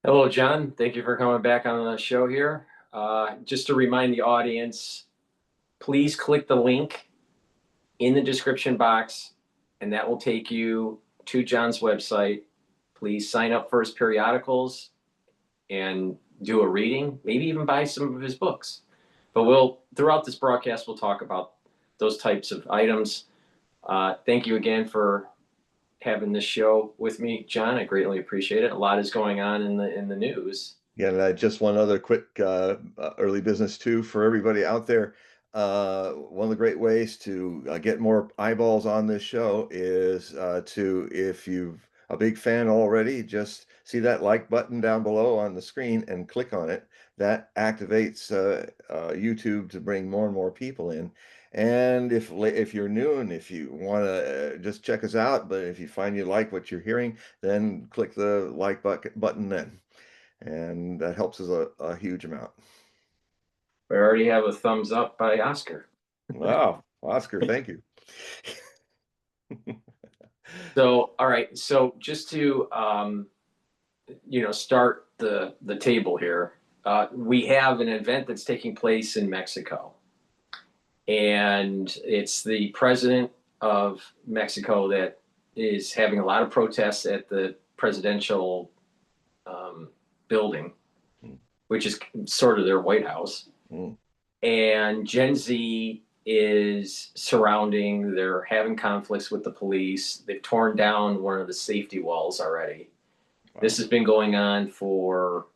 Hello, John. Thank you for coming back on the show here. Just to remind the audience, please click the link in the description box, and that will take you to John's website. Please sign up for his periodicals and do a reading, maybe even buy some of his books. But throughout this broadcast, we'll talk about those types of items. Thank you again for having this show with me, John. I greatly appreciate it. A lot is going on in the news. Yeah, and just one other quick early business too for everybody out there. One of the great ways to get more eyeballs on this show is if you're a big fan already, just see that like button down below on the screen and click on it. That activates YouTube to bring more and more people in. And if you're new and if you want to just check us out, but if you find you like what you're hearing, then click the like button then. And that helps us a huge amount. We already have a thumbs up by Oscar. Wow, Oscar, thank you. So, all right. So just to start the table here, we have an event that's taking place in Mexico, and it's the president of Mexico that is having a lot of protests at the presidential building, which is sort of their White House. And Gen Z is surrounding, they're having conflicts with the police. They've torn down one of the safety walls already. Wow. This has been going on for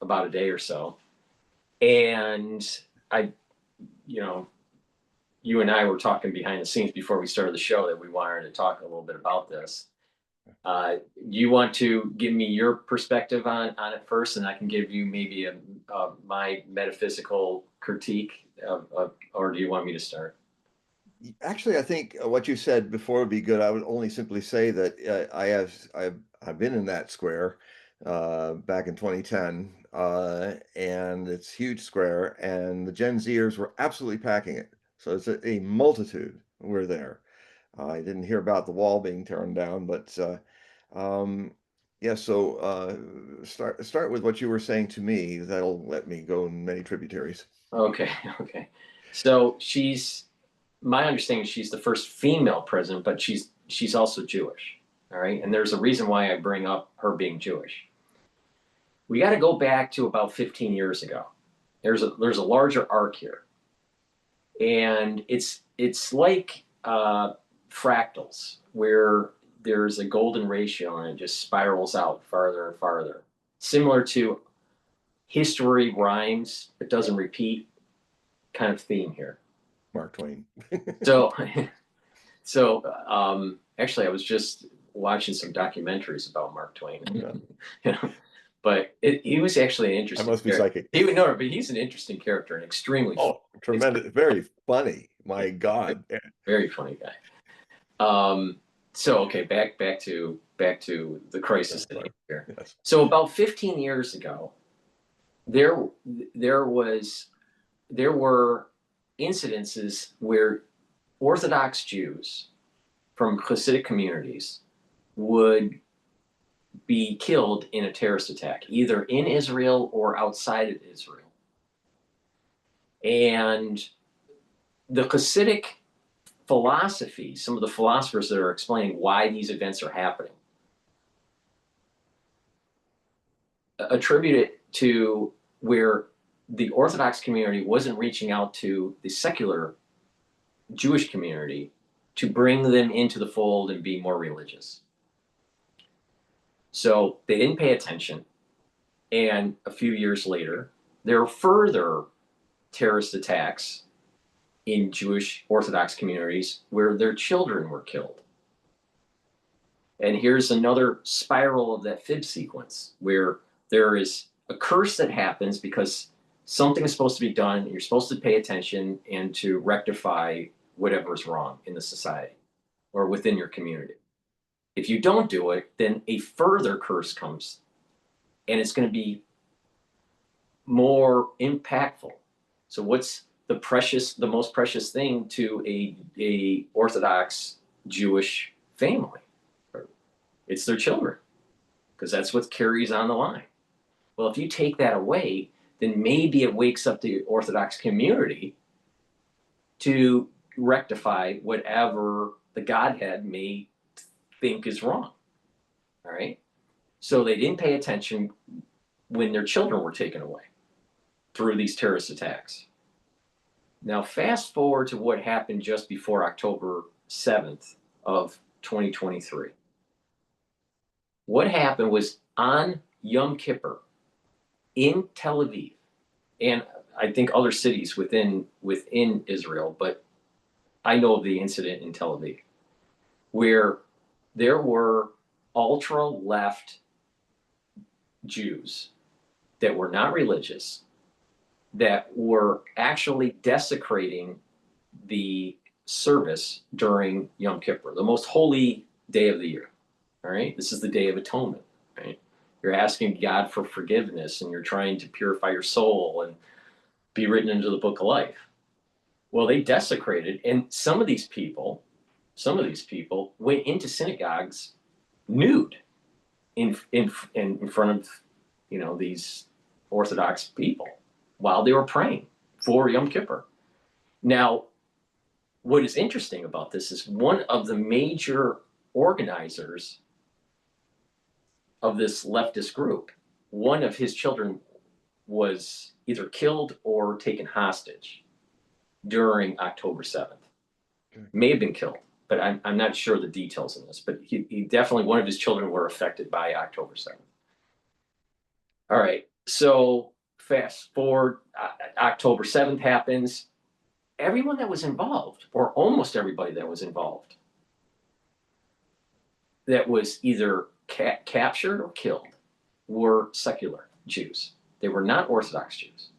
about a day or so. And you and I were talking behind the scenes before we started the show that we wanted to talk a little bit about this. You want to give me your perspective on it first, and I can give you maybe my metaphysical critique, or do you want me to start? Actually, I think what you said before would be good. I would only simply say that I've been in that square back in 2010, and it's a huge square, and the Gen Zers were absolutely packing it. So it's a multitude were there. I didn't hear about the wall being torn down, but yeah. So start with what you were saying to me. That'll let me go in many tributaries. Okay. So my understanding is she's the first female president, but she's also Jewish. All right, and there's a reason why I bring up her being Jewish. We got to go back to about 15 years ago. There's a larger arc here, and it's like fractals, where there's a golden ratio and it just spirals out farther and farther. Similar to history rhymes, but doesn't repeat kind of theme here. Mark Twain. so actually I was just watching some documentaries about Mark Twain. Yeah. But he was actually an interesting. I must be psychic. But he's an interesting character and extremely tremendous, very funny. My God, very funny guy. So okay, back to the crisis here. Yes. So about 15 years ago, there were incidences where Orthodox Jews from Hasidic communities would be killed in a terrorist attack, either in Israel or outside of Israel. And the Hasidic philosophy, some of the philosophers that are explaining why these events are happening, attribute it to where the Orthodox community wasn't reaching out to the secular Jewish community to bring them into the fold and be more religious. So they didn't pay attention. And a few years later, there were further terrorist attacks in Jewish Orthodox communities where their children were killed. And here's another spiral of that fib sequence where there is a curse that happens because something is supposed to be done. You're supposed to pay attention and to rectify whatever is wrong in the society or within your community. If you don't do it, then a further curse comes, and it's going to be more impactful. So what's the most precious thing to a Orthodox Jewish family? It's their children, because that's what carries on the line. Well, if you take that away, then maybe it wakes up the Orthodox community to rectify whatever the Godhead may think is wrong. All right. So they didn't pay attention when their children were taken away through these terrorist attacks. Now, fast forward to what happened just before October 7th of 2023. What happened was on Yom Kippur in Tel Aviv, and I think other cities within Israel, but I know of the incident in Tel Aviv, where there were ultra left Jews that were not religious that were actually desecrating the service during Yom Kippur, the most holy day of the year. All right, this is the Day of Atonement. Right, you're asking God for forgiveness, and you're trying to purify your soul and be written into the book of life. Well, they desecrated, and some of these people went into synagogues nude in front of these Orthodox people while they were praying for Yom Kippur. Now, what is interesting about this is one of the major organizers of this leftist group, one of his children was either killed or taken hostage during October 7th. Okay. May have been killed, but I'm not sure the details in this, but he definitely, one of his children were affected by October 7th. All right, so fast forward, October 7th happens. Everyone that was involved, or almost everybody that was involved, that was either captured or killed, were secular Jews. They were not Orthodox Jews.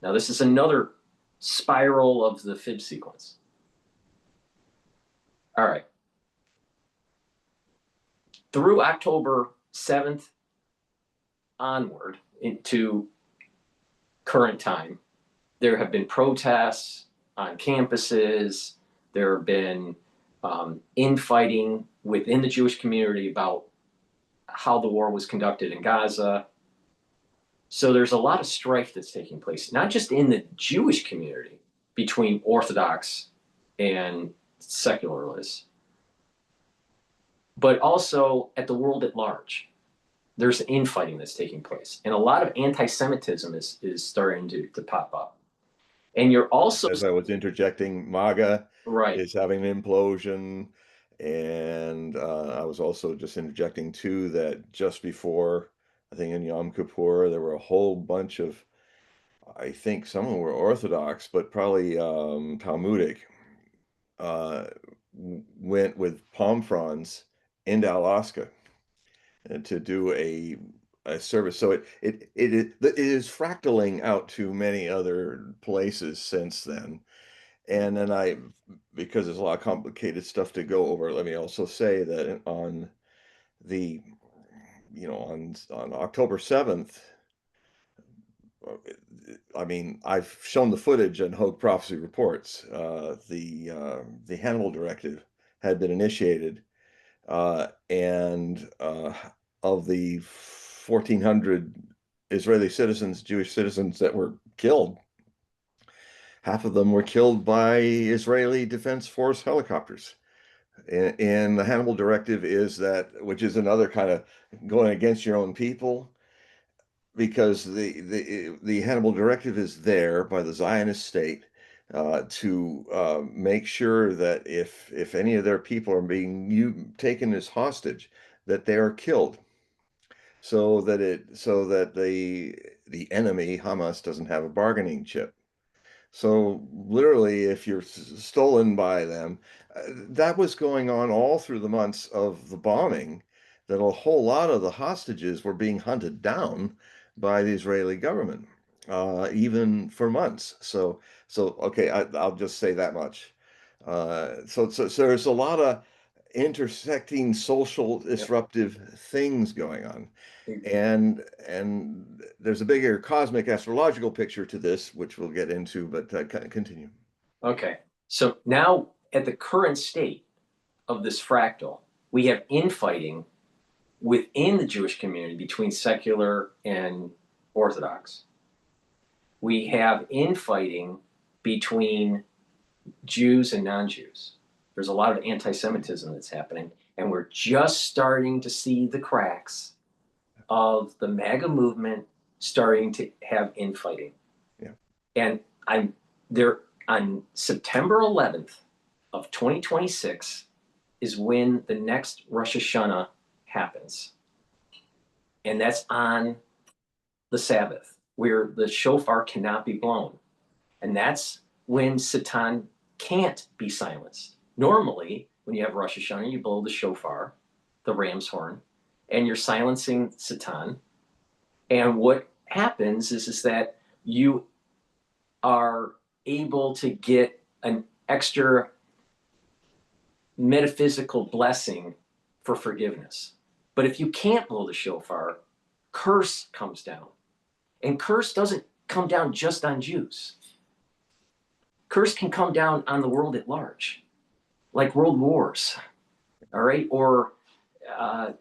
Now, this is another spiral of the fib sequence. All right. Through October 7th onward into current time, there have been protests on campuses. There have been infighting within the Jewish community about how the war was conducted in Gaza. So there's a lot of strife that's taking place, not just in the Jewish community between Orthodox and secularists, but also at the world at large. There's infighting that's taking place, and a lot of anti-Semitism is starting to pop up. And you're also, as I was interjecting, MAGA right, is having an implosion. And I was also just interjecting too that just before, I think in Yom Kippur, there were a whole bunch of, I think some of them were Orthodox, but probably Talmudic, went with palm fronds into Alaska to do a service. So it is fractaling out to many other places since then. And then because there's a lot of complicated stuff to go over, let me also say that on the, on October 7th, I mean, I've shown the footage in Hogue Prophecy Reports. The Hannibal Directive had been initiated, and of the 1,400 Israeli citizens, Jewish citizens that were killed, half of them were killed by Israeli Defense Force helicopters. And the Hannibal Directive is that, which is another kind of going against your own people, because the Hannibal Directive is there by the Zionist state to make sure that if any of their people are being taken as hostage, that they are killed, so that the enemy Hamas doesn't have a bargaining chip. So literally, if you're stolen by them, that was going on all through the months of the bombing, that a whole lot of the hostages were being hunted down by the Israeli government, even for months. So okay, I'll just say that much. So there's a lot of intersecting social disruptive things going on. And there's a bigger cosmic astrological picture to this, which we'll get into, but continue. Okay. So now at the current state of this fractal, we have infighting within the Jewish community between secular and Orthodox. We have infighting between Jews and non-Jews. There's a lot of anti-Semitism that's happening, and we're just starting to see the cracks of the MAGA movement starting to have infighting. Yeah. And I'm there on September 11th of 2026 is when the next Rosh Hashanah happens. And that's on the Sabbath, where the shofar cannot be blown. And that's when Satan can't be silenced. Normally, when you have Rosh Hashanah, you blow the shofar, the ram's horn, and you're silencing Satan. And what happens is that you are able to get an extra metaphysical blessing for forgiveness. But if you can't blow the shofar, curse comes down. And curse doesn't come down just on Jews. Curse can come down on the world at large, like world wars, all right, or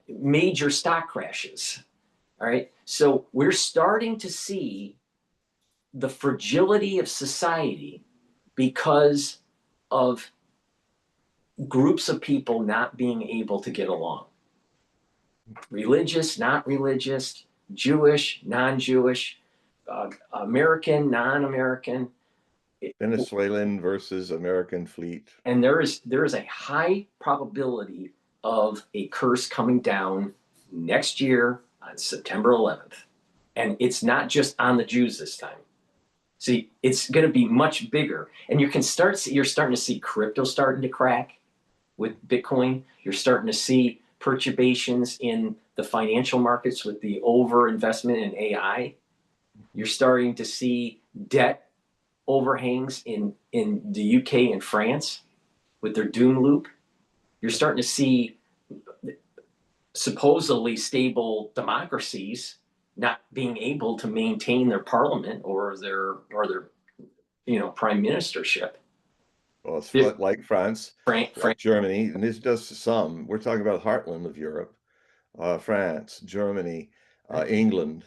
major stock crashes, all right. So we're starting to see the fragility of society because of groups of people not being able to get along. Religious, not religious, Jewish, non-Jewish, American, non-American. Venezuelan versus American fleet. And there is a high probability of a curse coming down next year on September 11th. And it's not just on the Jews this time. See, it's going to be much bigger. And you're starting to see crypto starting to crack with Bitcoin. You're starting to see perturbations in the financial markets with the overinvestment in AI. You're starting to see debt overhangs in the UK and France with their doom loop. You're starting to see supposedly stable democracies not being able to maintain their parliament or their prime ministership. Well, it's like France, like Germany, and this does some. We're talking about heartland of Europe, France, Germany, England,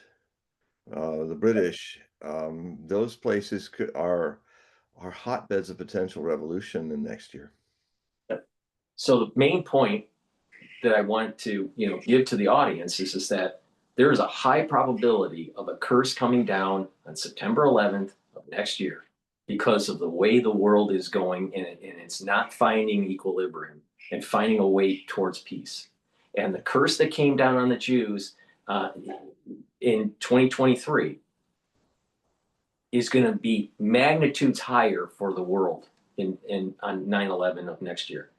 the British. Those places are hotbeds of potential revolution in next year. So the main point that I want to give to the audience is that there is a high probability of a curse coming down on September 11th of next year because of the way the world is going, and it's not finding equilibrium and finding a way towards peace. And the curse that came down on the Jews in 2023 is going to be magnitudes higher for the world on 9/11 of next year.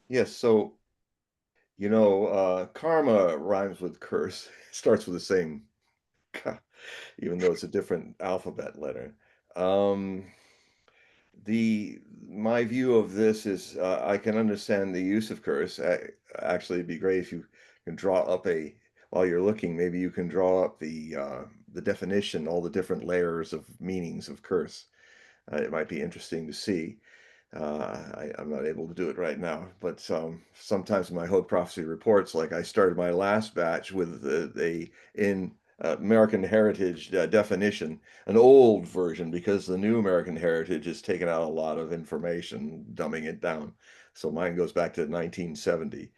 Yes, so karma rhymes with curse. It starts with the same, even though it's a different alphabet letter. My view of this is I can understand the use of curse. Actually, it'd be great if you can draw up while you're looking, maybe you can draw up the definition, all the different layers of meanings of curse. It might be interesting to see. I'm not able to do it right now, but sometimes in my Hogue Prophecy reports, like I started my last batch with in American Heritage definition, an old version, because the new American Heritage has taken out a lot of information, dumbing it down. So mine goes back to 1970.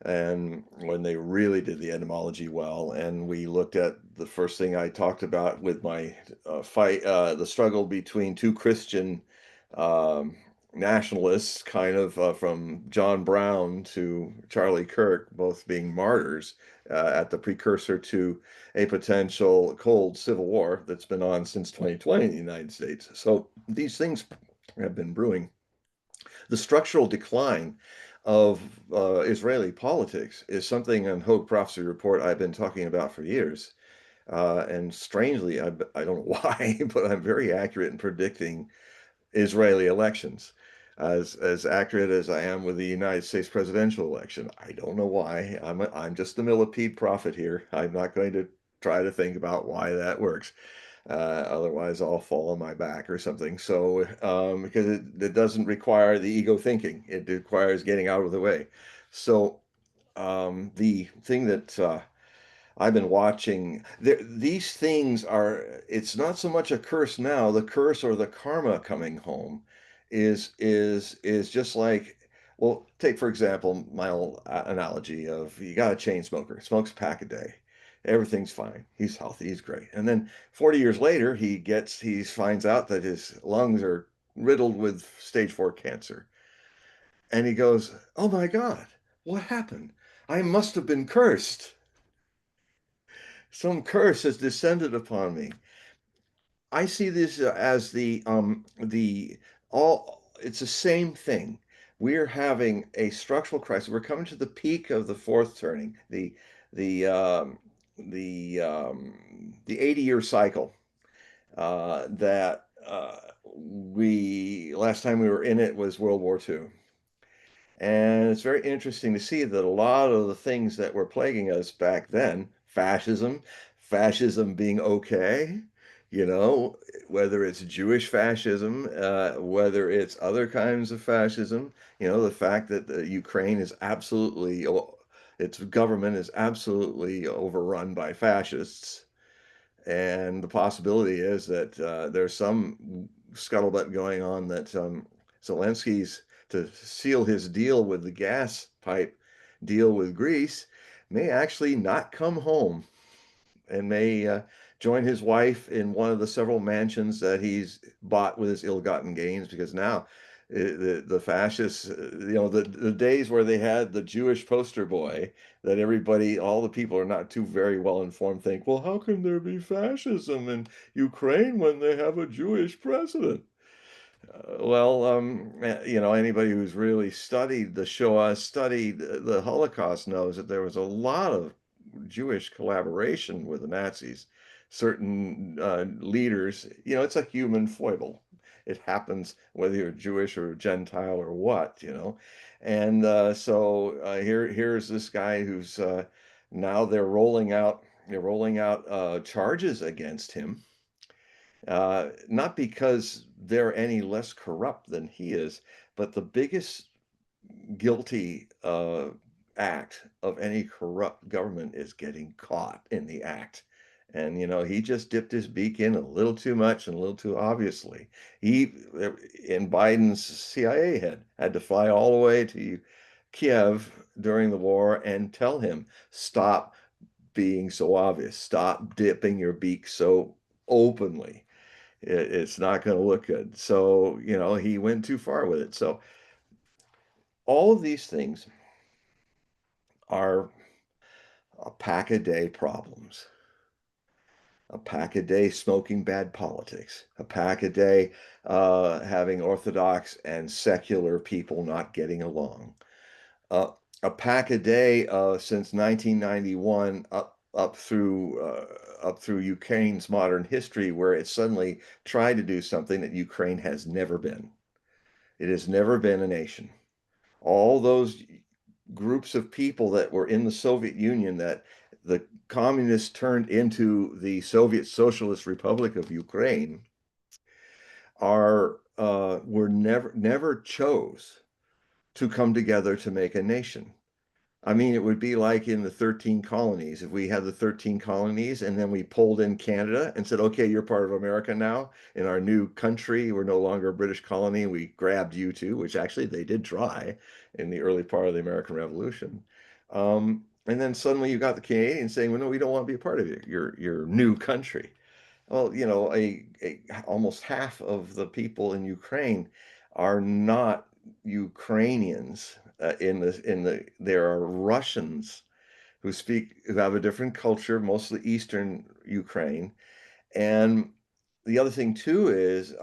And when they really did the etymology well, and we looked at the first thing I talked about with my fight, the struggle between two Christian um, nationalists, kind of from John Brown to Charlie Kirk, both being martyrs at the precursor to a potential cold civil war that's been on since 2020 in the United States. So these things have been brewing. The structural decline of Israeli politics is something in Hogue Prophecy Report I've been talking about for years. And strangely, I don't know why, but I'm very accurate in predicting Israeli elections, as accurate as I am with the United States presidential election. I don't know why. I'm just the millipede prophet here. I'm not going to try to think about why that works. Otherwise, I'll fall on my back or something. So, because it doesn't require the ego thinking, it requires getting out of the way. So, the thing that I've been watching these things are, it's not so much a curse now. The curse or the karma coming home is just like, well, take for example my old analogy of you got a chain smoker, smokes a pack a day. Everything's fine. He's healthy, he's great. And then 40 years later, he finds out that his lungs are riddled with stage 4 cancer. And he goes, "Oh my God, what happened? I must have been cursed. Some curse has descended upon me." I see this as the all it's the same thing. We're having a structural crisis. We're coming to the peak of the fourth turning, the the 80-year cycle that we last time we were in it was World War II. And it's very interesting to see that a lot of the things that were plaguing us back then, fascism being okay, you know, whether it's Jewish fascism, whether it's other kinds of fascism, you know, the fact that Ukraine is absolutely, its government is absolutely overrun by fascists. And the possibility is that there's some scuttlebutt going on that Zelensky's to seal his deal with the gas pipe deal with Greece may actually not come home and may join his wife in one of the several mansions that he's bought with his ill-gotten gains because now the fascists, you know, the days where they had the Jewish poster boy that everybody, all the people are not too very well informed think, well, how can there be fascism in Ukraine when they have a Jewish president? You know, anybody who's really studied the Shoah, studied the Holocaust knows that there was a lot of Jewish collaboration with the Nazis. Certain leaders, you know, it's a human foible. It happens whether you're Jewish or Gentile or what, you know. And here's this guy who's now they're rolling out charges against him, not because they're any less corrupt than he is, but the biggest guilty act of any corrupt government is getting caught in the act. And you know, he just dipped his beak in a little too much and a little too obviously. He, in Biden's CIA head, had to fly all the way to Kiev during the war and tell him, stop being so obvious, stop dipping your beak so openly. It's not going to look good. So, you know, he went too far with it. So, all of these things are a pack a day problems, a pack a day smoking bad politics, a pack a day having Orthodox and secular people not getting along, uh, a pack a day since 1991 up through Ukraine's modern history, where it suddenly tried to do something that Ukraine has never been. It has never been a nation. All those groups of people that were in the Soviet Union that the communists turned into the Soviet Socialist Republic of Ukraine are were never chose to come together to make a nation. I mean, it would be like in the 13 colonies. If we had the 13 colonies and then we pulled in Canada and said, okay, you're part of America now. In our new country, we're no longer a British colony. We grabbed you too, which actually they did try in the early part of the American Revolution. And then suddenly you got the Canadians saying, well, no, we don't want to be a part of your new country. Well, you know, almost half of the people in Ukraine are not Ukrainians. There are Russians who have a different culture, mostly Eastern Ukraine. And the other thing too is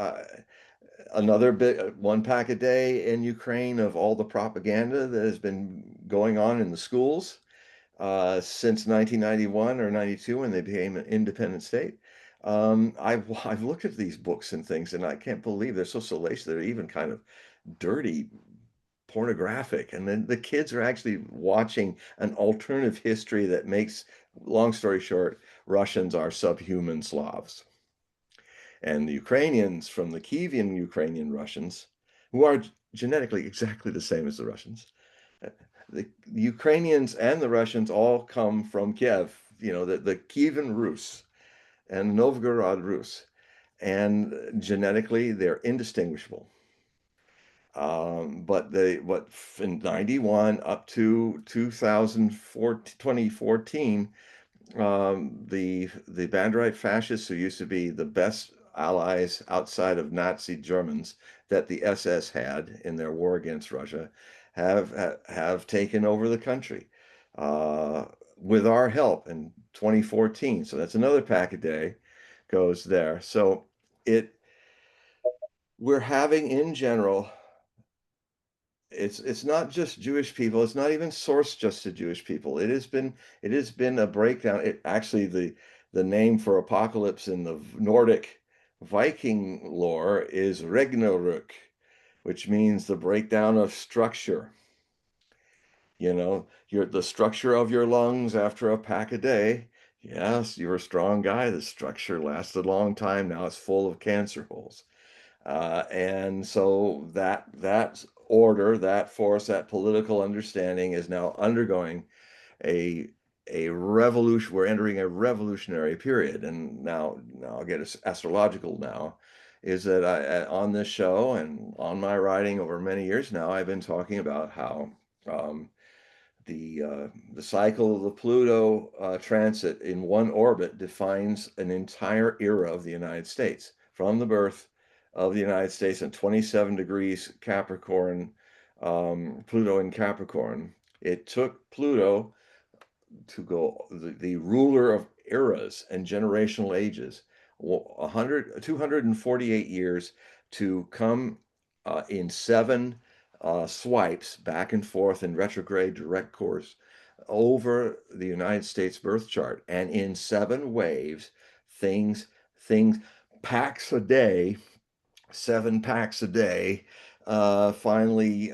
another bit, one pack a day in Ukraine of all the propaganda that has been going on in the schools since 1991 or 92 when they became an independent state. I've looked at these books and things, and I can't believe they're so salacious. They're even kind of dirty, pornographic, and then the kids are actually watching an alternative history that makes, long story short, Russians are subhuman Slavs, and the Ukrainians from the Kievan Ukrainian Russians, who are genetically exactly the same as the Russians. The Ukrainians and the Russians all come from Kiev, the Kievan Rus and Novgorod Rus, and genetically they're indistinguishable. But in 91 up to 2014, the Banderite fascists, who used to be the best allies outside of Nazi Germans that the SS had in their war against Russia, have taken over the country uh, with our help in 2014. So that's another pack a day goes there. So it we're having in general, it's not just Jewish people. It's not even sourced just to Jewish people. It has been a breakdown. It actually the name for apocalypse in the Nordic Viking lore is Regnarök, which means the breakdown of structure. The structure of your lungs after a pack a day. Yes, you're a strong guy. The structure lasted a long time. Now it's full of cancer holes. And so that order, that force, that political understanding is now undergoing a a revolution. We're entering a revolutionary period, and now I'll get astrological now. Is that on this show and on my writing over many years now, I've been talking about how um, the cycle of the Pluto transit in one orbit defines an entire era of the United States, from the birth of the United States at 27 degrees Capricorn, Pluto in Capricorn. It took Pluto to go the ruler of eras and generational ages, 248 years to come in seven swipes back and forth in retrograde direct course over the United States birth chart, and in seven waves, things packs a day, 7 packs a day. Finally,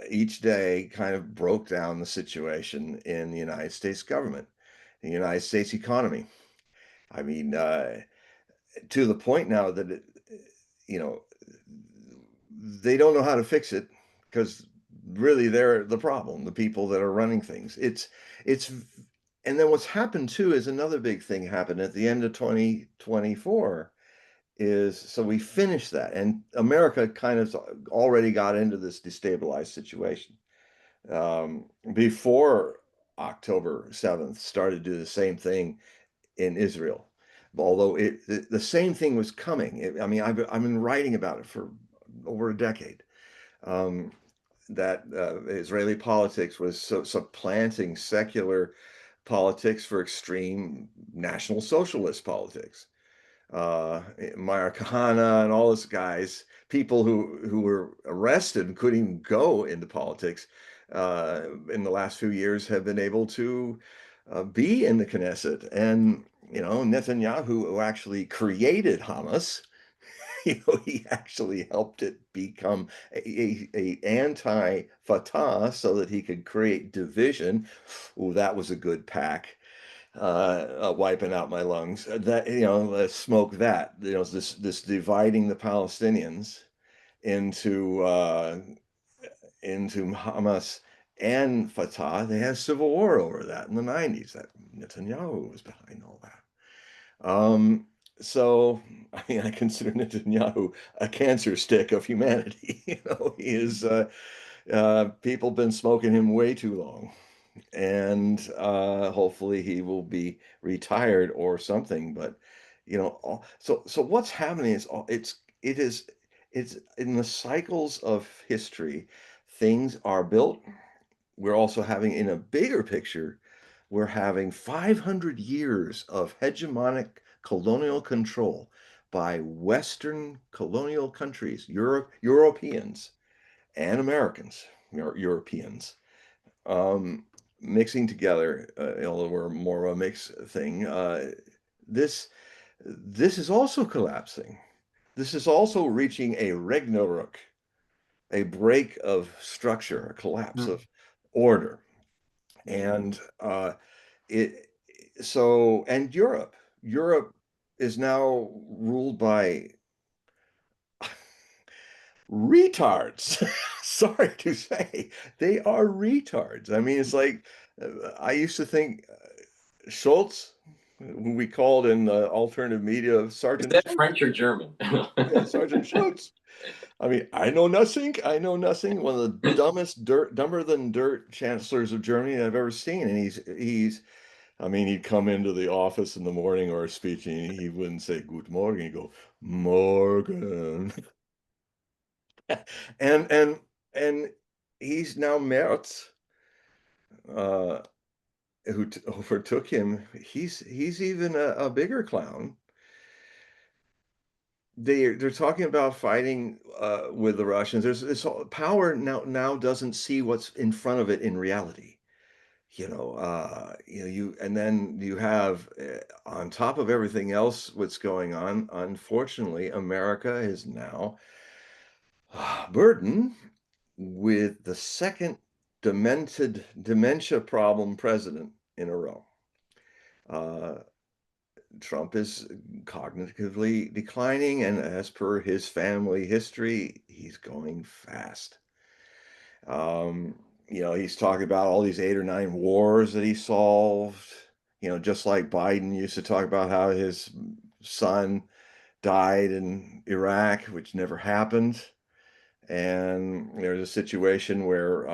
each day kind of broke down the situation in the United States government, the United States economy. I mean, to the point now that you know, they don't know how to fix it, because really they're the problem, the people that are running things. It's and then what's happened too is another big thing happened at the end of 2024 is, so we finished that, and America kind of already got into this destabilized situation before October 7th started to do the same thing in Israel. Although the same thing was coming. I mean, I've been writing about it for over a decade. Um, that Israeli politics was supplanting secular politics for extreme National Socialist politics. Meir Kahane and all those guys, people who were arrested and couldn't even go into politics in the last few years, have been able to be in the Knesset. And Netanyahu, who actually created Hamas, he actually helped it become a anti-Fatah so that he could create division. Oh, that was a good pack. Wiping out my lungs. That let's smoke that. This dividing the Palestinians into Hamas and Fatah. They had a civil war over that in the 90s. That Netanyahu was behind all that. So I mean, I consider Netanyahu a cancer stick of humanity. He is. People been smoking him way too long, and hopefully he will be retired or something. But so what's happening is it's in the cycles of history. Things are built. We're also having, in a bigger picture, we're having 500 years of hegemonic colonial control by Western colonial countries, Europeans and Americans, Europeans, um, mixing together, although we're more of a mix thing. This this is also collapsing. This is also reaching a Ragnarok, a break of structure, a collapse Mm. of order, and it. So, and Europe is now ruled by retards. Sorry to say, they are retards. I mean, it's like I used to think. Schultz, who we called in alternative media Is Sergeant that Schultz. French or German? Yeah, Sergeant Schultz. I mean, I know nothing. I know nothing. One of the dumber than dirt chancellors of Germany I've ever seen. And I mean, he'd come into the office in the morning or a speech, and he wouldn't say "Good morning." He'd go "Morgen," and and he's now Merz, uh, who overtook him. He's even a bigger clown. They're talking about fighting with the Russians. There's this power now doesn't see what's in front of it in reality. You and then you have on top of everything else what's going on. Unfortunately, America is now burdened with the second dementia problem president in a row. Uh, Trump is cognitively declining, and as per his family history, he's going fast. Um, he's talking about all these 8 or 9 wars that he solved. Just like Biden used to talk about how his son died in Iraq, which never happened. And there's a situation where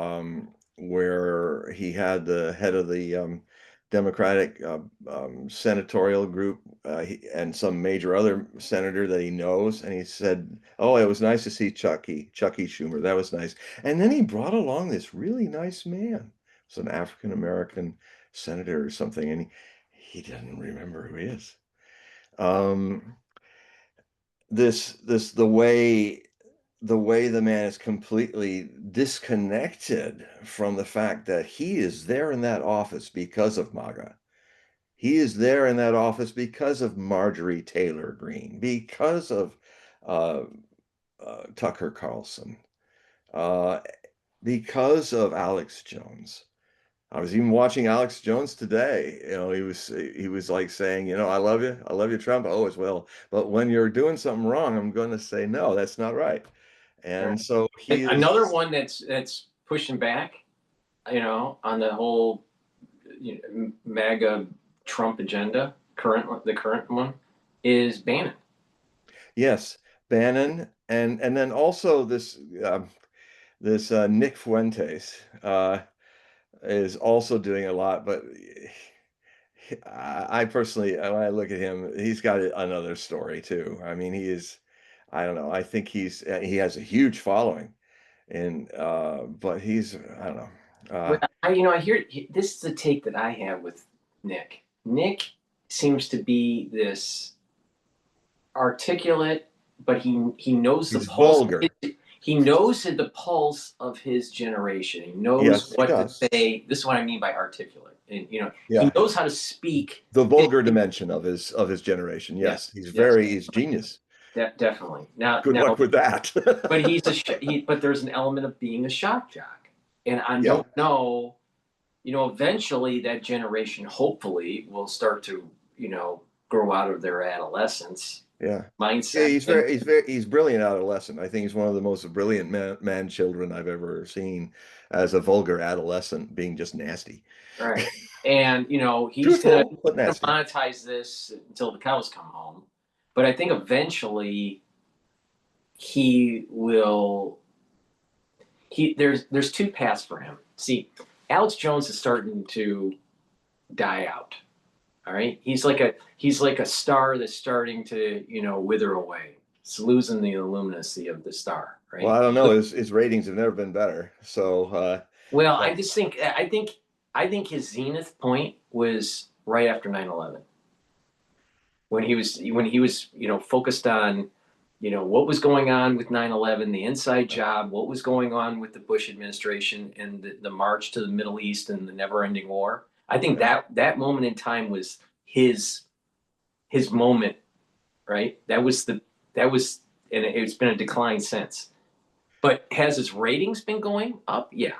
he had the head of the Democratic senatorial group and some major other senator that he knows, and he said, "Oh, it was nice to see Chucky Schumer. That was nice." And then he brought along this really nice man. It's an African American senator or something, and he doesn't remember who he is. Um, this the way the man is completely disconnected from the fact that he is there in that office because of MAGA. He is there in that office because of Marjorie Taylor Greene, because of uh, Tucker Carlson, uh, because of Alex Jones. I was even watching Alex Jones today. He was like saying, I love you, Trump. Oh, as well. But when you're doing something wrong, I'm going to say no, that's not right. Right. And so he And is. another one that's pushing back, on the whole, MAGA Trump agenda, the current one, is Bannon. Yes, Bannon, and then also this Nick Fuentes is also doing a lot, but I personally, when I look at him, he's got another story too. I mean, I don't know. I think he has a huge following, and but I don't know. Well, I hear this is the take that I have with Nick. Nick seems to be this articulate, but he knows the He's pulse. vulgar. He knows the pulse of his generation. He knows Yes, he what to does. say. This is what I mean by articulate. And he Yeah, knows how to speak. the vulgar dimension of his generation. Yes, Yes, yes, he's genius. definitely. Now, Good luck with that. but but there's an element of being a shock jock, and I Yeah, don't know. Eventually that generation hopefully will start to, grow out of their adolescence yeah. Yeah, mindset. And he's brilliant adolescent. I think he's one of the most brilliant man children I've ever seen as a vulgar adolescent being just nasty. right. And he's gonna Truthful, but nasty. monetize this until the cows come home. But I think eventually he will there's two paths for him. See, Alex Jones is starting to die out. All right. He's like a star that's starting to, wither away. It's losing the luminosity of the star, Well, right? I don't know. His ratings have never been better. So Well, I that's just think I think his zenith point was right after 9/11, when he was focused on what was going on with 9/11, the inside job, what was going on with the Bush administration and the march to the Middle East and the never-ending war. I think yeah. that moment in time was his moment, right? That was, and it's been a decline since. But has his ratings been going up? Yeah,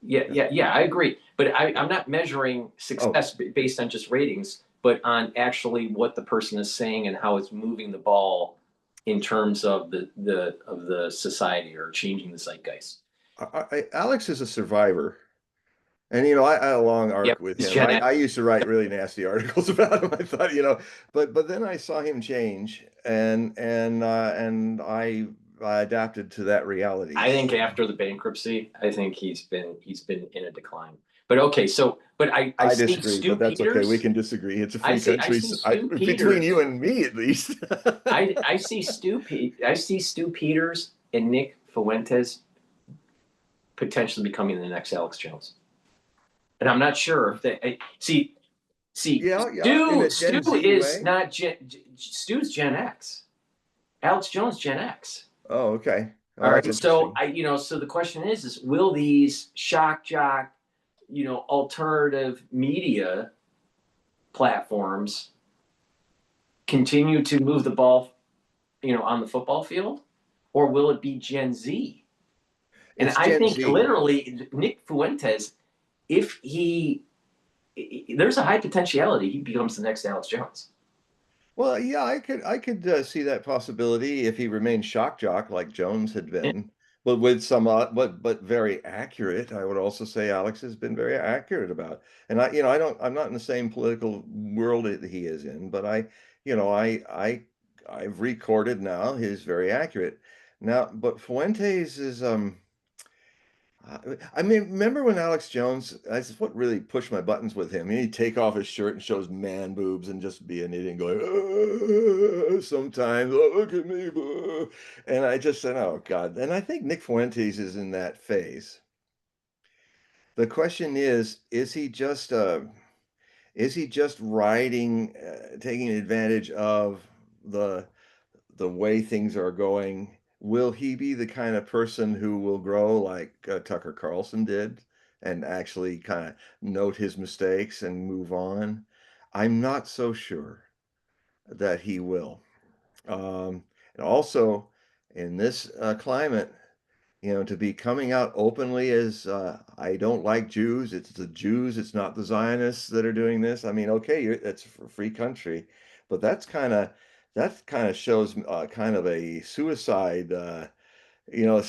yeah, Yeah. yeah, yeah. I agree. But I'm not measuring Oh, success based on just ratings, but on actually what the person is saying and how it's moving the ball in terms of the society or changing the zeitgeist. Alex is a survivor. And I had a long Yep, arc with he's him. Gen X. I used to write really nasty articles about him. I thought, but then I saw him change, and I adapted to that reality. I think after the bankruptcy, I think he's been in a decline. But okay, so but I I see disagree, Stu but that's okay. We Peters. can disagree. It's a I free see I country. see Stu Between Peters. you and me, at least. I see Stu Peters and Nick Fuentes potentially becoming the next Alex Jones. And I'm not sure if they see Yeah, yeah, in a Stu Gen Z is way. not Stu's Gen X. Alex Jones Gen X. Oh, okay. All Oh, that's right. So interesting. so the question is will these shock jock, alternative media platforms continue to move the ball, on the football field, or will it be Gen Z? And It's I Gen think Z. literally Nick Fuentes, if there's a high potentiality he becomes the next Alex Jones. Well, yeah, I could see that possibility if he remained shock jock like Jones had been, but with some but very accurate. I would also say Alex has been very accurate about. And I'm not in the same political world that he is in, but you know, I've recorded now. He's very accurate. Now, but Fuentes is I mean, remember when Alex Jones, that's what really pushed my buttons with him. He'd take off his shirt and shows man boobs and just be an idiot going, sometimes, oh, look at me. And I just said, oh, God. And I think Nick Fuentes is in that phase. The question is he just riding, taking advantage of the the way things are going, will he be the kind of person who will grow like Tucker Carlson did and actually kind of note his mistakes and move on? I'm not so sure that he will. And also, in this climate, to be coming out openly as I don't like Jews, it's the Jews, it's not the Zionists that are doing this. I mean, okay, it's a free country, but that kind of shows kind of a suicide.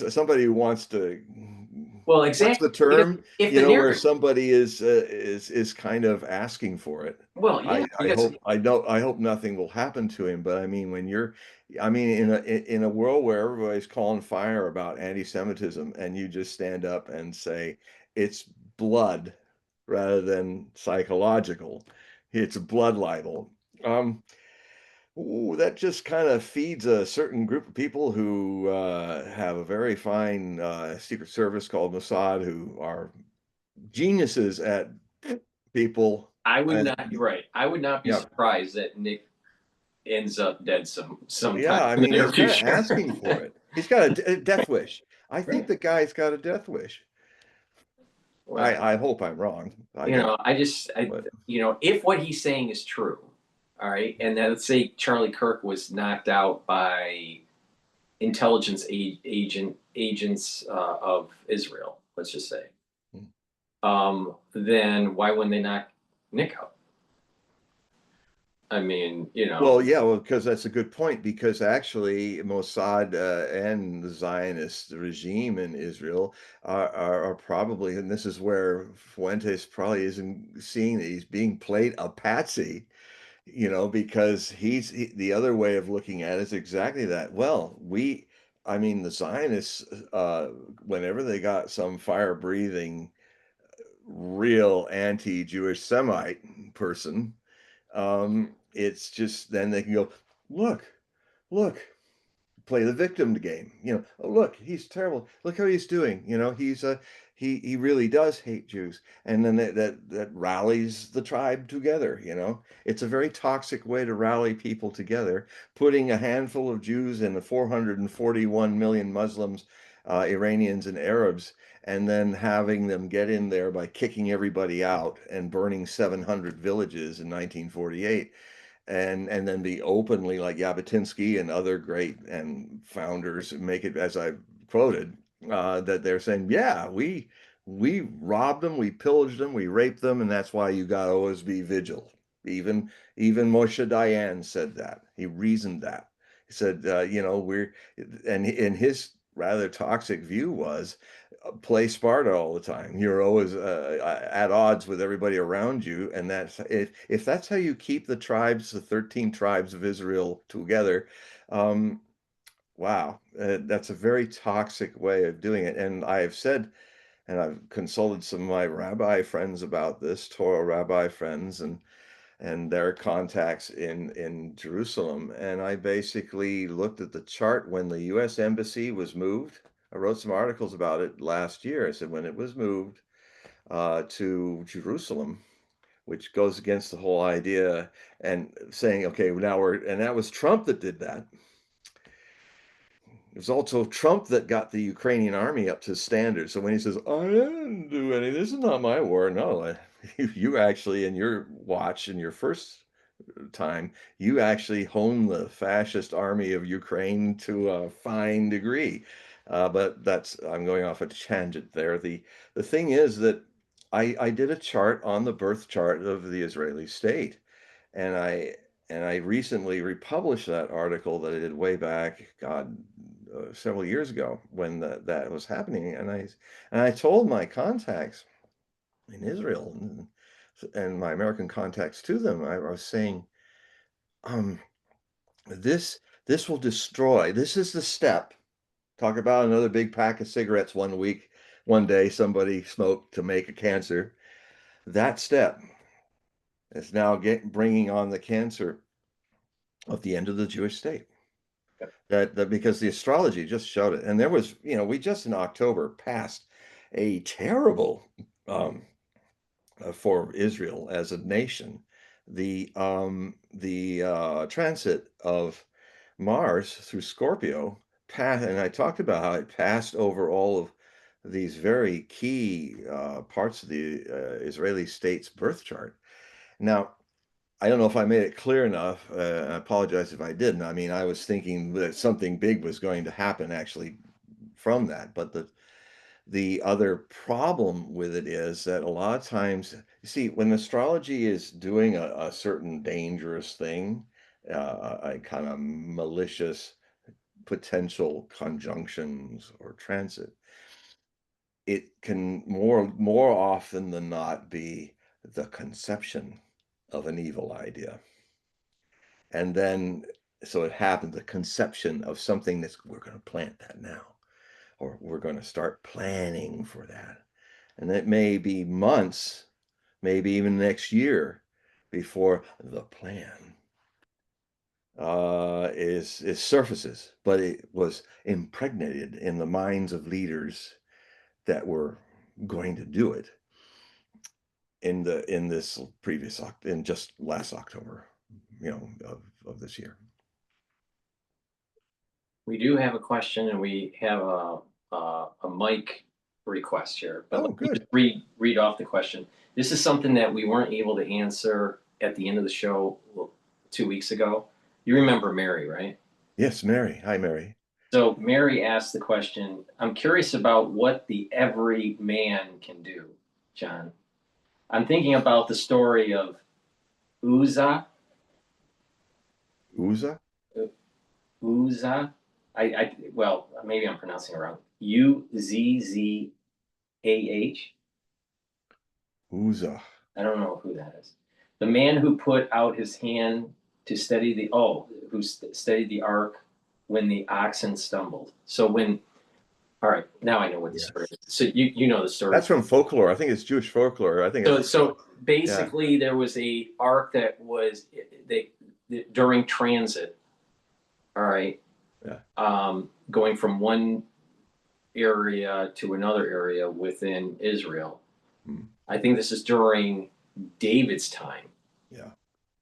Somebody who wants to. Well, What's the exactly, because term? if the Where narrative, somebody is kind of asking for it. well, yeah, because I hope nothing will happen to him. But I mean, I mean, in a world where everybody's calling fire about anti-Semitism, and you just stand up and say it's blood rather than psychological, it's blood libel. Um, Ooh, that just kind of feeds a certain group of people who have a very fine secret service called Mossad, who are geniuses at people. I would And not. You're right. I would not be yeah, surprised that Nick ends up dead sometime yeah. I in the mean, near he's kind of future. asking for it. He's got a death wish. I think Right. the guy's got a death wish. Well, I hope I'm wrong. I don't. But if what he's saying is true, all right, and then let's say Charlie Kirk was knocked out by intelligence agents of Israel, let's just say, then why wouldn't they knock Nick out? I mean, Well, yeah, well, because that's a good point. Because actually, Mossad and the Zionist regime in Israel are probably, and this is where Fuentes probably isn't seeing that he's being played a patsy, because the other way of looking at it is exactly that. Well, I mean, the Zionists, whenever they got some fire-breathing, real anti-Jewish Semite person, it's just then they can go, look, look, play the victim game. Oh, look, he's terrible. Look how he's doing. He really does hate Jews, and then that rallies the tribe together. It's a very toxic way to rally people together, putting a handful of Jews and the 441 million Muslims, Iranians, and Arabs, and then having them get in there by kicking everybody out and burning 700 villages in 1948, and then be openly like Jabotinsky and other great and founders make it, as I quoted, that they're saying, yeah, we robbed them, we pillaged them, we raped them, and that's why you got to always be vigilant. Even Moshe Dayan said that. He reasoned that. He said, we're and in his rather toxic view was play Sparta all the time. You're always at odds with everybody around you, and that's if that's how you keep the tribes, the 13 tribes of Israel together. Um, wow, that's a very toxic way of doing it. And I have said, and I've consulted some of my rabbi friends about this, Torah rabbi friends, and their contacts in Jerusalem. And I basically looked at the chart when the U.S. Embassy was moved. I wrote some articles about it last year. I said when it was moved to Jerusalem, which goes against the whole idea, and saying, okay, now and that was Trump that did that. It was also Trump that got the Ukrainian army up to standard. So when he says, I didn't do any, this is not my war. No, you actually, in your watch, in your first time, you actually honed the fascist army of Ukraine to a fine degree. But I'm going off a tangent there. The thing is that I did a chart on the birth chart of the Israeli state, and I recently republished that article that I did way back, God, several years ago when that was happening, and I told my contacts in Israel and my American contacts to them, I was saying, um, this this will destroy. This is the step. Talk about another big pack of cigarettes one day somebody smoked to make a cancer. That step is now bringing on the cancer of the end of the Jewish state. That because the astrology just showed it, and there was, we just in October passed a terrible for Israel as a nation, the transit of Mars through Scorpio passed, and I talked about how it passed over all of these very key parts of the Israeli state's birth chart. Now, I don't know if I made it clear enough. I apologize if I didn't. I mean, I was thinking that something big was going to happen actually from that, but the other problem with it is that a lot of times, you see, when astrology is doing a certain dangerous thing, a kind of malicious potential conjunctions or transit, it can more often than not be the conception of an evil idea. And then, so it happened, the conception of something we're going to plant that now, or we're going to start planning for that. And it may be months, maybe even next year before the plan is surfaces, but it was impregnated in the minds of leaders that were going to do it in this in just last October, of this year. We do have a question, and we have a mic request here. But Oh, let me good. just read off the question. This is something that we weren't able to answer at the end of the show 2 weeks ago. You remember Mary, right? Yes, Mary. Hi, Mary. So Mary asked the question, I'm curious about what the every man can do, John. I'm thinking about the story of Uzzah. Uzzah? Uzzah. Well, maybe I'm pronouncing it wrong. Uzzah. Uzzah. I don't know who that is. The man who put out his hand to steady who steadied the ark when the oxen stumbled. So all right, now I know what the story is. So you know the story. That's from folklore. I think it's Jewish folklore. I think it's So yeah. basically, there was a ark that was during transit. All right. Yeah. Going from one area to another area within Israel. I think this is during David's time. Yeah.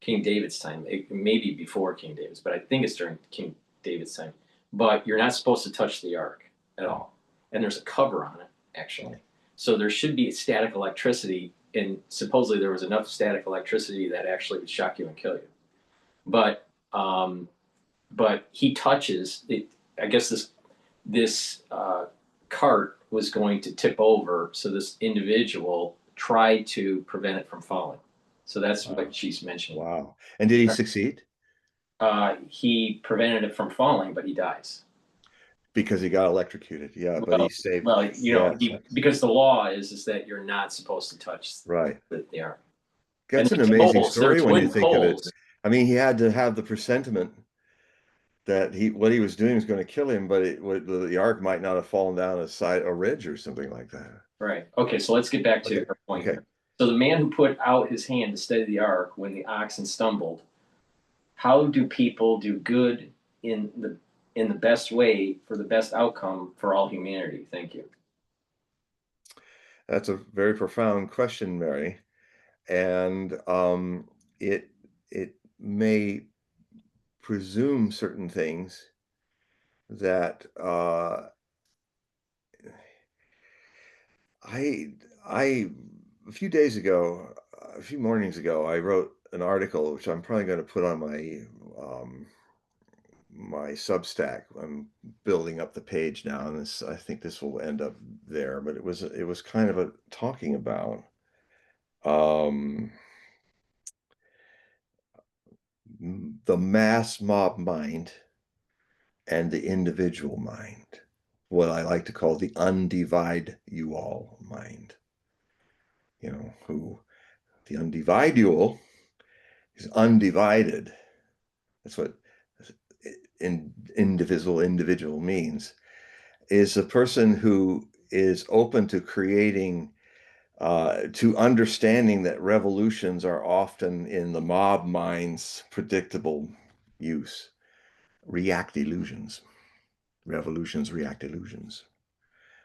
King David's time. It may be before King David's, but I think it's during King David's time. But you're not supposed to touch the ark at all. And there's a cover on it, actually. So there should be static electricity, and supposedly there was enough static electricity that actually would shock you and kill you. But he touches it. I guess this cart was going to tip over, so this individual tried to prevent it from falling. So that's what she's mentioning. Wow. And did he succeed? He prevented it from falling, but he dies. because he got electrocuted. Yeah, but he Well, saved. well, Yeah, because the law is that you're not supposed to touch right. the ark. And That's an the amazing coals, story there's when you wooden think of it. coals. I mean, he had to have the presentiment that what he was doing was going to kill him, but the ark might not have fallen down a ridge or something like that. Right. Okay, so let's get back to Okay. our point Okay. here. So the man who put out his hand to steady the ark when the oxen stumbled, how do people do good in the best way for the best outcome for all humanity? Thank you. That's a very profound question, Mary. And it it may presume certain things that I I a few days ago, a few mornings ago, I wrote an article which I'm probably going to put on my Substack. I'm building up the page now, and I think this will end up there. But it was kind of a talking about um, the mass mob mind and the individual mind, what I like to call the undivide you all mind. Who the undividual is undivided. That's what indivisible individual means. Is a person who is open to creating, to understanding that revolutions are often in the mob mind's predictable use. React illusions. Revolutions react illusions.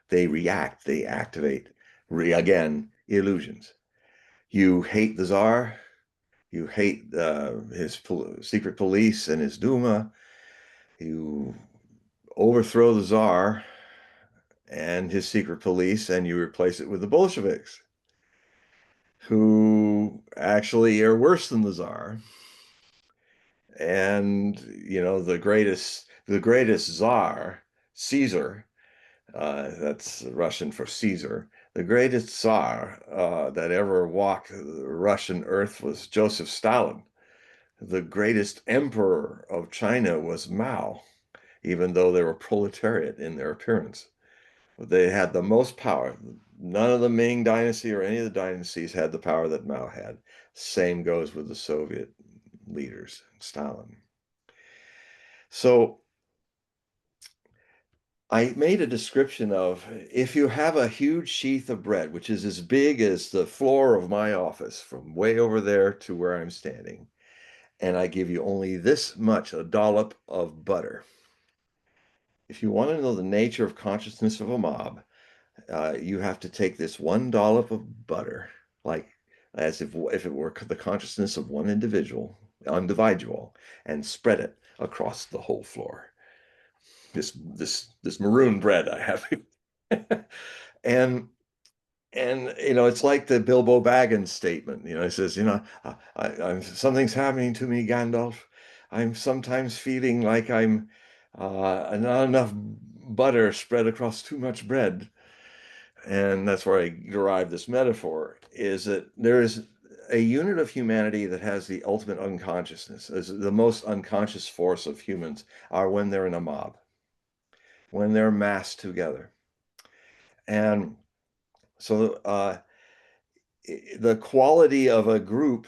They react, they activate, again, illusions. You hate the Tsar, you hate his secret police and his Duma, you overthrow the Tsar and his secret police, and you replace it with the Bolsheviks, who actually are worse than the Tsar. And the greatest Tsar, Caesar, that's Russian for Caesar. The greatest Tsar that ever walked the Russian earth was Joseph Stalin. The greatest emperor of China was Mao, even though they were proletariat in their appearance. They had the most power. None of the Ming dynasty or any of the dynasties had the power that Mao had. Same goes with the Soviet leaders, Stalin. So I made a description of, if you have a huge sheath of bread, which is as big as the floor of my office from way over there to where I'm standing, and I give you only this much, a dollop of butter. If you want to know the nature of consciousness of a mob, you have to take this one dollop of butter, like as if it were the consciousness of one individual, individual, and spread it across the whole floor. This maroon bread I have. and it's like the Bilbo Baggins statement. He says, something's happening to me, Gandalf. I'm sometimes feeling like I'm not enough butter spread across too much bread. And that's where I derive this metaphor, is that there is a unit of humanity that has the ultimate unconsciousness. As the most unconscious force of humans are when they're in a mob, when they're massed together. And so the quality of a group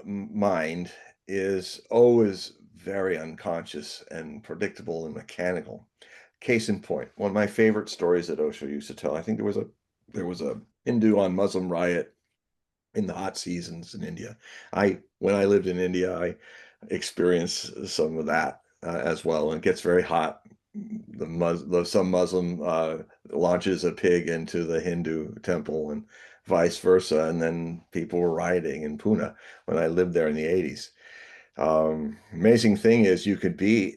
mind is always very unconscious and predictable and mechanical. Case in point, one of my favorite stories that Osho used to tell. I think there was a Hindu on Muslim riot in the hot seasons in India. When I lived in India, I experienced some of that as well. And it gets very hot. Some Muslim launches a pig into the Hindu temple and vice versa. And then people were rioting in Pune when I lived there in the 80s. Amazing thing is you could be,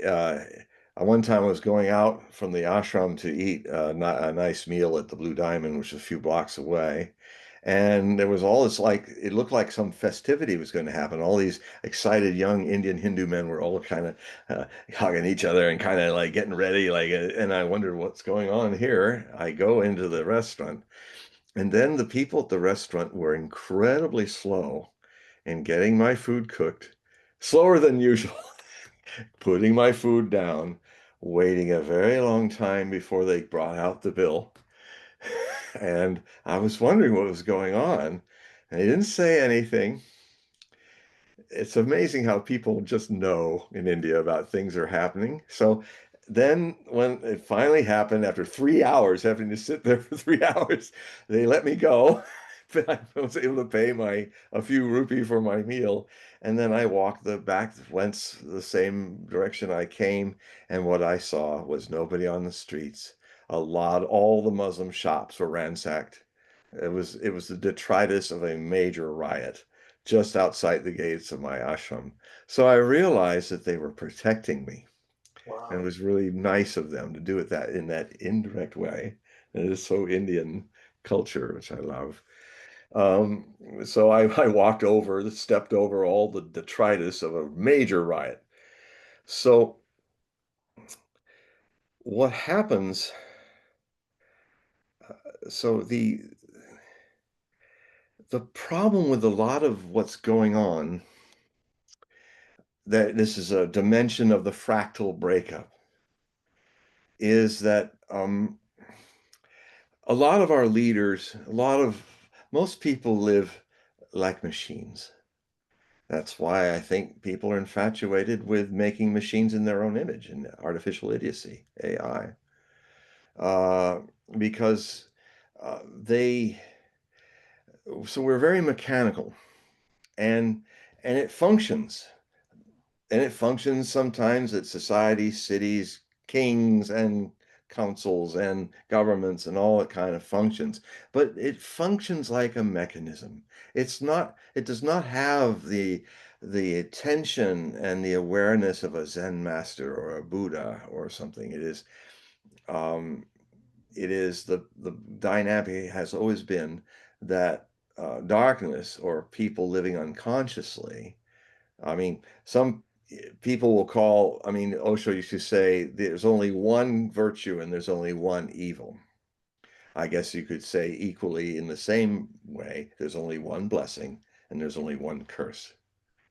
one time I was going out from the ashram to eat a nice meal at the Blue Diamond, which is a few blocks away. And there was all this, like, it looked like some festivity was going to happen. All these excited young Indian Hindu men were all kind of hugging each other and kind of like getting ready. And I wondered what's going on here. I go into the restaurant, and then the people at the restaurant were incredibly slow in getting my food cooked, slower than usual, putting my food down, waiting a very long time before they brought out the bill. And I was wondering what was going on. And they didn't say anything. It's amazing how people just know in India about things are happening. So then when it finally happened, after 3 hours having to sit there for 3 hours, they let me go. But I was able to pay my a few rupee for my meal. And then I walked the back, went the same direction I came, and what I saw was nobody on the streets. All the Muslim shops were ransacked. It was the detritus of a major riot just outside the gates of my ashram. So I realized that they were protecting me. And it Wow. was really nice of them to do it that in that indirect way. And it is so Indian culture, which I love. So I walked over, stepped over all the detritus of a major riot. So what happens? So the problem with a lot of what's going on, that this is a dimension of the fractal breakup, is that a lot of our leaders, most people live like machines. That's why I think people are infatuated with making machines in their own image and artificial idiocy, AI, uh, because they, so we're very mechanical, and and it functions. And it functions sometimes at societies, cities, kings, and councils and governments, and all it kind of functions. But it functions like a mechanism. It does not have the attention and the awareness of a Zen master or a Buddha or something. Um, it is the dynamic has always been that darkness or people living unconsciously. I mean, some people will call, I mean, Osho used to say there's only one virtue and there's only one evil. I guess you could say equally in the same way, there's only one blessing and there's only one curse,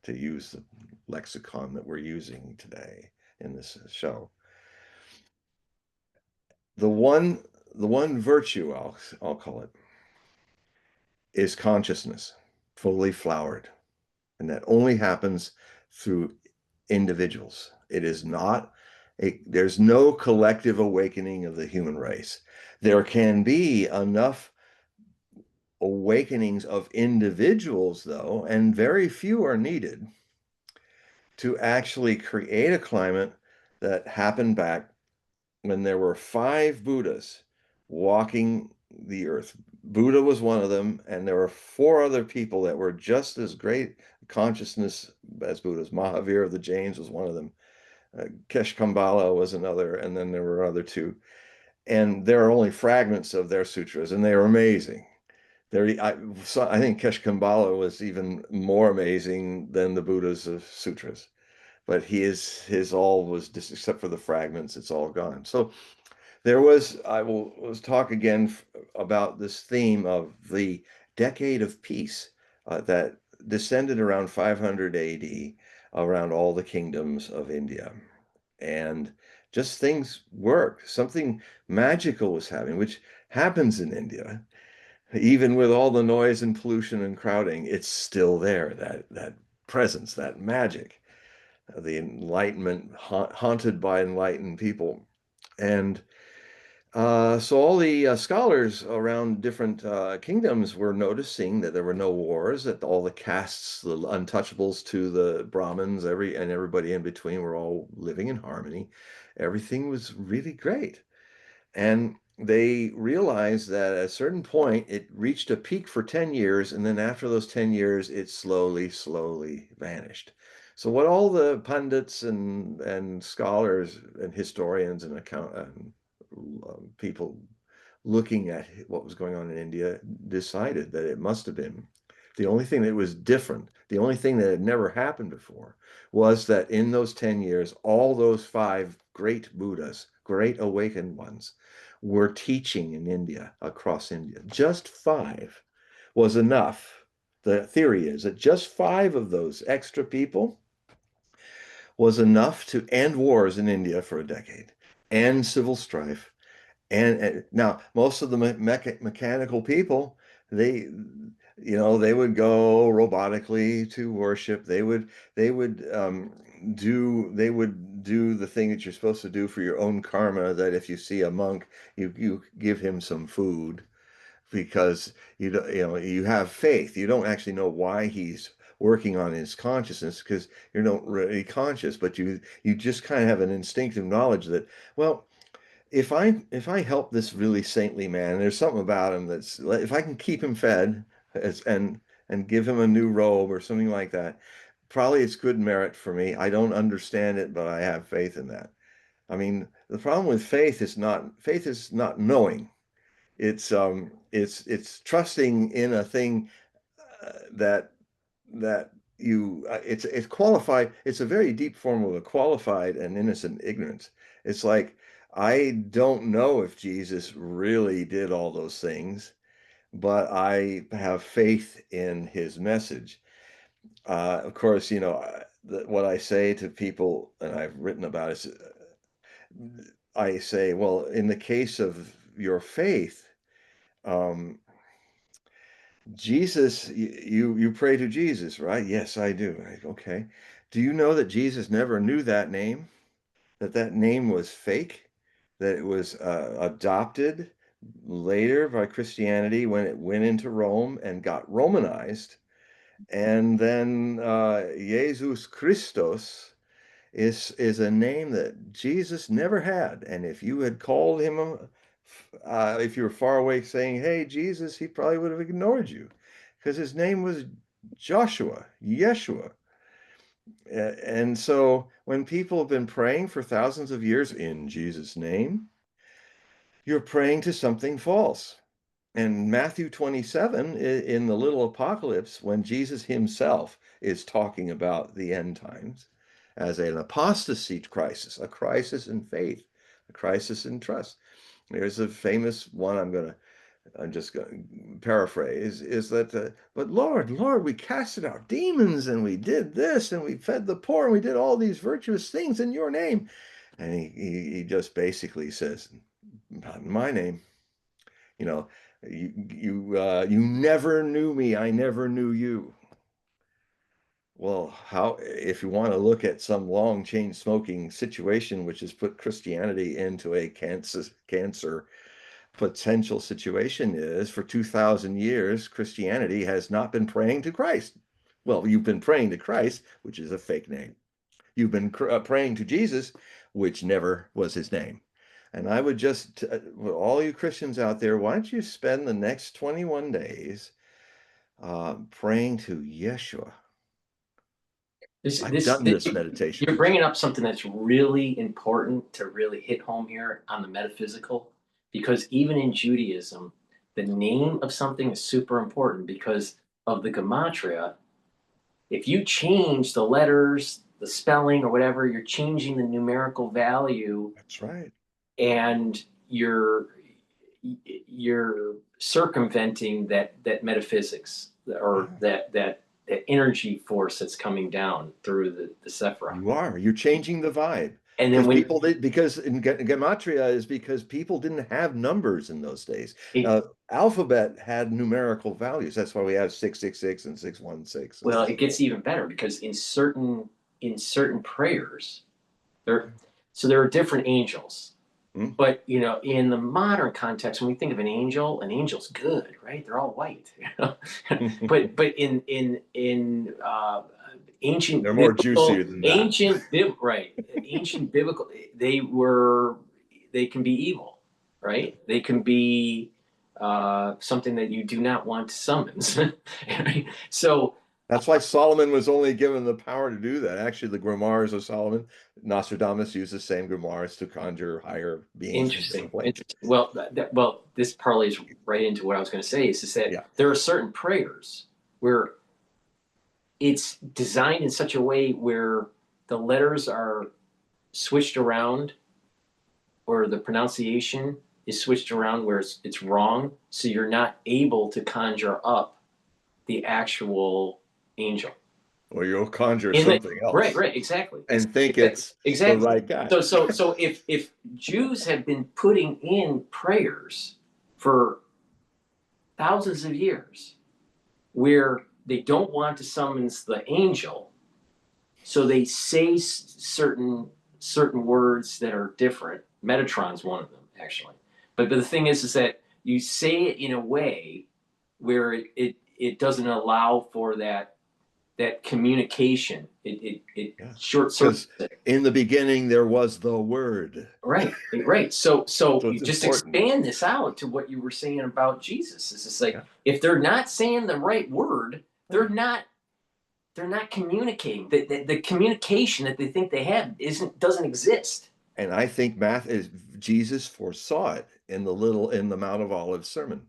to use the lexicon that we're using today in this show. The one, the one virtue, I'll call it, is consciousness, fully flowered. And that only happens through individuals. It is not there's no collective awakening of the human race. There can be enough awakenings of individuals, though, and very few are needed to actually create a climate that happened back when there were five Buddhas walking the earth. Buddha was one of them, and there were four other people that were just as great consciousness as Buddhas. Mahavir of the Jains was one of them. Keshkambala was another, and then there were other two. And there are only fragments of their sutras, and they are amazing. I think Keshkambala was even more amazing than the Buddha's of sutras. But his all was just, except for the fragments, it's all gone. So I will was talk again about this theme of the decade of peace that descended around 500 AD around all the kingdoms of India. And just things worked. Something magical was happening, which happens in India. Even with all the noise and pollution and crowding, it's still there, that presence, that magic, the enlightenment, haunted by enlightened people. And so all the scholars around different kingdoms were noticing that there were no wars, that all the castes, the untouchables to the Brahmins, everybody in between were all living in harmony. Everything was really great. And they realized that at a certain point, it reached a peak for 10 years, and then after those 10 years, it slowly, slowly vanished. So what all the pundits and scholars and historians and people looking at what was going on in India decided that it must have been the only thing that was different, the only thing that had never happened before, was that in those 10 years, all those five great Buddhas, great awakened ones, were teaching in India, across India. Just five was enough. The theory is that just five of those extra people was enough to end wars in India for a decade. and civil strife. And now most of the mechanical people, they, they would go robotically to worship. They would do the thing that you're supposed to do for your own karma, that if you see a monk, you give him some food, because you have faith. You don't actually know why he's working on his consciousness, because you're not really conscious, but you just kind of have an instinctive knowledge that, well, if I help this really saintly man, there's something about him that's, if I can keep him fed, and give him a new robe or something like that, probably it's good merit for me. I don't understand it, but I have faith in that. I mean, the problem with faith is not knowing. It's trusting in a thing, that it's qualified. It's a very deep form of a qualified and innocent ignorance. It's like, I don't know if Jesus really did all those things, but I have faith in his message. Of course, what I say to people, and I've written about it, is, I say, well, in the case of your faith, um, Jesus, you pray to Jesus, right? Yes, I do. Okay. Do you know that Jesus never knew that name? That name was fake? That it was adopted later by Christianity when it went into Rome and got Romanized, and then Jesus Christos is a name that Jesus never had. And if you had called him, if you were far away saying, "Hey, Jesus," he probably would have ignored you, because his name was Joshua, Yeshua. And so when people have been praying for thousands of years in Jesus' name, you're praying to something false. And Matthew 27, in the little apocalypse, when Jesus himself is talking about the end times as an apostasy crisis, a crisis in faith, a crisis in trust. There's a famous one I'm just going to paraphrase, is that, but Lord, we casted out demons, and we did this, and we fed the poor, and we did all these virtuous things in your name. And he just basically says, not in my name. You know, you never knew me. I never knew you. Well, how, if you want to look at some long chain smoking situation, which has put Christianity into a cancer potential situation, is for 2,000 years, Christianity has not been praying to Christ. Well, you've been praying to Christ, which is a fake name. You've been praying to Jesus, which never was his name. And I would just, all you Christians out there, why don't you spend the next 21 days praying to Yeshua? This, I've this, done this, this meditation. you're bringing up something that's really important to really hit home here on the metaphysical, because even in Judaism, the name of something is super important because of the gematria. If you change the letters, the spelling, or whatever, you're changing the numerical value, That's right. and you're circumventing that metaphysics, or Yeah. that energy force that's coming down through the Sephirah. You're changing the vibe. And then Because when because in gematria is because people didn't have numbers in those days. it Alphabet had numerical values. That's why we have 666 and 616 and well, stuff. it gets even better because in certain prayers there, so there are different angels. Hmm? But in the modern context, when we think of an angel's good, right? They're all white, But in They're ancient more juicier biblical, than that. right? Ancient biblical, they can be evil, right? They can be something that you do not want to summons. Right? So That's why Solomon was only given the power to do that. Actually, the grimoires of Solomon, Nostradamus used the same grimoires to conjure higher beings from different interesting, planes. interesting. Well, this parlays right into what I was going to say. Is that Yeah, there are certain prayers where it's designed in such a way where the letters are switched around, or the pronunciation is switched around where it's wrong, so you're not able to conjure up the actual angel. or you'll conjure In the, something right, else exactly, and think exactly, it's the exactly. right guy. So if Jews have been putting in prayers for thousands of years where they don't want to summons the angel, so they say certain words that are different. Metatron's one of them, actually. But the thing is that you say it in a way where it doesn't allow for that communication. It Yeah, short circuits because it. in the beginning there was the word. Right, right. So So you it's just important. expand this out to what you were saying about Jesus. It's just like Yeah, if they're not saying the right word, they're right. not they're not communicating. The communication that they think they have doesn't exist. And I think math is Jesus foresaw it in the Mount of Olives sermon.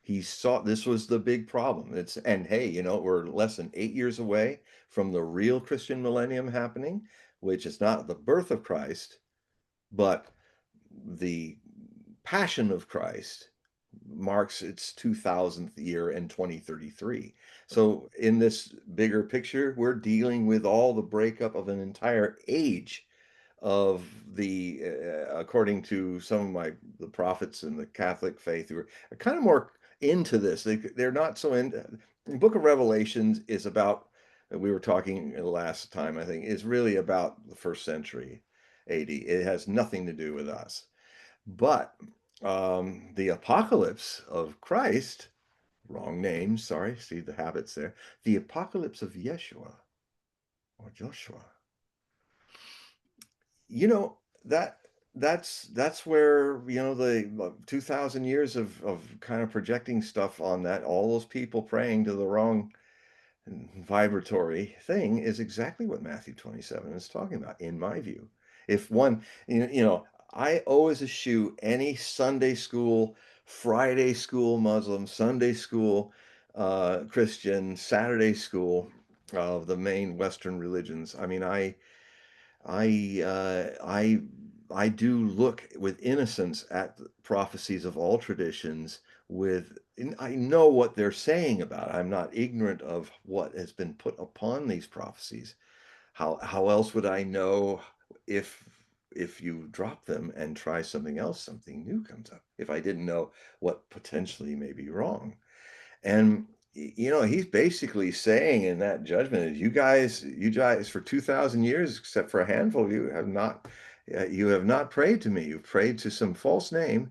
He saw this was the big problem. It's and hey, we're less than 8 years away from the real Christian millennium happening, which is not the birth of Christ, but the passion of Christ marks its 2000th year in 2033. So in this bigger picture, we're dealing with all the breakup of an entire age of the according to some of the prophets in the Catholic faith who are kind of more into this. They're not so in the book of Revelations is about, we were talking last time, I think, is really about the first century AD. It has nothing to do with us. But the apocalypse of Christ, wrong name, sorry, see the habits there. The apocalypse of Yeshua or Joshua, you know that that's where the 2000 years of kind of projecting stuff on that, all those people praying to the wrong vibratory thing, is exactly what Matthew 27 is talking about, in my view. If one, I always eschew any Sunday school, Friday school Muslim, Sunday school Christian, Saturday school of the main Western religions. I mean, I I do look with innocence at the prophecies of all traditions. I know what they're saying about it. I'm not ignorant of what has been put upon these prophecies. How else would I know if you drop them and try something else, something new comes up? If I didn't know what potentially may be wrong. And he's basically saying in that judgment is you guys for 2000 years, except for a handful of you, you have not prayed to me. You've prayed to some false name.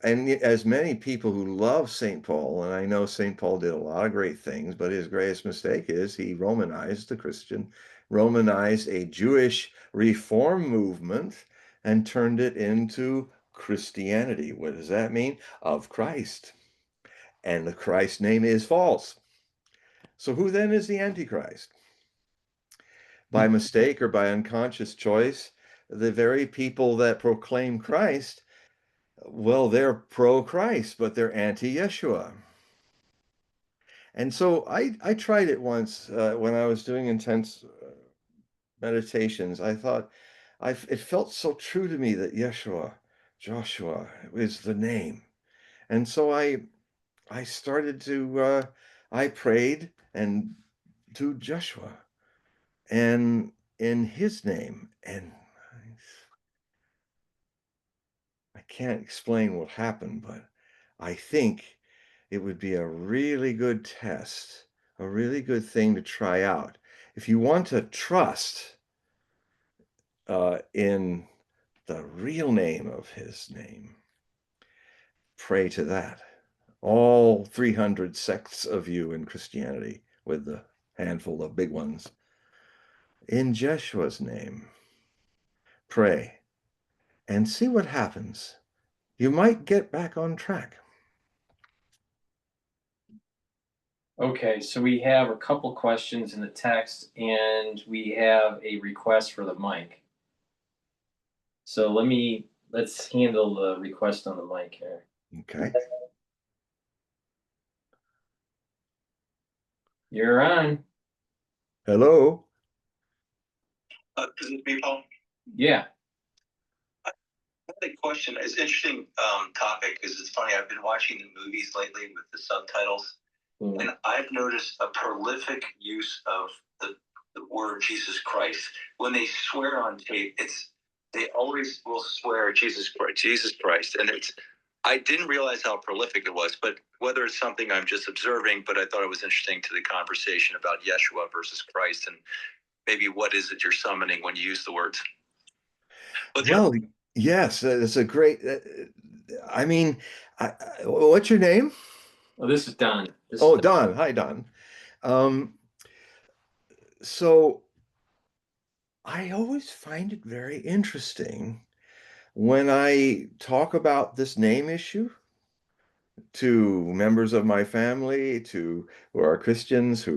And as many people who love St. Paul, and I know St. Paul did a lot of great things, but his greatest mistake is he romanized a Jewish reform movement and turned it into Christianity. What does that mean? Of Christ. And the Christ name is false. So who then is the Antichrist? By mistake or by unconscious choice, the very people that proclaim Christ, well, they're pro-Christ, but they're anti-Yeshua. And so I tried it once when I was doing intense meditations. I thought it felt so true to me that Joshua is the name. And so I started to I prayed and to Joshua and in his name. And I can't explain what happened, but I think it would be a really good test, a really good thing to try out. If you want to trust in the real name of his name, pray to that. All 300 sects of you in Christianity, with the handful of big ones, in Jeshua's name, pray and see what happens. You might get back on track. Okay, so we have a couple questions in the text, and we have a request for the mic. So let's handle the request on the mic here. Okay. You're on. Hello. Is it me, Paul? Yeah. I have a question. It's an interesting topic because it's funny. I've been watching the movies lately with the subtitles, And I've noticed a prolific use of the word Jesus Christ. When they swear on tape, they always will swear Jesus Christ. And I didn't realize how prolific it was, but whether it's something I'm just observing, but I thought it was interesting to the conversation about Yeshua versus Christ, and maybe what is it you're summoning when you use the words. But Well, yes, it's a great. I mean, what's your name? Oh, this is Don. Oh, Don. Hi, Don. So I always find it very interesting when I talk about this name issue to members of my family, to who are Christians,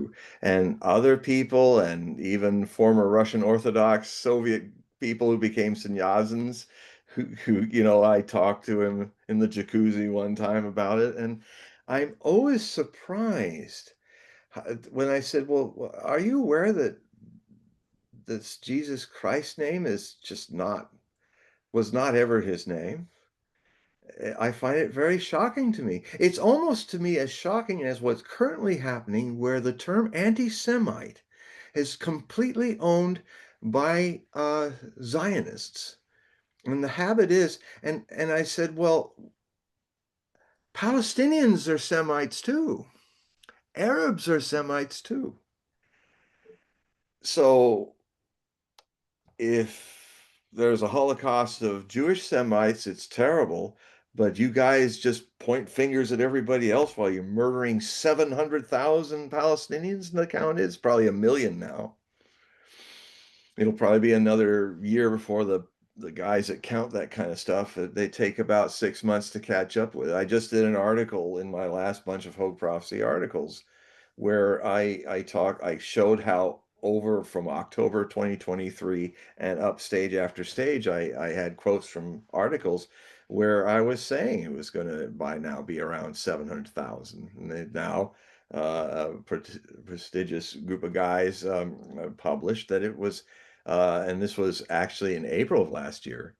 and other people, and even former Russian Orthodox Soviet people who became sannyasins, I talked to him in the jacuzzi one time about it, and I'm always surprised when I said, "Well, are you aware that this Jesus Christ name was not ever his name?" I find it very shocking to me. It's almost to me as shocking as what's currently happening, where the term anti-Semite is completely owned by Zionists. And the habit is, and I said, well, Palestinians are Semites too. Arabs are Semites too. So if there's a Holocaust of Jewish Semites, it's terrible, but you guys just point fingers at everybody else while you're murdering 700,000 Palestinians, and the count is probably 1 million now. It'll probably be another year before the guys that count that kind of stuff, they take about 6 months to catch up with. I just did an article in my last bunch of Hogue Prophecy articles where I showed how over from October 2023 and up stage after stage, I had quotes from articles where I was saying it was going to by now be around 700,000. And now a prestigious group of guys published that it was, and this was actually in April of last year,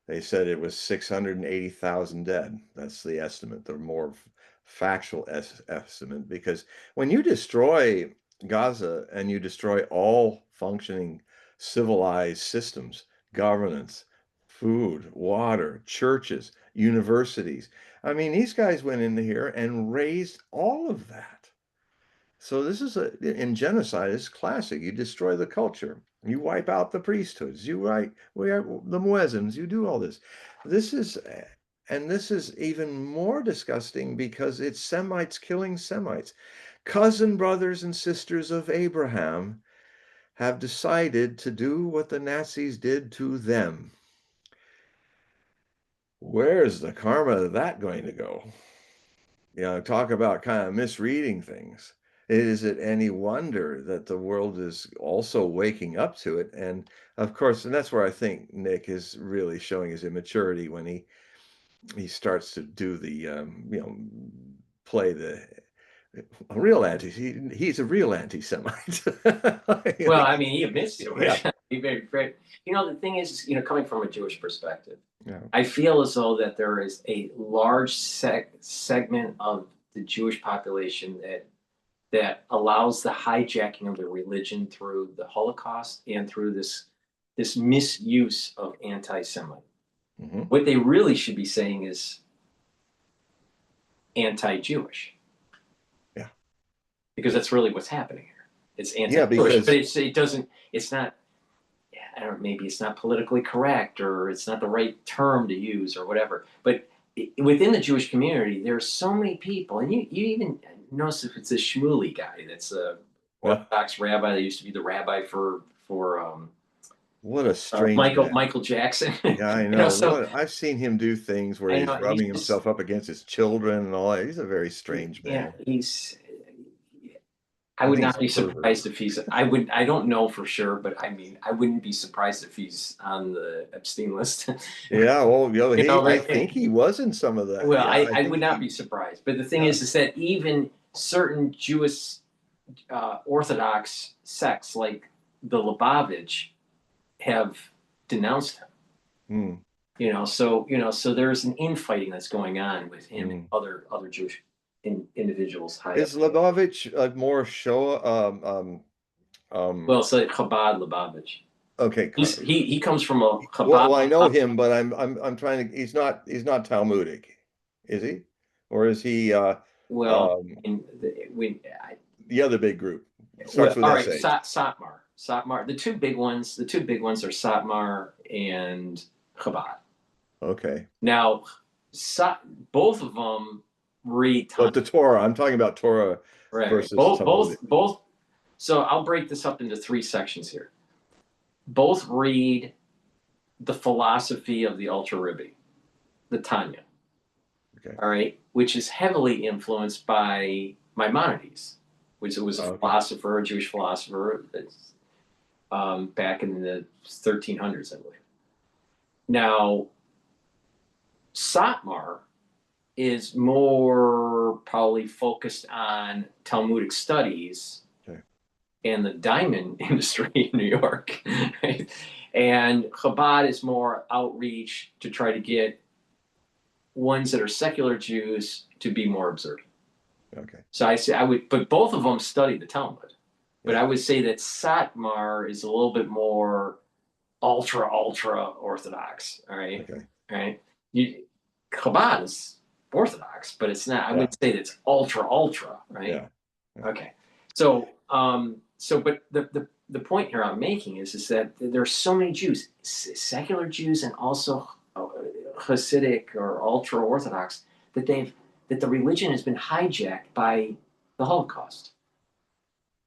they said it was 680,000 dead. That's the estimate, the more factual estimate, because when you destroy Gaza and you destroy all functioning civilized systems, governance, food, water, churches, universities, I mean, these guys went into here and razed all of that. So this is in genocide, it's classic. You destroy the culture. You wipe out the priesthoods. We are the muezzins. You do all this. This is even more disgusting because it's Semites killing Semites. Cousin brothers and sisters of Abraham have decided to do what the Nazis did to them. Where's the karma of that going to go? Talk about kind of misreading things. Is it any wonder that the world is also waking up to it? And of course, and that's where I think Nick is really showing his immaturity when he starts to do the play a real he's a real anti-Semite. Well, I mean, he admits to it. Yeah. He very, very, the thing is, coming from a Jewish perspective, Yeah. I feel as though that there is a large segment of the Jewish population that allows the hijacking of the religion through the Holocaust and through this misuse of anti-Semite. Mm-hmm. What they really should be saying is anti-Jewish. Yeah. Because that's really what's happening here. It's anti-Jewish, yeah, because it's not, I don't know, maybe it's not politically correct or it's not the right term to use or whatever. But within the Jewish community, there are so many people, and you even notice if it's a Shmuley guy that's a Orthodox rabbi that used to be the rabbi for what a strange man. Michael Jackson. Yeah, I know. So I've seen him do things where he's rubbing himself up against his children and all that. He's a very strange man. Yeah, I would not be surprised if I don't know for sure, but I mean, I wouldn't be surprised if he's on the Epstein list. Yeah, well, I think he was in some of that. Well, yeah, I would not be surprised. But the thing is that even certain Jewish Orthodox sects like the Lubavitch have denounced him. Hmm. So there's an infighting that's going on with him and other Jewish individuals high Is up. Lubavitch more Shoah? Well, it's like Chabad Lubavitch. Okay. He comes from a Chabad. Well, I know him, but I'm trying to. He's not Talmudic, is he? Or is he? Well, The other big group well, starts with all right, SH. Satmar. The two big ones are Satmar and Chabad. Okay. Now, both of them read But the Torah, I'm talking about Torah right. versus Both. Talmudic. So I'll break this up into 3 sections here. Both read the philosophy of the Ultra Rebbe, the Tanya. Okay. All right, which is heavily influenced by Maimonides, which was a philosopher, a Jewish philosopher, that's back in the 1300s, I believe. Now, Satmar is more probably focused on Talmudic studies and the diamond industry in New York, right? And Chabad is more outreach to try to get ones that are secular Jews to be more observant. Okay. So but both of them study the Talmud. But I would say that Satmar is a little bit more ultra Orthodox. All right. Okay. All right. Chabad is Orthodox, but it's not. I wouldn't say that it's ultra, right? Yeah. Okay. So, but the point here I'm making is that there are so many Jews, secular Jews, and also Hasidic or ultra Orthodox, that the religion has been hijacked by the Holocaust.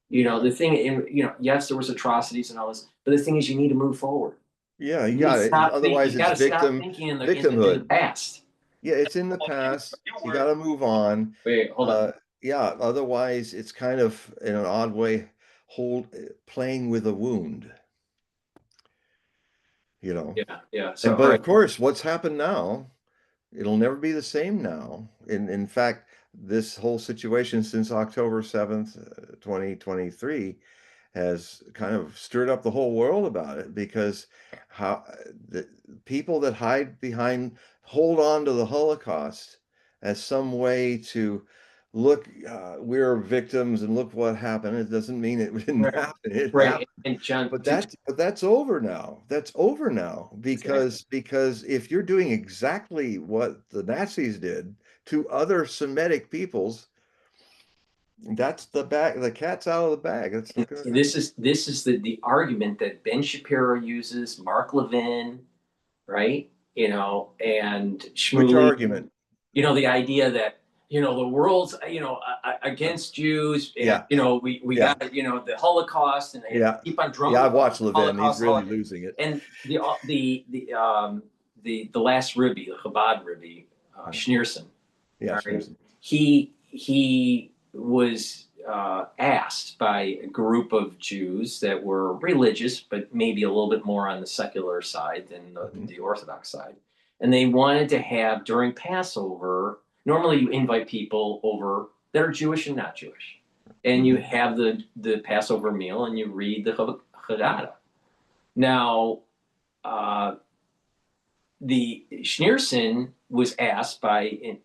The thing, yes, there was atrocities and all this, but the thing is, you need to move forward. Yeah, you got it. Otherwise, you gotta it's stop thinking in the past. Yeah, it's in the past. You got to move on. Wait, hold on. Yeah, otherwise, it's kind of in an odd way playing with a wound. Yeah. So, but of course, what's happened now, it'll never be the same now. In fact, this whole situation since October 7th, 2023 has kind of stirred up the whole world about it, because how the people that hold on to the Holocaust as some way to look, we're victims and look what happened. It doesn't mean it didn't happen. It happened. And John, but that's over now. That's over now, because if you're doing exactly what the Nazis did to other Semitic peoples, that's the cat's out of the bag. That's not gonna this is the argument that Ben Shapiro uses, Mark Levin, right? And Shmuley. Which argument? The idea that the world's against Jews. And, we got the Holocaust, and they keep on drumming. Yeah, I've watched Levin. He's really losing it. And the last Rebbe, the Chabad Rebbe, Schneerson. Yeah, Schneerson. He was asked by a group of Jews that were religious, but maybe a little bit more on the secular side than the Orthodox side. And they wanted to have, during Passover, normally you invite people over that are Jewish and not Jewish. And you have the Passover meal and you read the Haggadah. Now, the Schneerson was asked by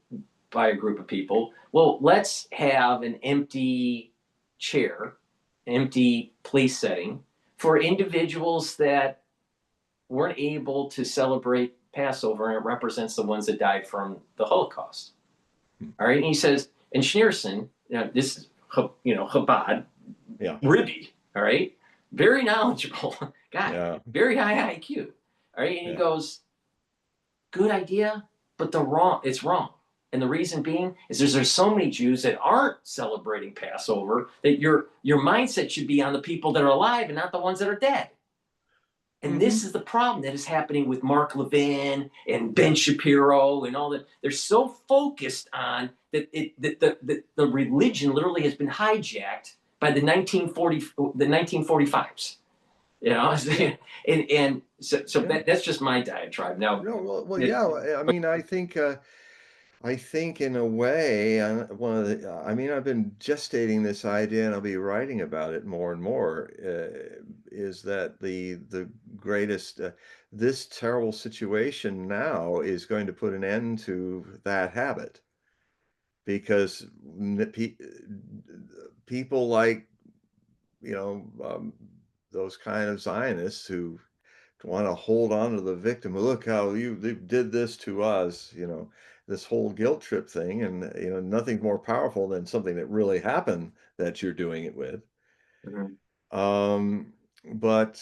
a group of people, well, let's have an empty chair, empty place setting for individuals that weren't able to celebrate Passover, and it represents the ones that died from the Holocaust. All right, and he says, and Schneerson, this is Chabad, Rebbe, all right, very knowledgeable guy, very high IQ, all right, and he goes, good idea, but it's wrong. And the reason being is there's so many Jews that aren't celebrating Passover that your mindset should be on the people that are alive and not the ones that are dead. And this is the problem that is happening with Mark Levin and Ben Shapiro and all that. They're so focused on that the religion literally has been hijacked by the 1945s. And so that's just my diatribe. Now, I mean, I think in a way, I've been gestating this idea, and I'll be writing about it more and more, is that the greatest, this terrible situation now is going to put an end to that habit. because people like, those kind of Zionists who want to hold on to the victim. Look how they did this to us, this whole guilt trip thing, and nothing's more powerful than something that really happened that you're doing it with. Mhm. But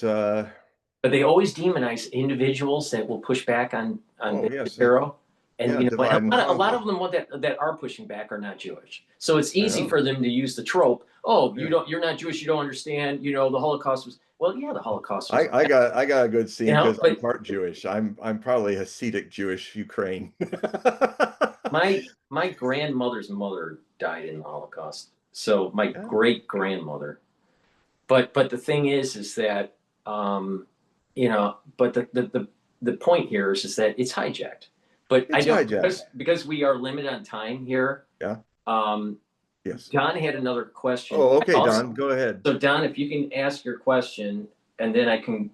But they always demonize individuals that will push back on yes, Shapiro. And yeah, divide and and a lot conquer. of them that are pushing back are not Jewish. So it's I easy know. for them to use the trope. Oh, Yeah. you're not Jewish, you don't understand. The Holocaust was, well, yeah, the Holocaust was, I got a good scene because I'm but part Jewish. I'm probably Hasidic Jewish Ukraine. my grandmother's mother died in the Holocaust. So my Yeah, great grandmother. But the thing is that but the point here is that it's hijacked. But I it's don't, hijacked. because we are limited on time here. Yeah. Um, Yes. Don had another question. Oh, okay, Don, go ahead. So Don, if you can ask your question, and then I can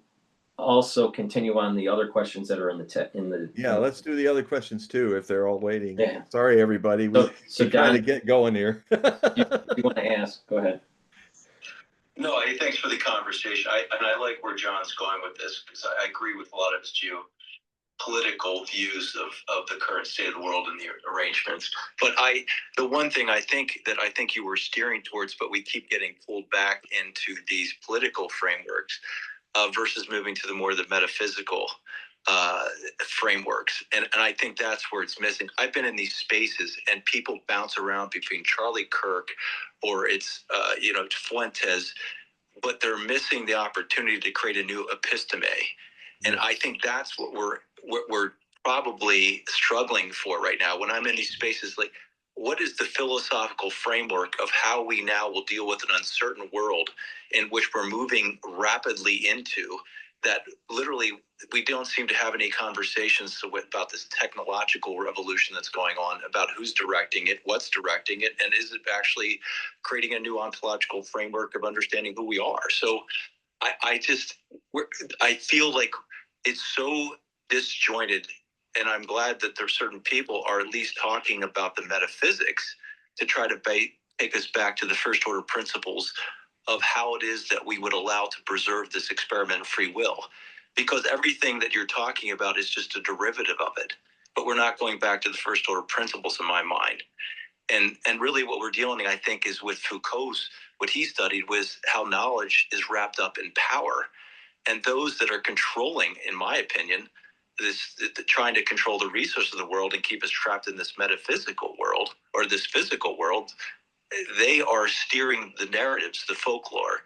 also continue on the other questions that are in the. Yeah, let's do the other questions too if they're all waiting. Yeah. Sorry, everybody. So We try to Don, get going here. you want to ask? Go ahead. No, hey, thanks for the conversation. I like where John's going with this, because I agree with a lot of his geopolitical views of the current state of the world and the arrangements. But the one thing I think you were steering towards, but we keep getting pulled back into these political frameworks versus moving to the metaphysical frameworks. And I think that's where it's missing. I've been in these spaces and people bounce around between Charlie Kirk or it's, Fuentes, but they're missing the opportunity to create a new episteme. And I think that's what we're probably struggling for right now. When I'm in these spaces, like, what is the philosophical framework of how we now will deal with an uncertain world in which we're moving rapidly into, that literally we don't seem to have any conversations about this technological revolution that's going on, about who's directing it, what's directing it, and is it actually creating a new ontological framework of understanding who we are. So I feel like it's so disjointed, and I'm glad that there's certain people are at least talking about the metaphysics to try to take us back to the first order principles of how it is that we would allow to preserve this experiment of free will. Because everything that you're talking about is just a derivative of it. But we're not going back to the first order principles in my mind. And really what we're dealing, I think, is with Foucault's, what he studied was how knowledge is wrapped up in power. And those that are controlling, in my opinion, trying to control the resources of the world and keep us trapped in this metaphysical world or this physical world, they are steering the narratives, the folklore,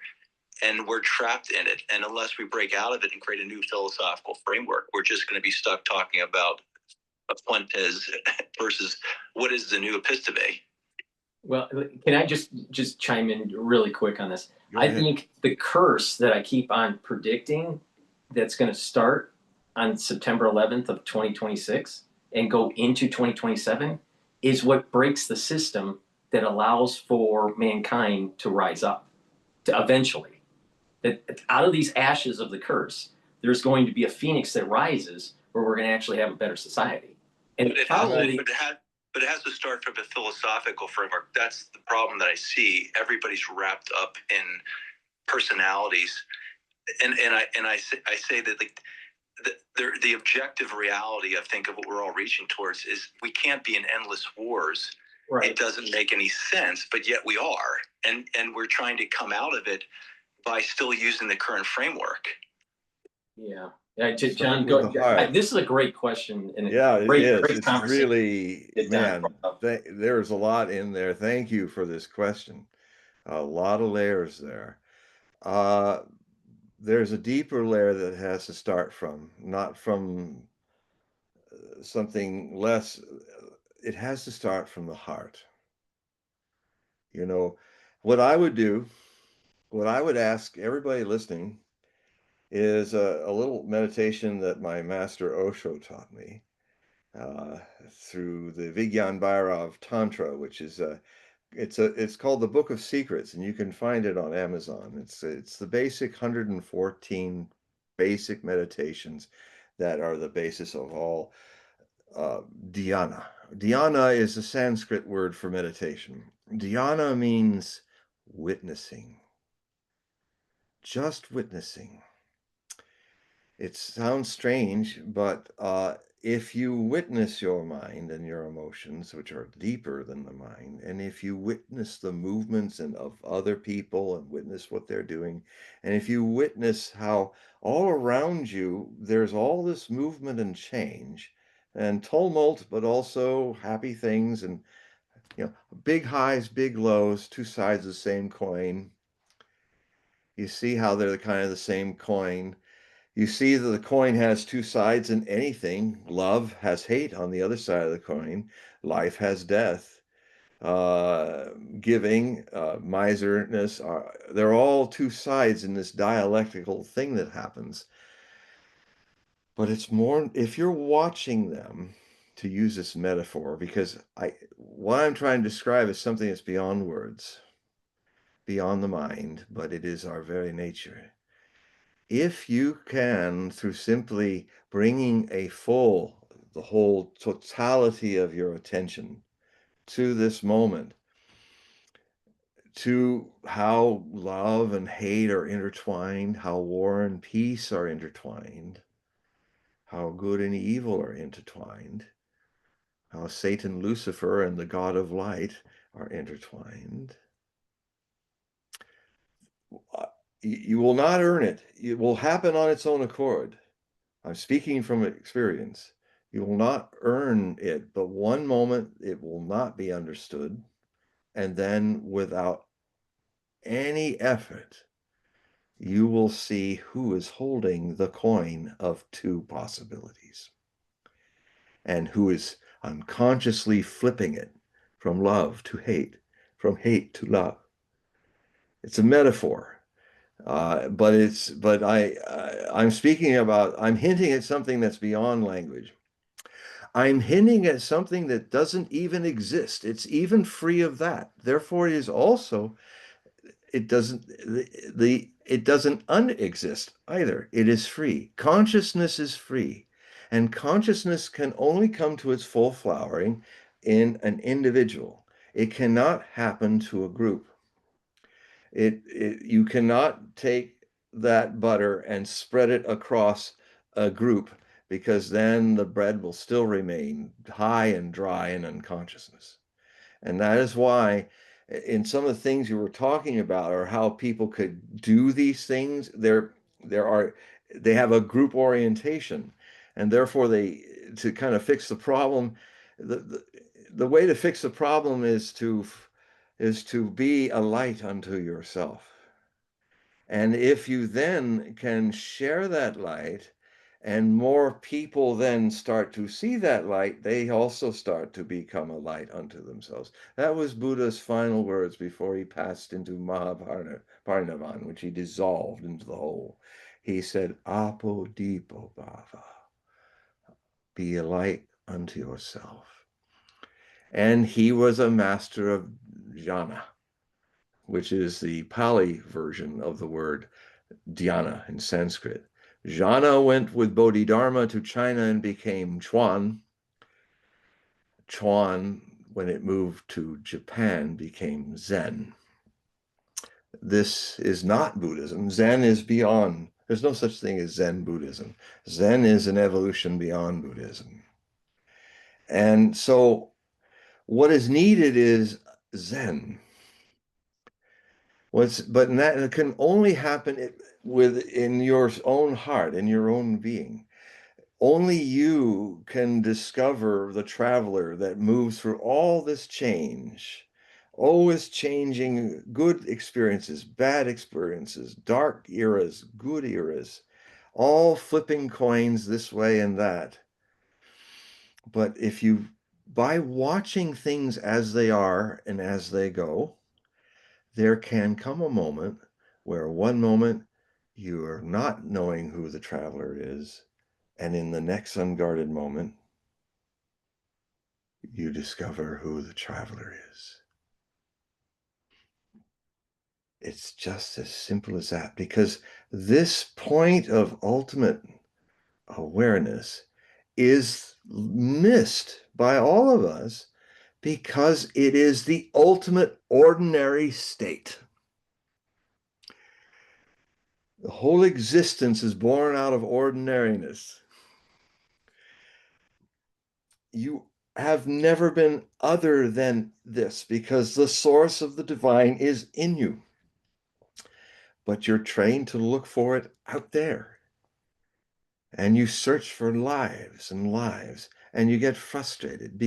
and we're trapped in it. And unless we break out of it and create a new philosophical framework, we're just going to be stuck talking about Fuentes versus what is the new episteme. Well, can I just chime in really quick on this? Go I ahead. think the curse that I keep on predicting that's going to start on September 11th of 2026 and go into 2027 is what breaks the system that allows for mankind to rise up to eventually. That out of these ashes of the curse, there's going to be a phoenix that rises where we're going to actually have a better society. And But it has to start from a philosophical framework. That's the problem that I see. Everybody's wrapped up in personalities, and I say that the objective reality, I think, of what we're all reaching towards is we can't be in endless wars. Right. It doesn't make any sense, but yet we are, and we're trying to come out of it by still using the current framework. Yeah. John, Start go. with the heart. This is a great question and Yeah, it great is. It's conversation. really, that Don man, brought up. there's a lot in there. Thank you for this question. A lot of layers there. There's a deeper layer that has to start from, not from something less. It has to start from the heart. You know, what I would do, what I would ask everybody listening is a little meditation that my master Osho taught me through the Vigyan Bhairav Tantra, which is it's called the Book of Secrets, and you can find it on Amazon. It's the basic 114 basic meditations that are the basis of all dhyana. Dhyana is a Sanskrit word for meditation. Dhyana means witnessing, just witnessing. It sounds strange, but if you witness your mind and your emotions, which are deeper than the mind, and if you witness the movements and of other people and witness what they're doing, and if you witness how all around you there's all this movement and change and tumult, but also happy things and big highs, big lows, two sides of the same coin. You see how they're kind of the same coin. You see that the coin has two sides in anything. Love has hate on the other side of the coin. Life has death. Uh, Giving, miserness, they're all two sides in this dialectical thing that happens. But it's more, if you're watching them, to use this metaphor, because what I'm trying to describe is something that's beyond words, beyond the mind, but it is our very nature. If you can, through simply bringing the whole totality of your attention to this moment, to how love and hate are intertwined, how war and peace are intertwined, how good and evil are intertwined, how Satan, Lucifer, and the God of light are intertwined, you will not earn it. It will happen on its own accord. I'm speaking from experience. You will not earn it, but one moment it will not be understood. And then without any effort, you will see who is holding the coin of two possibilities and who is unconsciously flipping it from love to hate, from hate to love. It's a metaphor. I'm speaking about, I'm hinting at something that's beyond language. I'm hinting at something that doesn't even exist. It's even free of that. Therefore, it is also, it doesn't, it doesn't unexist either. It is free. Consciousness is free. And consciousness can only come to its full flowering in an individual. It cannot happen to a group. You cannot take that butter and spread it across a group, because then the bread will still remain high and dry in unconsciousness. And that is why in some of the things you were talking about, or how people could do these things, they have a group orientation, and therefore to kind of fix the problem, the way to fix the problem is to be a light unto yourself. And if you then can share that light, and more people then start to see that light, they also start to become a light unto themselves. That was Buddha's final words before he passed into Mahaparinivan, which he dissolved into the whole. He said, Apo Dipo Bhava, be a light unto yourself. And he was a master of jhana, which is the Pali version of the word dhyana in Sanskrit. Jhana went with Bodhidharma to China and became Chuan. Chuan, when it moved to Japan, became Zen. This is not Buddhism. Zen is beyond. There's no such thing as Zen Buddhism. Zen is an evolution beyond Buddhism. And so what is needed is Zen. But that can only happen within your own heart, in your own being. Only you can discover the traveler that moves through all this change, always changing, good experiences, bad experiences, dark eras, good eras, all flipping coins this way and that. But by watching things as they are and as they go, there can come a moment where one moment you are not knowing who the traveler is, and in the next unguarded moment, you discover who the traveler is. It's just as simple as that, because this point of ultimate awareness is missed by all of us because it is the ultimate ordinary state. The whole existence is born out of ordinariness. You have never been other than this because the source of the divine is in you. But you're trained to look for it out there. And you search for lives and lives, and you get frustrated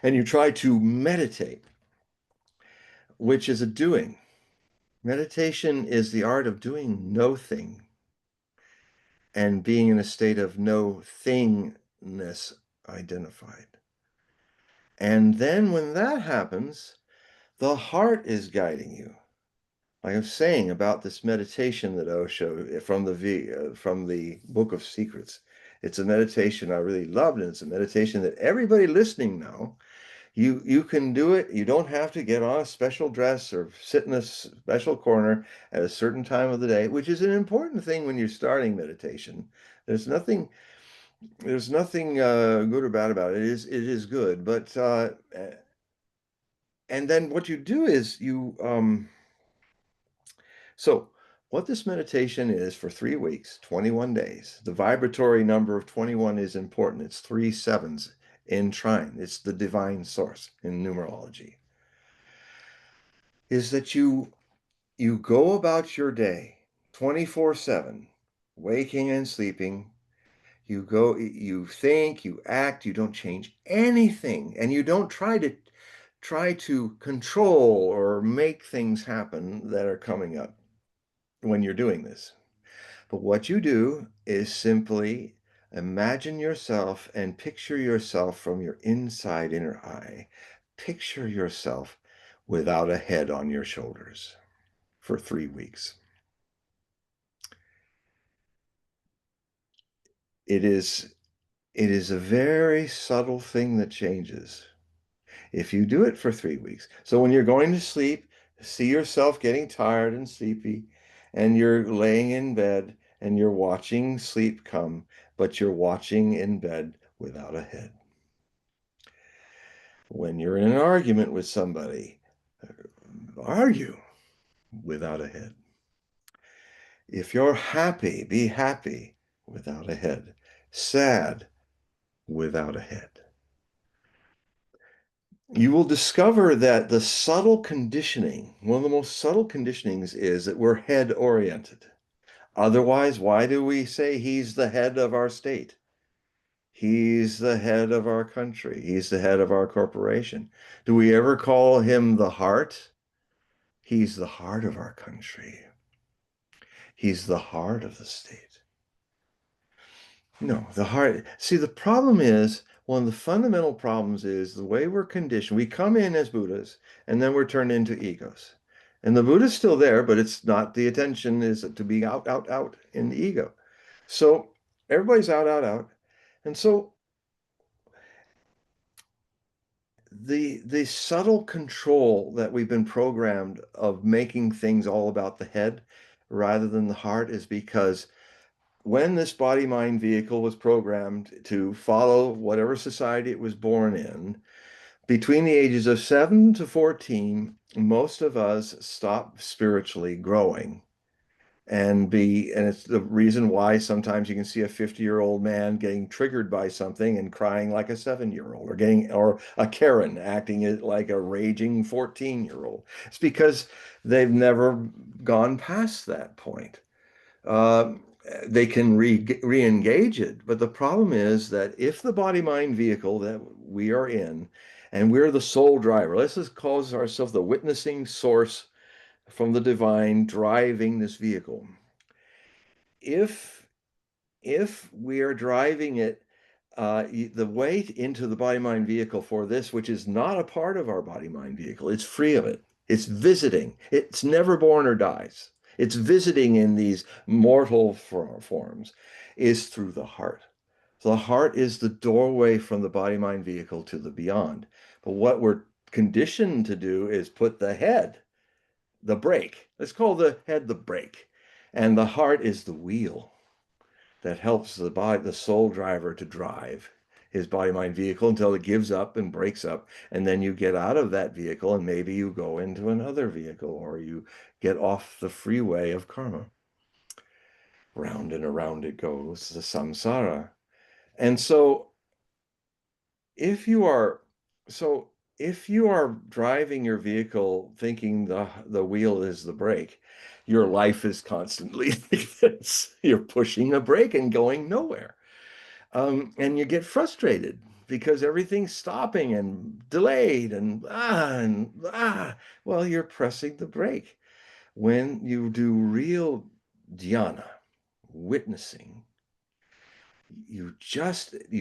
and you try to meditate, which is a doing. Meditation is the art of doing no thing and being in a state of no thingness identified. And then when that happens, the heart is guiding you. Like I was saying about this meditation that Osho from the Book of Secrets. It's a meditation I really loved, and it's a meditation that everybody listening now, you can do it. You don't have to get on a special dress or sit in a special corner at a certain time of the day, which is an important thing when you're starting meditation. There's nothing good or bad about it. It is good, but and then what you do is so what this meditation is for 3 weeks, 21 days. The vibratory number of 21 is important. It's 3 sevens in trine. It's the divine source in numerology. Is that you go about your day 24/7, waking and sleeping. You think, you act, you don't change anything, and you don't try to control or make things happen that are coming up when you're doing this. But what you do is simply imagine yourself and picture yourself from your inside inner eye. Picture yourself without a head on your shoulders for 3 weeks. It is a very subtle thing that changes if you do it for 3 weeks. So when you're going to sleep, see yourself getting tired and sleepy, and you're laying in bed and you're watching sleep come, but you're watching in bed without a head. When you're in an argument with somebody, argue without a head. If you're happy, be happy without a head. Sad without a head. You will discover that the subtle conditioning, one of the most subtle conditionings, is that we're head oriented. Otherwise, why do we say he's the head of our state? He's the head of our country. He's the head of our corporation. Do we ever call him the heart? He's the heart of our country. He's the heart of the state. No, the heart. See, the problem is, one of the fundamental problems is the way we're conditioned. We come in as Buddhas, and then we're turned into egos. And the Buddha's still there, but it's not, the attention is to be out, out, out in the ego. So everybody's out, out, out. And so the subtle control that we've been programmed of making things all about the head rather than the heart is because when this body-mind vehicle was programmed to follow whatever society it was born in, between the ages of 7 to 14, most of us stop spiritually growing. And it's the reason why sometimes you can see a 50-year-old man getting triggered by something and crying like a 7-year-old, or a Karen acting like a raging 14-year-old. It's because they've never gone past that point. They can re-engage it, but the problem is that if the body-mind vehicle that we are in, and we're the sole driver, let's just call ourselves the witnessing source from the divine driving this vehicle. If we are driving it, the way into the body-mind vehicle for this, which is not a part of our body-mind vehicle, it's free of it. It's visiting. It's never born or dies. It's visiting in these mortal forms, is through the heart. The heart is the doorway from the body-mind vehicle to the beyond. But what we're conditioned to do is put the head, the brake. Let's call the head the brake. And the heart is the wheel that helps the soul driver to drive his body-mind vehicle until it gives up and breaks up. And then you get out of that vehicle and maybe you go into another vehicle or you get off the freeway of karma. Round and around it goes, the samsara. And so if you are driving your vehicle thinking the wheel is the brake, your life is constantly like this. You're pushing a brake and going nowhere. And you get frustrated because everything's stopping and delayed and well, you're pressing the brake. When you do real dhyana, witnessing, you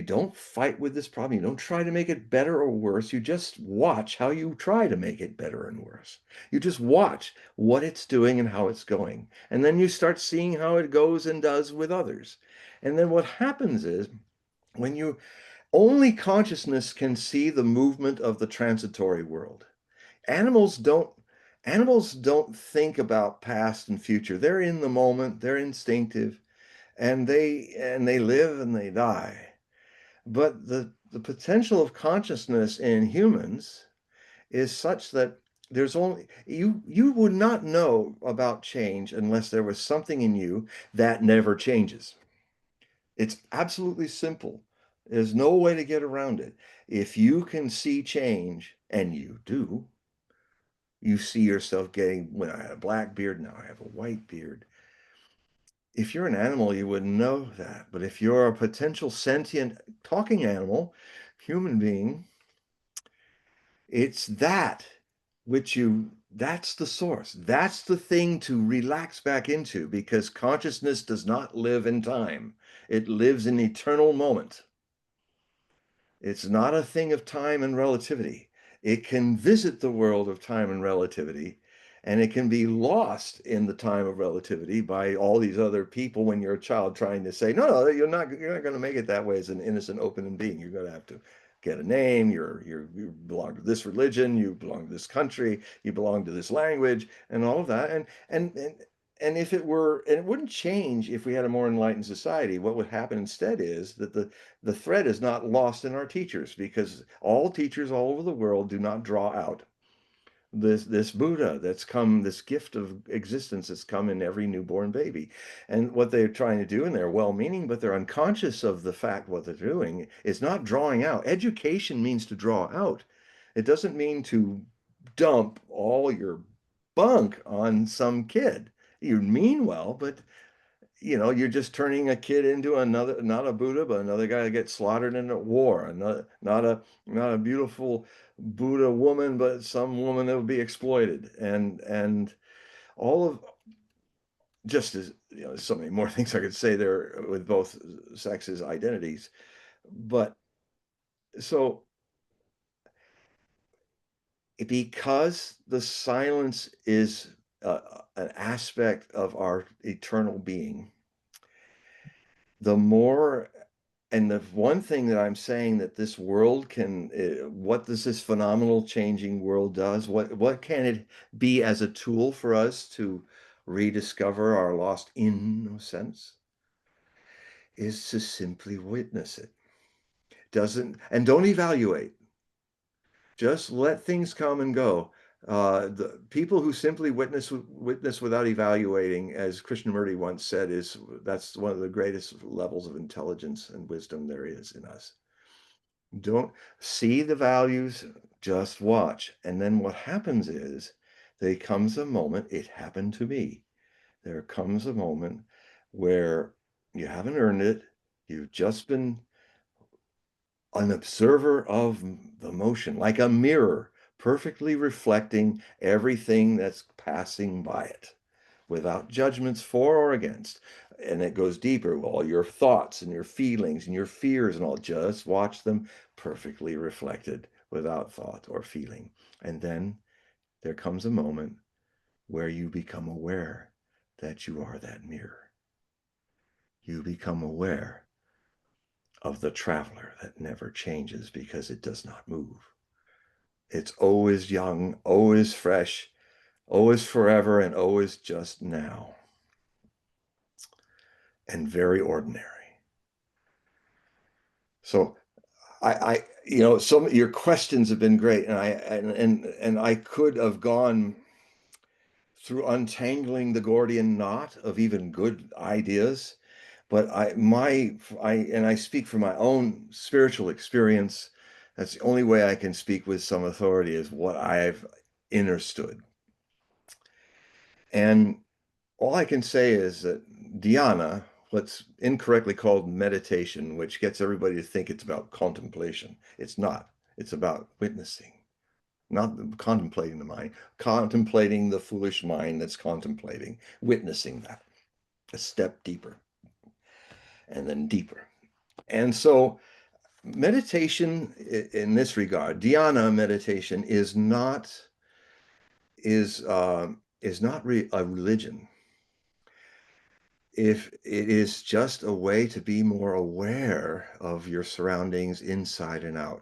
don't fight with this problem. You don't try to make it better or worse. You just watch how you try to make it better and worse. You just watch what it's doing and how it's going. And then you start seeing how it goes and does with others. And then what happens is when you only consciousness can see the movement of the transitory world. Animals don't think about past and future. They're in the moment, they're instinctive, and they live and they die. But the potential of consciousness in humans is such that there's only you would not know about change unless there was something in you that never changes. It's absolutely simple. There's no way to get around it. If you can see change, and you do, you see yourself getting, when I had a black beard, now I have a white beard. If you're an animal, you wouldn't know that. But if you're a potential sentient talking animal, human being, it's that's the source. That's the thing to relax back into, because consciousness does not live in time. It lives in eternal moment. It's not a thing of time and relativity. It can visit the world of time and relativity, and it can be lost in the time of relativity by all these other people when you're a child trying to say, no, you're not going to make it that way as an innocent, open being. You're going to have to get a name. You belong to this religion. You belong to this country. You belong to this language, and all of that. And if it were, and it wouldn't change if we had a more enlightened society. What would happen instead is that the thread is not lost in our teachers, because all teachers all over the world do not draw out this Buddha that's come, this gift of existence that's come in every newborn baby. And what they're trying to do, and they're well-meaning, but they're unconscious of the fact what they're doing is not drawing out. Education means to draw out. It doesn't mean to dump all your bunk on some kid. You mean well, but you're just turning a kid into another, not a Buddha, but another guy that gets slaughtered in a war. Another, not a beautiful Buddha woman, but some woman that would be exploited. And all of, just as, there's so many more things I could say there with both sexes' identities. But so because the silence is an aspect of our eternal being, the more, and the one thing that I'm saying that this world can, what does this phenomenal changing world does? What can it be as a tool for us to rediscover our lost innocence? Is to simply witness it. Don't evaluate. Just let things come and go. The people who simply witness without evaluating, as Krishnamurti once said, that's one of the greatest levels of intelligence and wisdom there is in us. Don't see the values, just watch. And then what happens is there comes a moment, it happened to me. There comes a moment where you haven't earned it. You've just been an observer of the motion, like a mirror, perfectly reflecting everything that's passing by it, without judgments for or against. And it goes deeper, all your thoughts and your feelings and your fears and all, just watch them perfectly reflected without thought or feeling. And then there comes a moment where you become aware that you are that mirror. You become aware of the traveler that never changes because it does not move. It's always young, always fresh, always forever, and always just now. And very ordinary. So you know, some your questions have been great, and I could have gone through untangling the Gordian knot of even good ideas, but I speak from my own spiritual experience. That's the only way I can speak with some authority is what I've understood. And all I can say is that dhyana, what's incorrectly called meditation, which gets everybody to think it's about contemplation. It's not. It's about witnessing, not contemplating the mind, contemplating the foolish mind that's contemplating, witnessing that, a step deeper and then deeper. And so meditation in this regard, dhyana meditation is not a religion. If it is just a way to be more aware of your surroundings inside and out.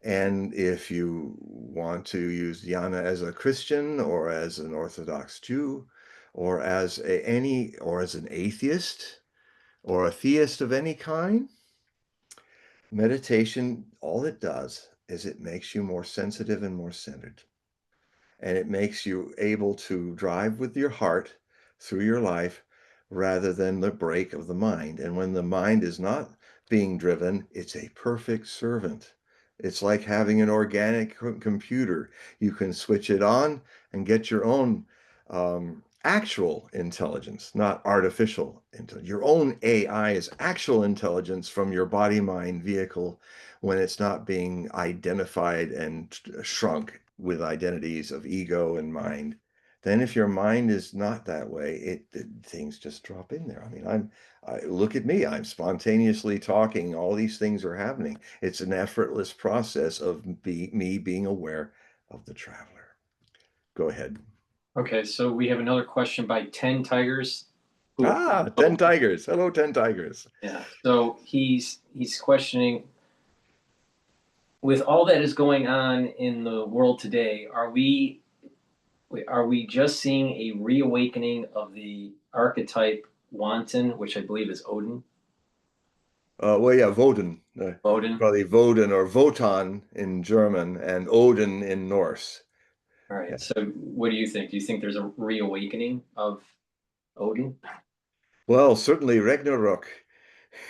And if you want to use dhyana as a Christian or as an Orthodox Jew or as an atheist or a theist of any kind, meditation, all it does is it makes you more sensitive and more centered. And it makes you able to drive with your heart through your life rather than the brake of the mind. And when the mind is not being driven, it's a perfect servant. It's like having an organic computer. You can switch it on and get your own actual intelligence, not artificial intelligence. Your own AI is actual intelligence from your body-mind vehicle when it's not being identified and shrunk with identities of ego and mind. Then if your mind is not that way, things just drop in there. I mean, look at me, I'm spontaneously talking, all these things are happening. It's an effortless process of me being aware of the traveler. Go ahead. Okay, so we have another question by 10 Tigers. 10 Tigers. Hello, 10 Tigers. Yeah. So he's questioning, with all that is going on in the world today, are we just seeing a reawakening of the archetype wanton, which I believe is Odin? Well, yeah, Woden. Odin. Probably Woden or Wotan in German and Odin in Norse. All right. Yeah. So what do you think? Do you think there's a reawakening of Odin? Well, certainly Ragnarok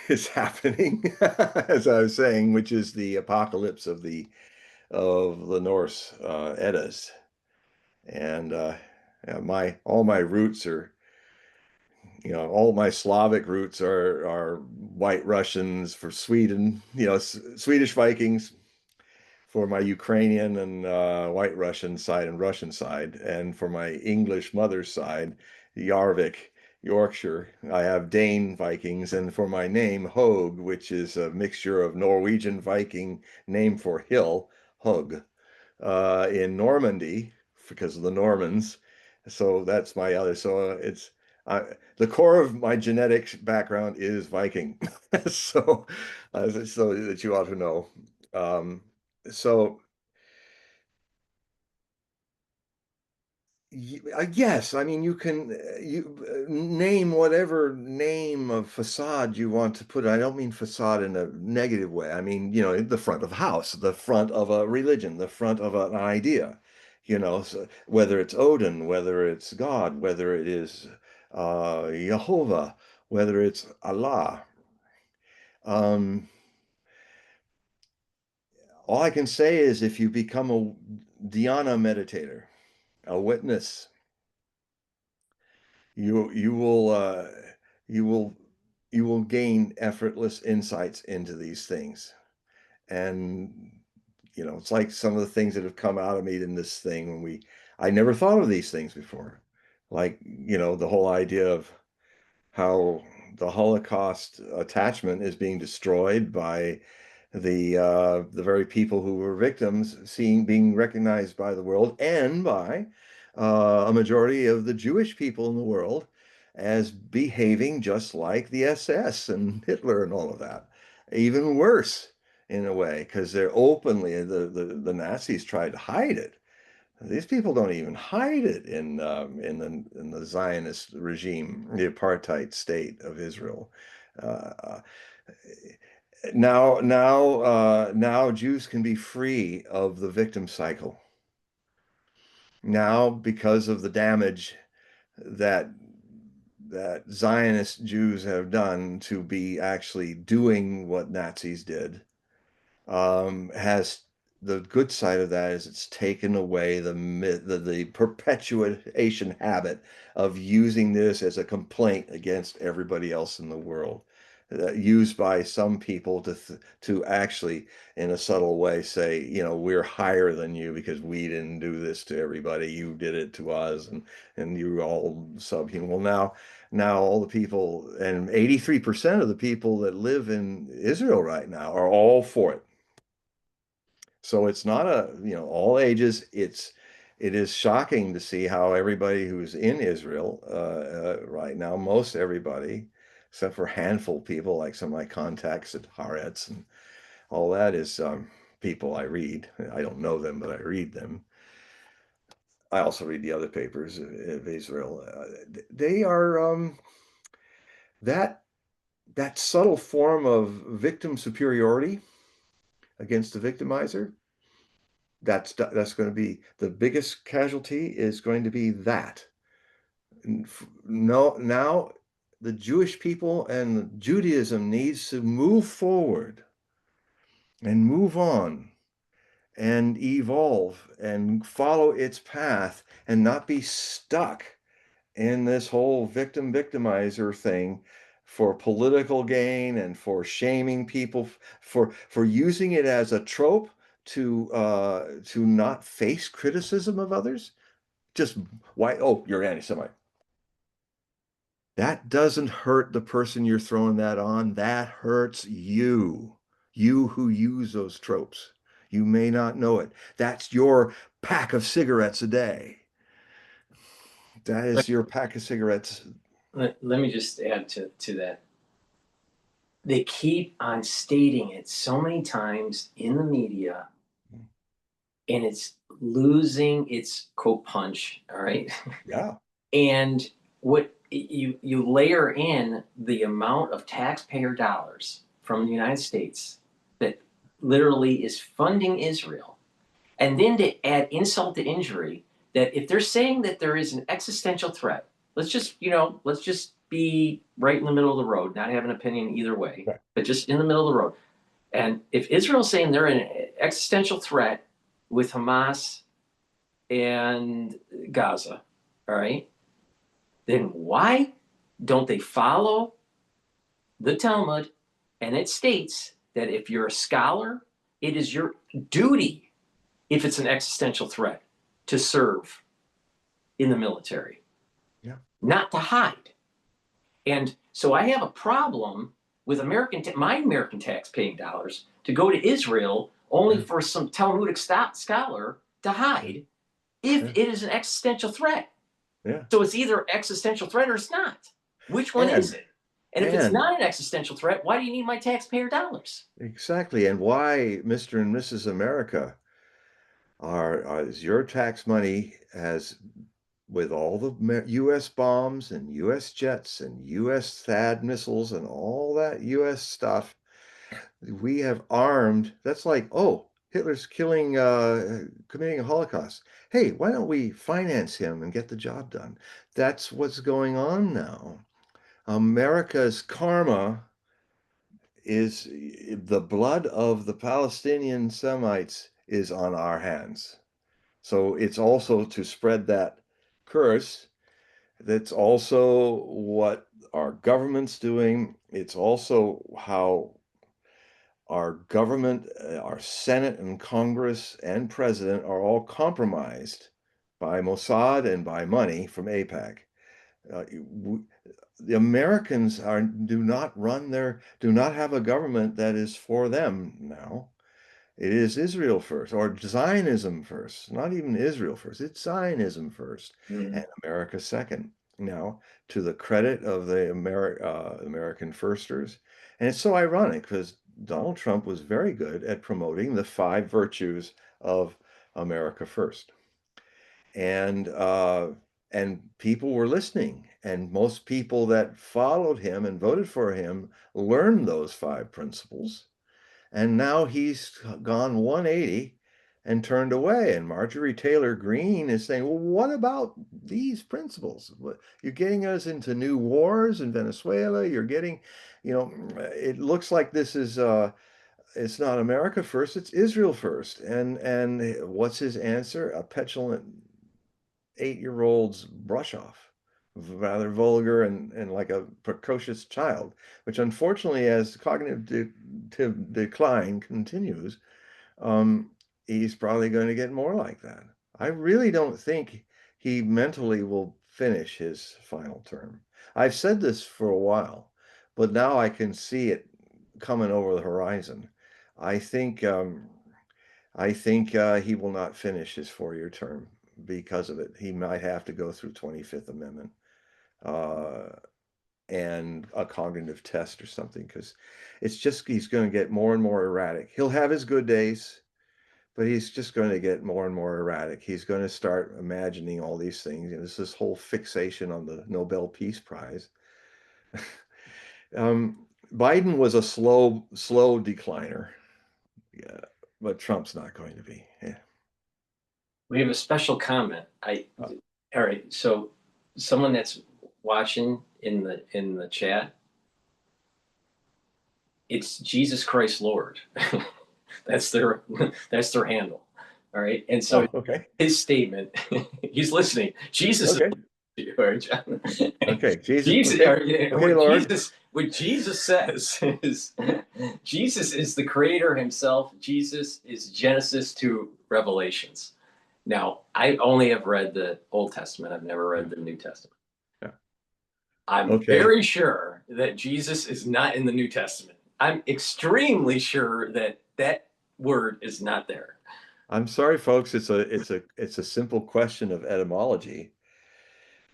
is happening, as I was saying, which is the apocalypse of the Norse Eddas. And yeah, all my roots are, all my Slavic roots are White Russians for Sweden, Swedish Vikings for my Ukrainian and White Russian side and Russian side, and for my English mother's side, Yarvik, Yorkshire, I have Dane Vikings, and for my name, Hogue, which is a mixture of Norwegian Viking name for hill, Hogue, in Normandy because of the Normans. So that's my other. So the core of my genetic background is Viking. so that you ought to know. So yes, I mean you can name whatever name of facade you want to put. I don't mean facade in a negative way. I mean, the front of a house, the front of a religion, the front of an idea. So whether it's Odin, whether it's God, whether it is Jehovah, whether it's Allah. All I can say is if you become a dhyana meditator, a witness, you will you will you will gain effortless insights into these things. And it's like some of the things that have come out of me in this thing I never thought of these things before. Like, the whole idea of how the Holocaust attachment is being destroyed by the very people who were victims being recognized by the world and by a majority of the Jewish people in the world as behaving just like the SS and Hitler and all of that. Even worse in a way, because they're openly the Nazis tried to hide it. These people don't even hide it in the Zionist regime, the apartheid state of Israel. now Jews can be free of the victim cycle. Now, because of the damage that Zionist Jews have done to be actually doing what Nazis did, has the good side of that is it's taken away the perpetuation habit of using this as a complaint against everybody else in the world, used by some people to actually, in a subtle way, say, you know, we're higher than you because we didn't do this to everybody. You did it to us, and you all subhuman. Well, now all the people, and 83% of the people that live in Israel right now are all for it. So it's not a, you know, all ages. It is shocking to see how everybody who's in Israel right now, most everybody, except for a handful of people, like some of my contacts at Haaretz and all that, is people I read. I don't know them, but I read them. I also read the other papers of Israel. They are that that subtle form of victim superiority against the victimizer. That's going to be the biggest casualty, is going to be that. No, now the Jewish people and Judaism needs to move forward and move on and evolve and follow its path and not be stuck in this whole victimizer thing for political gain and for shaming people, for using it as a trope to not face criticism of others. Just why? Oh, you're anti-Semite. That doesn't hurt the person you're throwing that on. That hurts you. You who use those tropes. You may not know it. That's your pack of cigarettes a day. That is your pack of cigarettes. Let me just add to that. They keep on stating it so many times in the media, and it's losing its quote punch. All right. Yeah. And what you layer in the amount of taxpayer dollars from the United States that literally is funding Israel, and then to add insult to injury, that if they're saying that there is an existential threat, let's just be right in the middle of the road, not have an opinion either way, Right. but just in the middle of the road. And if Israel's saying they're an existential threat with Hamas and Gaza, all right, then why don't they follow the Talmud? And it states that if you're a scholar, it is your duty, if it's an existential threat, to serve in the military, Yeah. not to hide. And so I have a problem with my American tax-paying dollars to go to Israel only for some Talmudic scholar to hide if it is an existential threat. Yeah. So it's either existential threat or it's not. Which one is it? And if it's not an existential threat, why do you need my taxpayer dollars? Exactly. And why Mr. and Mrs. America is your tax money, has, with all the U.S. bombs and U.S. jets and U.S. THAAD missiles and all that U.S. stuff, we have armed. That's like, oh, Hitler's committing a Holocaust. Hey, why don't we finance him and get the job done? That's what's going on now. America's karma is, the blood of the Palestinian Semites is on our hands. So it's also to spread that curse. That's also what our government's doing. It's also how our government, our Senate and Congress and president are all compromised by Mossad and by money from AIPAC. The Americans do not have a government that is for them now. It is Israel first, or Zionism first, not even Israel first. It's Zionism first, and America second. Now, to the credit of the American firsters. And it's so ironic because Donald Trump was very good at promoting the 5 virtues of America first. And people were listening, and most people that followed him and voted for him learned those 5 principles. And now he's gone 180 and turned away. And Marjorie Taylor Greene is saying, well, what about these principles? You're getting us into new wars in Venezuela. You're getting, it looks like this is it's not America first, it's Israel first. And what's his answer? A petulant 8-year-old's brush off, rather vulgar and like a precocious child, which unfortunately, as cognitive decline continues, he's probably going to get more like that. I really don't think he mentally will finish his final term. I've said this for a while, but now I can see it coming over the horizon. I think he will not finish his 4-year term because of it. He might have to go through 25th Amendment uh, and a cognitive test or something, because it's just he's going to get more and more erratic. He'll have his good days, but he's just going to get more and more erratic. He's going to start imagining all these things. There's this whole fixation on the Nobel Peace Prize. Biden was a slow decliner. Yeah, but Trump's not going to be. Yeah. We have a special comment. All right. So someone that's watching in the chat, it's Jesus Christ Lord. that's their handle. All right. And so okay. His statement, he's listening. Jesus okay. is all right, John. Okay. Jesus, okay, Lord. what Jesus says is Jesus is the creator himself. Jesus is Genesis to Revelations. Now, I only have read the Old Testament. I've never read the New Testament. Yeah. I'm very sure that Jesus is not in the New Testament. I'm extremely sure that that word is not there. I'm sorry, folks. It's a simple question of etymology,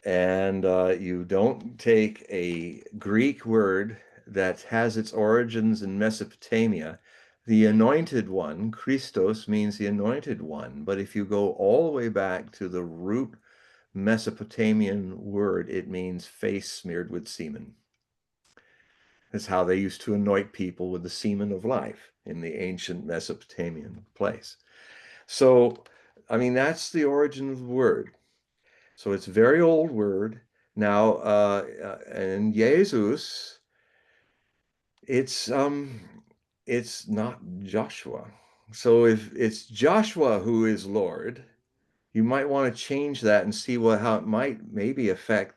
and you don't take a Greek word that has its origins in Mesopotamia. The anointed one, Christos, means the anointed one. But if you go all the way back to the root Mesopotamian word, it means face smeared with semen. That's how they used to anoint people with the semen of life in the ancient Mesopotamian place. So, I mean, that's the origin of the word. So it's a very old word. Now, and Jesus, it's not Joshua. So if it's Joshua who is Lord, you might want to change that and see how it might maybe affect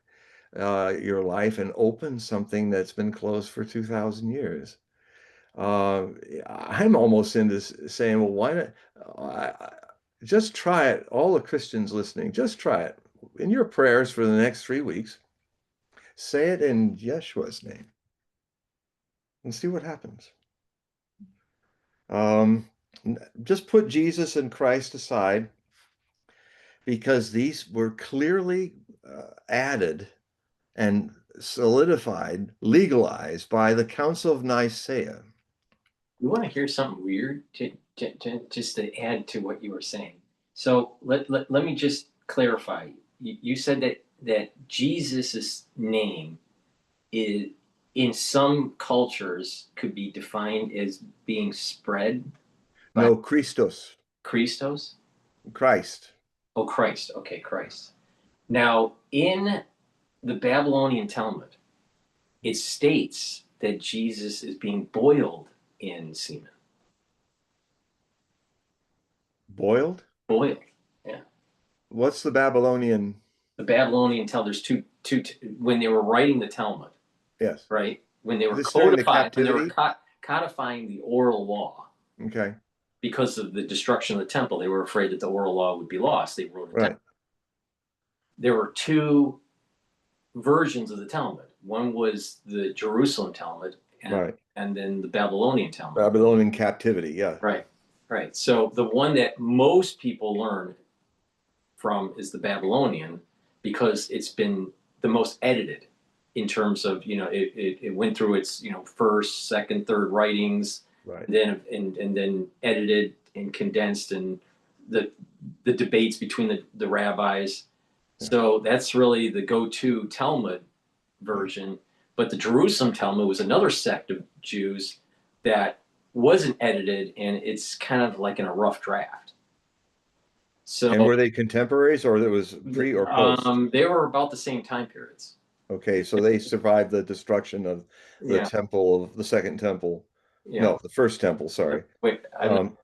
your life and open something that's been closed for 2,000 years. I'm almost into saying, well, why not? Just try it. All the Christians listening, just try it. In your prayers for the next 3 weeks, say it in Yeshua's name and see what happens. Just put Jesus and Christ aside, because these were clearly added and solidified, legalized by the Council of Nicaea. You want to hear something weird just to add to what you were saying? So let me just clarify. You said that Jesus's name is, in some cultures, could be defined as being spread. No, Christos. Christos? Christ. Oh, Christ. Okay, Christ. Now, in the Babylonian Talmud, it states that Jesus is being boiled in semen. Boiled? Boiled, yeah. What's the Babylonian? The Babylonian Talmud, there's two, when they were writing the Talmud. Yes. Right? When they were codifying the oral law. Okay. Because of the destruction of the temple, they were afraid that the oral law would be lost. They wrote it down. There were two versions of the Talmud. One was the Jerusalem Talmud, and then the Babylonian Talmud. Babylonian captivity, yeah. Right. So the one that most people learn from is the Babylonian, because it's been the most edited in terms of, it went through its, first, second, third writings, then and then edited and condensed, and the debates between the rabbis. So that's really the go-to Talmud version. But the Jerusalem Talmud was another sect of Jews that wasn't edited, and it's kind of like in a rough draft. So And were they contemporaries, or it was pre or post? they were about the same time periods. Okay, so they survived the destruction of the Yeah, temple, of the second temple. yeah. No, the first temple, sorry. Wait, Um,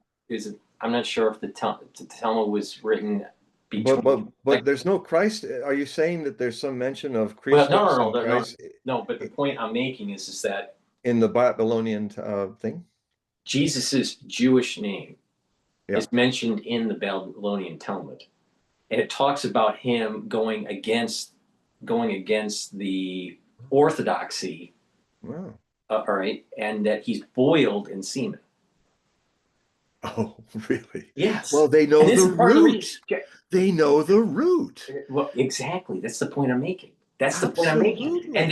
I'm not sure if the Talmud was written but between. but but there's no Christ. Are you saying that there's some mention of Well, no, Christos no, and no, no, Christ no. But the point I'm making is that in the Babylonian thing? Jesus's Jewish name Yeah. is mentioned in the Babylonian Talmud, and it talks about him going against the orthodoxy. Wow. All right, and that he's boiled in semen. Oh, really? Yes, Well, they and know this the is part of the reason. root. They know the root. Well, exactly. That's the point I'm making. That's the point I'm making. Absolutely. And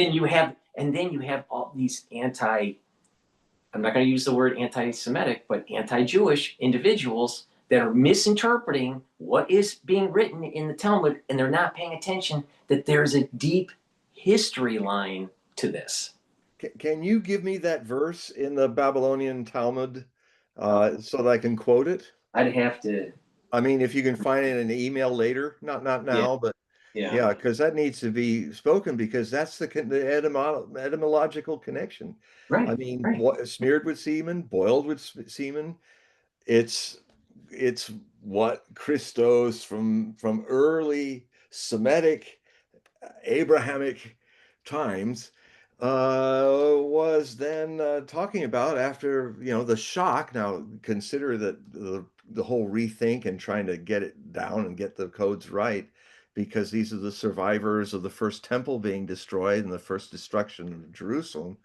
then you have all these I'm not going to use the word anti-Semitic, but anti-Jewish individuals that are misinterpreting what is being written in the Talmud, and they're not paying attention that there's a deep history line to this. Can you give me that verse in the Babylonian Talmud so that I can quote it? I'd have to. I mean, if you can find it in an email later, not Yeah, now, but yeah. yeah, because that needs to be spoken because that's the etymological connection. I Right, mean, right. smeared with semen, boiled with semen. It's it's what Christos from early Semitic Abrahamic times was then talking about after the shock. Now consider that the whole rethink and trying to get it down and get the codes right, because these are the survivors of the first temple being destroyed and the first destruction of Jerusalem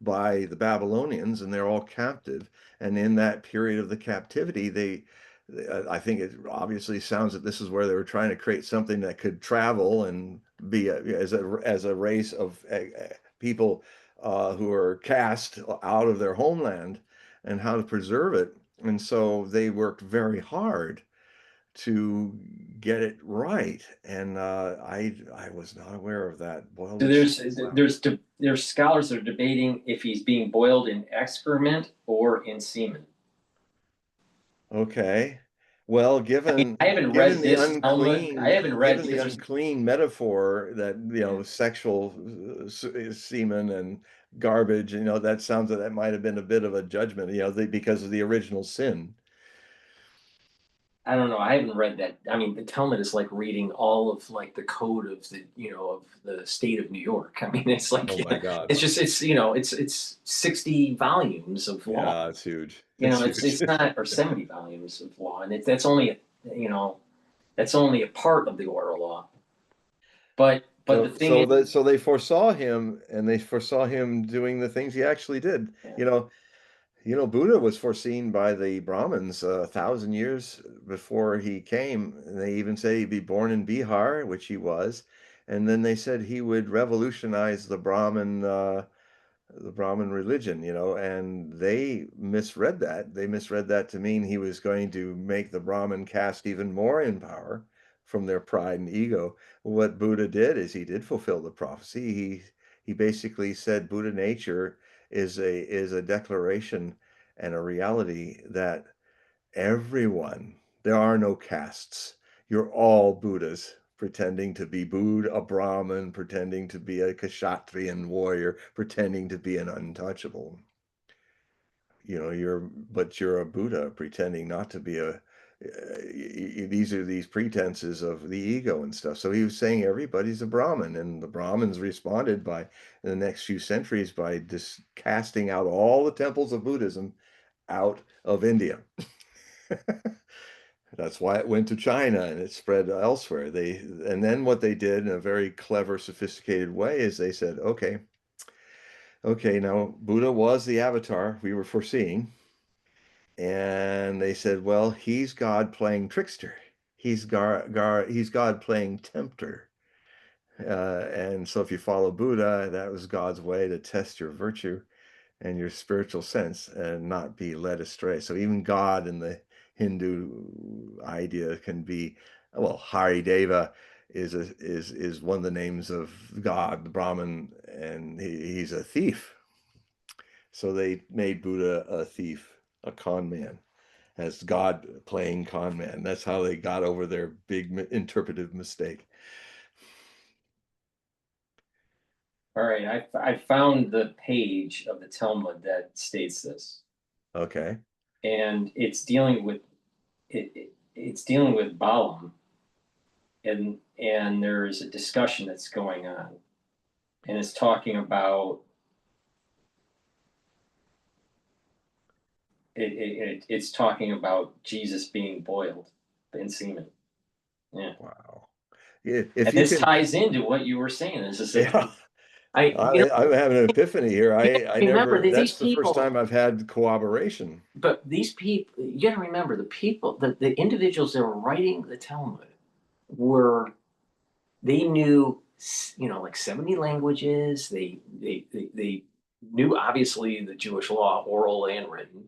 by the Babylonians, and they're all captive. And in that period of the captivity, I think it obviously sounds that this is where they were trying to create something that could travel and be as a race of people who are cast out of their homeland, and how to preserve it. And so they worked very hard to get it right. And I was not aware of that. Boiled So with wow. there's scholars that are debating if he's being boiled in excrement or in semen. Okay. Well, I haven't read this Talmud. I haven't read given the because there's. unclean metaphor that, sexual semen and garbage, that sounds that might have been a bit of a judgment, because of the original sin. I don't know. I haven't read that. I mean, the Talmud is like reading all of like the code of of the state of New York. I mean, it's like Oh my God. it's 60 volumes of law. Yeah, it's huge. It's It's huge. not, or 70 volumes of law, and that's only that's only a part of the oral law. But the So thing so is, that so they foresaw him, and they foresaw him doing the things he actually did. yeah. Buddha was foreseen by the Brahmins 1,000 years before he came. And they even say he'd be born in Bihar, which he was. And then they said he would revolutionize the Brahmin religion, and they misread that. They misread that to mean he was going to make the Brahmin caste even more in power from their pride and ego. What Buddha did is he did fulfill the prophecy. He basically said Buddha nature is a declaration and a reality that everyone, there are no castes. You're all Buddhas pretending to be Buddha, a Brahmin, pretending to be a Kshatriyan warrior, pretending to be an untouchable. You're a Buddha pretending not to be these are these pretenses of the ego and stuff. So he was saying everybody's a Brahmin, and the Brahmins responded by in the next few centuries by just casting out all the temples of Buddhism out of India. That's why it went to China and it spread elsewhere. And then what they did in a very clever, sophisticated way is they said, okay, now Buddha was the avatar we were foreseeing. And they said, well, he's God playing trickster. He's God playing tempter. And so if you follow Buddha, that was God's way to test your virtue and your spiritual sense and not be led astray. So even God in the Hindu idea can be, well, Hari Deva is one of the names of God, the Brahman, and he's a thief. So they made Buddha a thief. a con man, as God playing con man. That's how they got over their big interpretive mistake. All right, I found the page of the Talmud that states this, Okay. and it's dealing with it's dealing with Balaam, and there's a discussion that's going on, and it's talking about it's talking about Jesus being boiled in semen. Yeah, Wow. If and you this can, ties into what you were saying. This is like yeah, I'm having an epiphany here. I remember never, that these that's the first people, time I've had corroboration. but these people, you got to remember the people, the individuals that were writing the Talmud were, they knew, like 70 languages. They knew obviously the Jewish law, oral and written,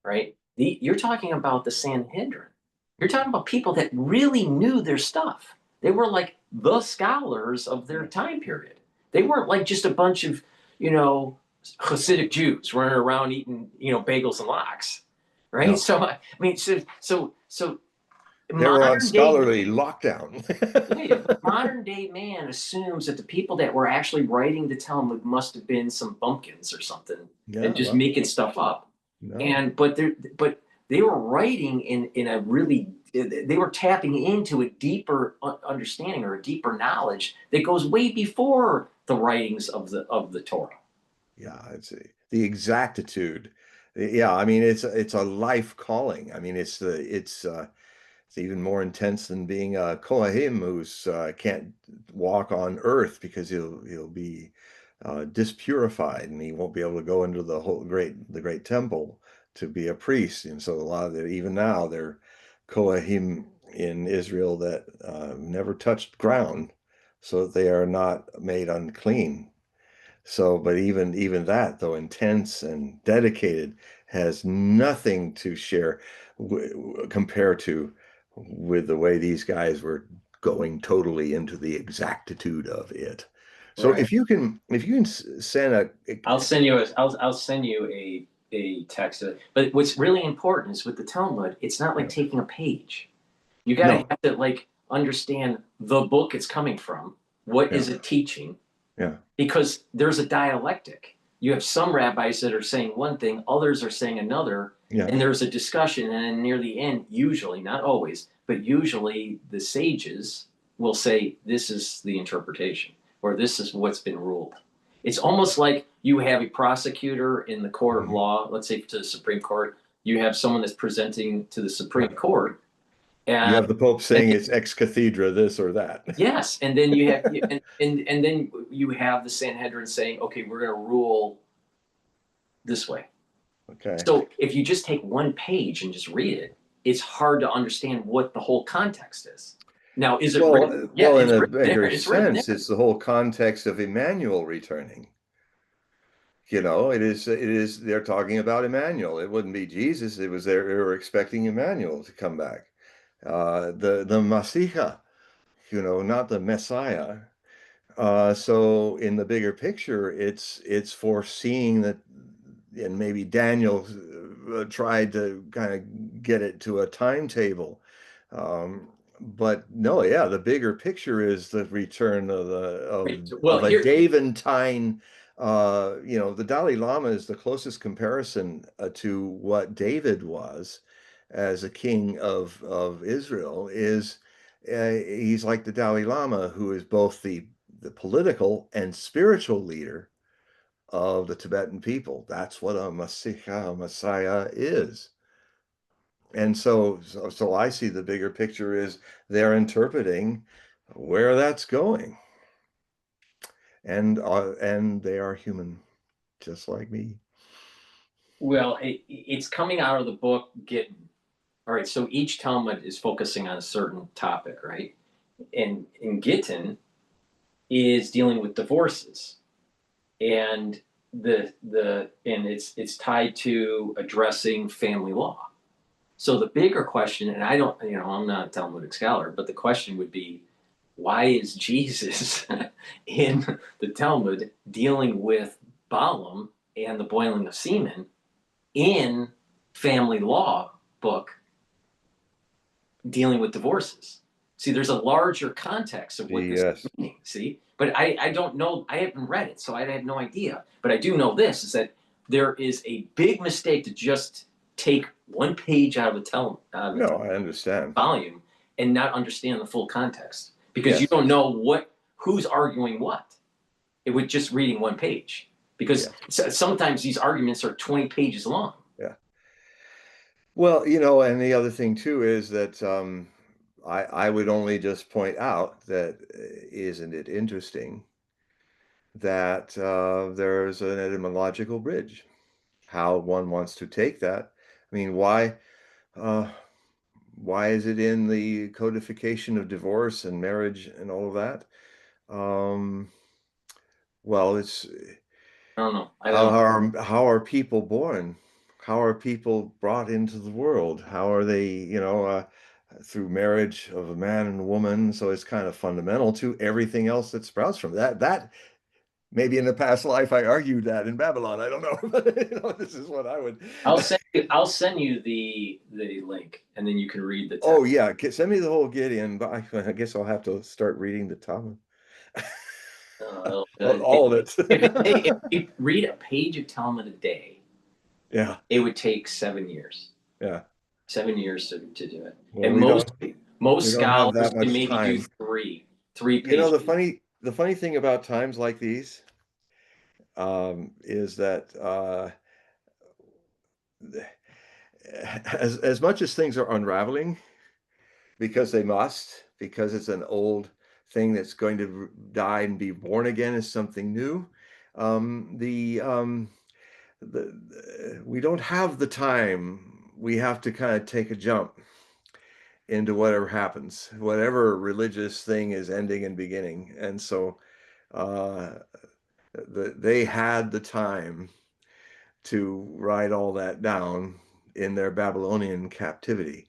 right? You're talking about the Sanhedrin. You're talking about people that really knew their stuff. They were like the scholars of their time period. They weren't like just a bunch of, you know, Hasidic Jews running around eating, bagels and lox, right? No, So I mean, so they were on modern day scholarly lockdown. yeah, but modern day man assumes that the people that were actually writing the Talmud must have been some bumpkins or something Yeah, and just well, making stuff up. no. And but they were writing in a really, they were tapping into a deeper understanding or a deeper knowledge that goes way before the writings of the Torah. Yeah, it's the exactitude. Yeah, I mean it's a life calling. I mean it's even more intense than being a Kohanim who's can't walk on earth because he'll be dispurified and he won't be able to go into the great temple to be a priest. And so a lot of even now they're Kohanim in Israel that never touched ground, so that they are not made unclean. So, but even that, though intense and dedicated, has nothing to share compare to with the way these guys were going totally into the exactitude of it. So Right. if you can send I'll send you I'll send you a text. But what's really important is with the Talmud, it's not like yeah, taking a page. You got to no, have to like understand the book it's coming from. What yeah, is it teaching? yeah, Because there's a dialectic. You have some rabbis that are saying one thing, others are saying another, yeah, and there's a discussion. And then near the end, usually, not always, but usually the sages will say, this is the interpretation, or this is what's been ruled. It's almost like you have a prosecutor in the court of mhm, law, let's say to the Supreme Court, you have someone that's presenting to the yeah. Supreme Court, You and have the Pope then saying it's ex cathedra this or that. yes, and then you have and then you have the Sanhedrin saying, okay, we're going to rule this way. Okay. So if you just take one page and just read it, it's hard to understand what the whole context is. Now, is it written? Yeah, Well, in it's a written there. bigger It's written sense, there. it's the whole context of Emmanuel returning. You know, it is they're talking about Emmanuel. It wouldn't be Jesus. It was they were expecting Emmanuel to come back. The Masiha, not the Messiah. So in the bigger picture, it's foreseeing that, and maybe Daniel tried to kind of get it to a timetable. But no, yeah, the bigger picture is the return of Well, a here, Daventine. The Dalai Lama is the closest comparison to what David was as a king of Israel. He's like the Dalai Lama, who is both the political and spiritual leader of the Tibetan people. That's what a Messiah is. And so I see the bigger picture is they're interpreting where that's going, and they are human, just like me. well, it's coming out of the book. All right. So each Talmud is focusing on a certain topic, right? And in Gittin is dealing with divorces, and and it's tied to addressing family law. So the bigger question, and I don't, I'm not a Talmudic scholar, but the question would be, why is Jesus in the Talmud dealing with Balaam and the boiling of semen in family law book dealing with divorces. See, there's a larger context of what this is meaning. See, but I don't know. I haven't read it, so I have no idea. But I do know this is that there is a big mistake to just take one page out of a No, I understand. volume and not understand the full context, because you don't know who's arguing what. It would just reading one page, because sometimes these arguments are 20 pages long. Yeah. Well, and the other thing too is that I would only just point out that isn't it interesting that there's an etymological bridge, how one wants to take that. I mean, why is it in the codification of divorce and marriage and all of that? Well, it's I don't know. how are people born? How are people brought into the world? How are they, through marriage of a man and a woman? So it's kind of fundamental to everything else that sprouts from that. That maybe in the past life I argued that in Babylon. I don't know, but this is what I would. I'll send you the link, and then you can read the text. Oh yeah, send me the whole Gideon. But I guess I'll have to start reading the Talmud. All of it. If you read a page of Talmud a day, it would take 7 years. Yeah, 7 years to do it. Well, and most scholars can maybe do three pages. The funny thing about times like these is that as much as things are unraveling, because they must, because it's an old thing that's going to die and be born again as something new. We don't have the time. We have to kind of take a jump into whatever happens, whatever religious thing is ending and beginning. And so they had the time to write all that down in their Babylonian captivity.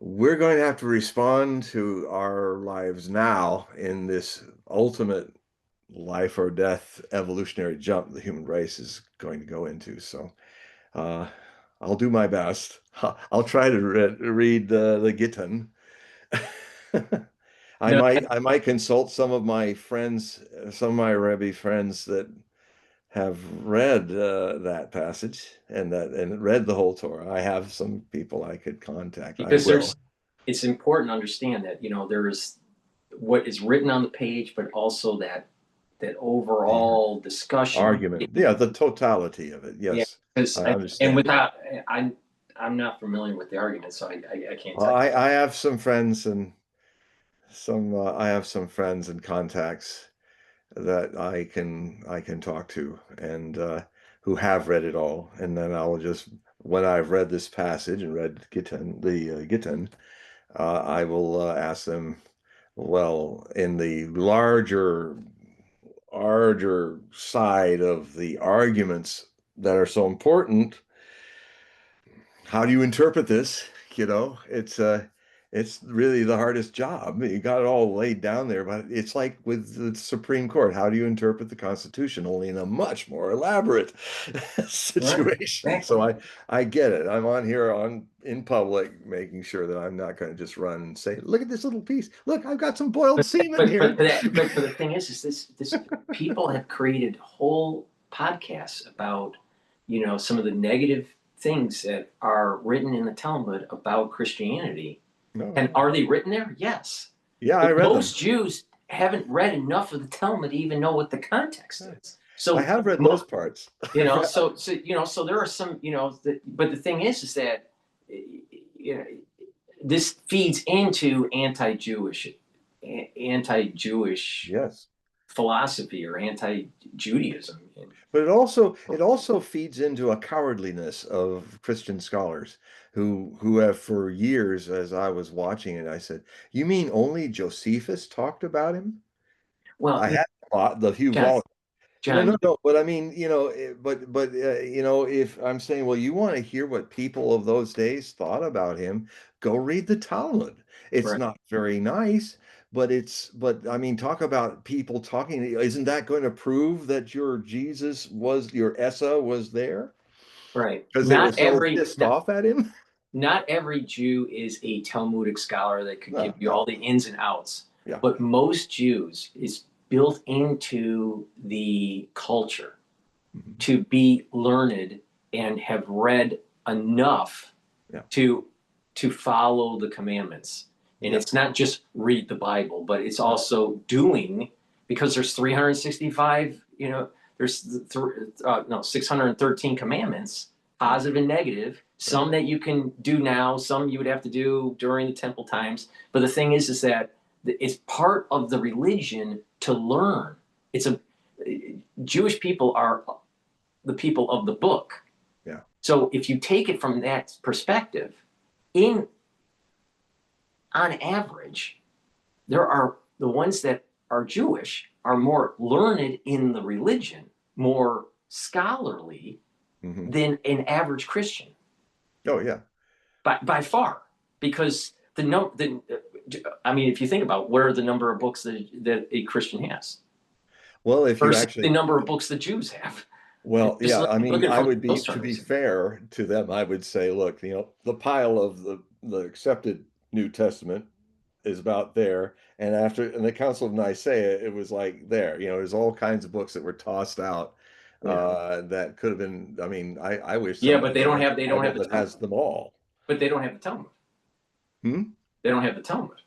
We're going to have to respond to our lives now in this ultimate life or death evolutionary jump the human race is going to go into. So I'll do my best. I'll try to read the Gittin. I might consult some of my friends, some of my Rebbe friends that have read that passage and read the whole Torah. I have some people I could contact. Because it's important to understand that there is what is written on the page, but also that overall discussion argument. Yeah, the totality of it. Yes, I understand. And without I'm not familiar with the argument, so I can't. I have some friends and I have some friends and contacts that I can talk to and who have read it all, and then I'll just, when I've read this passage and read Gittin, I will ask them, well, in the larger side of the arguments that are so important, how do you interpret this? It's really the hardest job. You got it all laid down there, but it's like with the Supreme Court. How do you interpret the Constitution? Only in a much more elaborate situation. Right. So I get it. I'm on here in public, making sure that I'm not going to just run and say, "Look at this little piece. Look, I've got some boiled semen here." But the thing is this people have created whole podcasts about some of the negative things that are written in the Talmud about Christianity. No. And are they written there? Yes. Yeah, I read them. Most Jews haven't read enough of the Talmud to even know what the context is. So I have read those parts. So there are some, but the thing is that this feeds into anti-Jewish yes. philosophy or anti-Judaism. But it also feeds into a cowardliness of Christian scholars who have for years, as I was watching it, I said, "You mean only Josephus talked about him?" Well, I had the Hugh Wallace. No. But I mean, if I'm saying, well, you want to hear what people of those days thought about him, go read the Talmud. It's not very nice, but I mean, talk about people talking. Isn't that going to prove that your Jesus was, your Essa was there? Right. Because they were Not so every pissed not, off at him. not every Jew is a Talmudic scholar that could give No, you all no, the ins and outs. yeah. But most Jews is built into the culture Mhm. to be learned and have read enough Yeah. to follow the commandments. And Yeah. it's not just read the Bible, but it's also doing, because there's 365, there's 613 commandments, positive and negative, some that you can do now, some you would have to do during the temple times. But the thing is that it's part of the religion to learn. Jewish people are the people of the book. Yeah. So if you take it from that perspective, on average, there are the ones that are Jewish are more learned in the religion, more scholarly Mhm. than an average Christian, Oh, yeah. by far. Because I mean, if you think about what are the number of books that a Christian has Well, if you versus the actually, number of books that Jews have. well, Just yeah, I mean, looking I from would be, those to be terms. fair to them, I would say, look, the pile of the accepted New Testament is about there. And after in the Council of Nicaea, it was like there, there's all kinds of books that were tossed out Yeah. that could have been, I mean, I wish Yeah, but somebody they had don't a have Bible the that Talmud. has them all. But they don't have the Talmud. Hmm? They don't have the Talmud.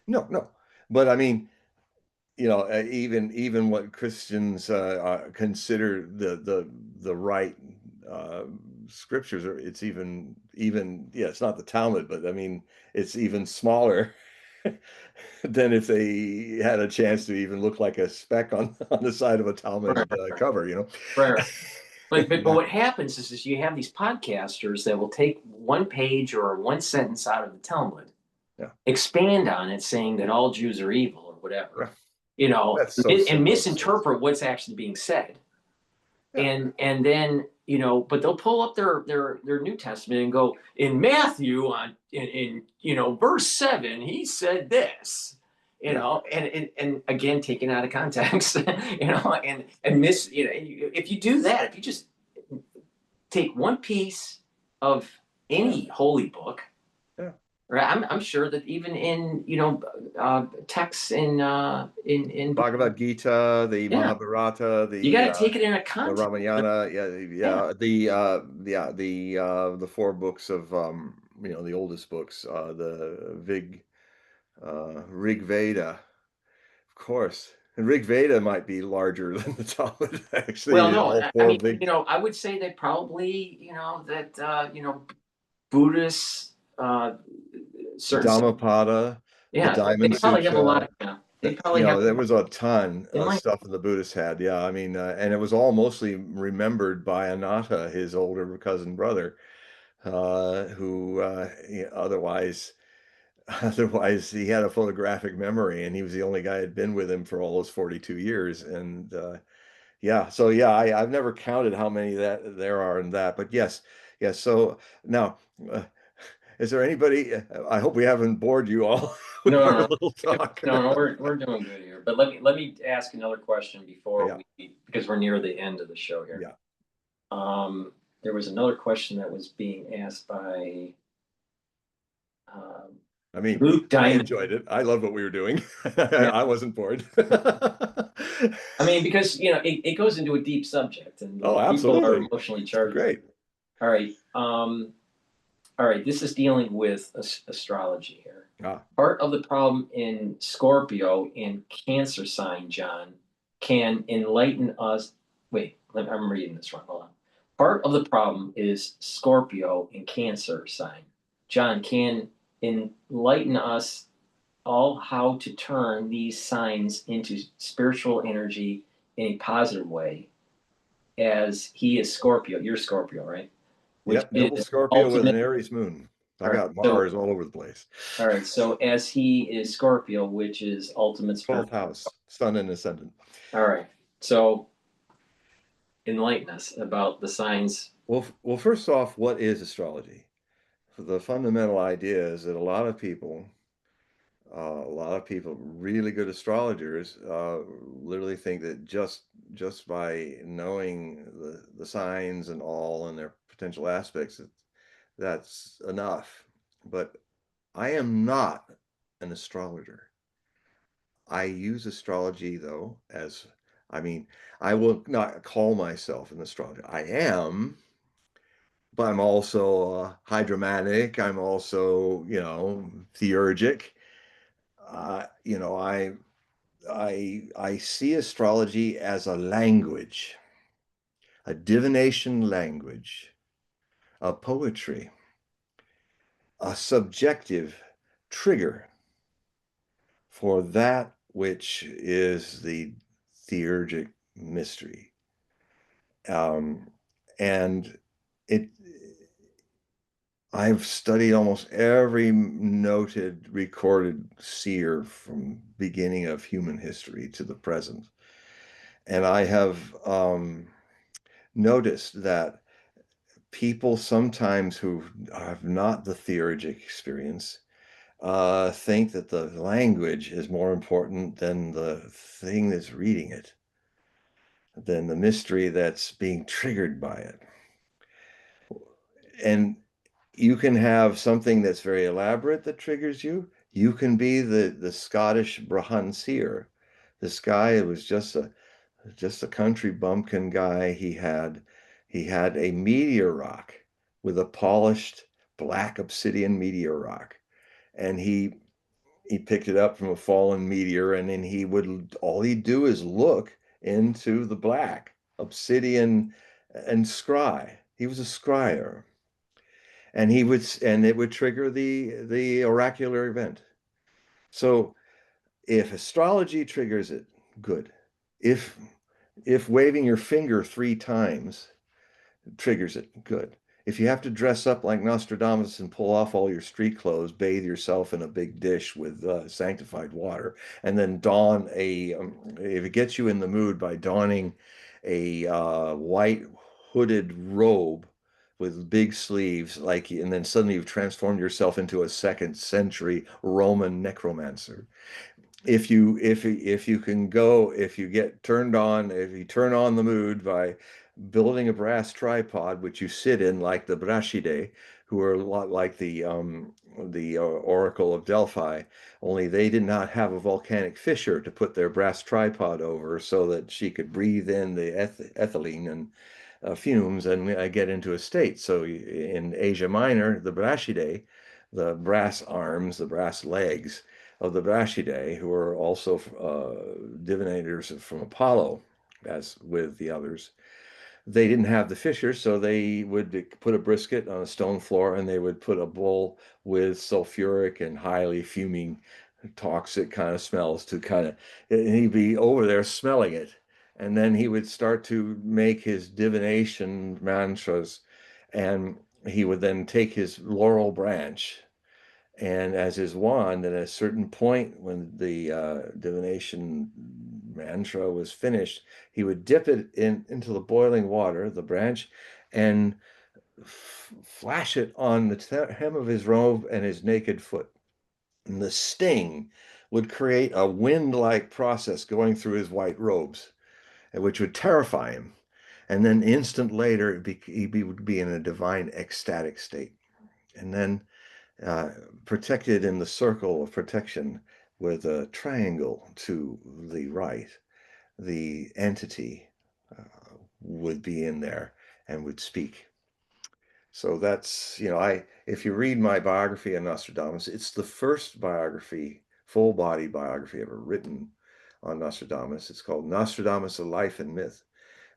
No, no. But I mean, even what Christians consider the right uh, scriptures, or it's even yeah, it's not the Talmud, but I mean, it's even smaller than if they had a chance to even look like a speck on the side of a Right. Talmud cover, Right. But Yeah, what happens is you have these podcasters that will take one page or one sentence out of the Talmud, yeah, expand on it, saying that all Jews are evil or yeah. whatever, That's so and simple. misinterpret what's actually being said. Yeah, And then but they'll pull up their New Testament and go, in Matthew in verse 7 he said this, yeah, and again taken out of context, and miss, if you do that, if you just take one piece of any holy book, yeah. right? I'm sure that even in texts in Bhagavad Gita, the yeah, Mahabharata, you got to take it in a the context. Ramayana, yeah, Yeah. the four books of the oldest books, the Rig Veda, of course. And Rig Veda might be larger than the Talmud, Well, actually. no, All I four mean, big I would say that probably, that Buddhists, certain, Dhammapada, the yeah, Diamond they probably have a lot Sutra. of, they probably have, There was a ton they of might, stuff the Buddhists had. Yeah, I mean, and it was all mostly remembered by Anatta, his older cousin brother, who otherwise, otherwise he had a photographic memory, and he was the only guy who had been with him for all those 42 years. And yeah, so yeah, I've never counted how many that there are in that, but yes, yes. So now, uh, is there anybody? I hope we haven't bored you all with no, our no, little talk. no, we're doing good here. But let me ask another question before Yeah, because we're near the end of the show here. yeah. There was another question that was being asked by um, I mean, Luke I Diamond. enjoyed it. I love what we were doing. Yeah. I wasn't bored. I mean, because it goes into a deep subject, and Oh, people are absolutely. emotionally It's charged. great. All right. All right. This is dealing with astrology here. Ah, Part of the problem in Scorpio and Cancer sign, John, can enlighten us. Wait, I'm reading this wrong. Hold on. Part of the problem is Scorpio and Cancer sign. John can enlighten us all how to turn these signs into spiritual energy in a positive way, as he is Scorpio. You're Scorpio, right? Which yep. Double is Scorpio with ultimate. an Aries moon. I All right. got So, Mars all over the place. all right. So, as he is Scorpio, which is ultimate spirit. 12th house, sun and ascendant. All right. So, enlighten us about the signs. Well, first off, what is astrology? The fundamental idea is that a lot of people A lot of people, really good astrologers, literally think that just by knowing the signs and all and their potential aspects, that's enough. But I am not an astrologer. I use astrology though as, I mean, I will not call myself an astrologer. I am, but I'm also hydromatic. I'm also, theurgic. You know, I see astrology as a language, a divination language, a poetry, a subjective trigger for that which is the theurgic mystery. And it I've studied almost every noted recorded seer from beginning of human history to the present. And I have noticed that people sometimes who have not the theurgic experience think that the language is more important than the thing that's reading it, than the mystery that's being triggered by it. And you can have something that's very elaborate that triggers you. You can be the Scottish Brahman seer. This guy was just a country bumpkin guy. He had a meteor rock with a polished black obsidian meteor rock, and he picked it up from a fallen meteor, and then all he'd do is look into the black obsidian and scry. He was a scryer, and it would trigger the oracular event. So if astrology triggers it, good. If waving your finger 3 times triggers it, good. If you have to dress up like Nostradamus and pull off all your street clothes, bathe yourself in a big dish with sanctified water, and then if it gets you in the mood by donning a white hooded robe with big sleeves, and then suddenly you've transformed yourself into a second century Roman necromancer. If you get turned on, if you turn on the mood by building a brass tripod which you sit in like the Brighteon, who are a lot like the Oracle of Delphi, only they did not have a volcanic fissure to put their brass tripod over so that she could breathe in the ethylene and fumes and get into a state. So in Asia Minor, the Brighteon, the brass arms, the brass legs of the Bitchute, who are also divinators from Apollo, as with the others, they didn't have the fissure, so they would put a brisket on a stone floor, and they would put a bowl with sulfuric and highly fuming, toxic kind of smells and he'd be over there smelling it. And then he would start to make his divination mantras, and he would then take his laurel branch and as his wand, at a certain point when the divination mantra was finished, he would dip it into the boiling water, the branch, and flash it on the hem of his robe and his naked foot. And the sting would create a wind-like process going through his white robes, which would terrify him. And then instant later, he would be in a divine ecstatic state. And then protected in the circle of protection with a triangle to the right, the entity would be in there and would speak. So that's, if you read my biography of Nostradamus, it's the first biography, full body biography ever written on Nostradamus. It's called Nostradamus, A Life and Myth.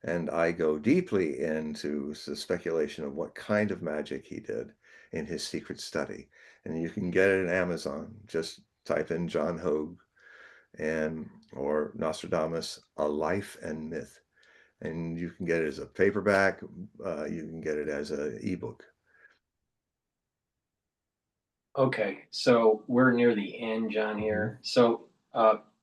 And I go deeply into the speculation of what kind of magic he did in his secret study. And you can get it at Amazon. Just type in John Hogue or Nostradamus, A Life and Myth. And you can get it as a paperback. You can get it as an ebook. Okay, so we're near the end, John, here. So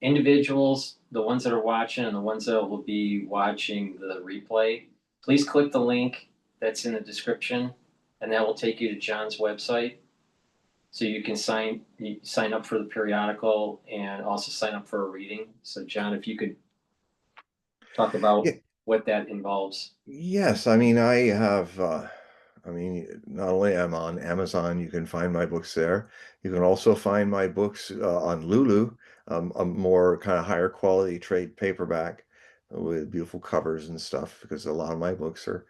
individuals, the ones that are watching and the ones that will be watching the replay, please click the link that's in the description, and that will take you to John's website. So you can sign up for the periodical and also sign up for a reading. So John, if you could talk about Yeah, what that involves. yes. I mean, I have, I mean, not only am I on Amazon, you can find my books there. You can also find my books on Lulu, a more kind of higher quality trade paperback with beautiful covers and stuff, because a lot of my books are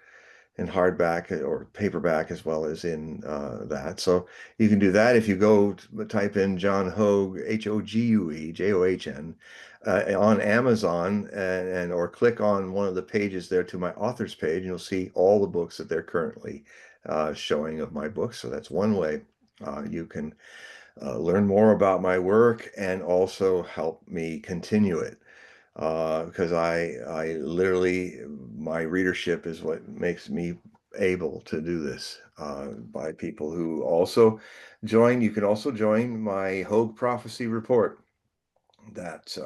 in hardback or paperback as well as in that. So you can do that if you go type in John Hogue, Hogue, John, on Amazon and or click on one of the pages there to my author's page, and you'll see all the books that they're currently showing of my books. So that's one way you can learn more about my work and also help me continue it because I literally, my readership is what makes me able to do this by people who also join. You can also join my Hogue Prophecy Report. That,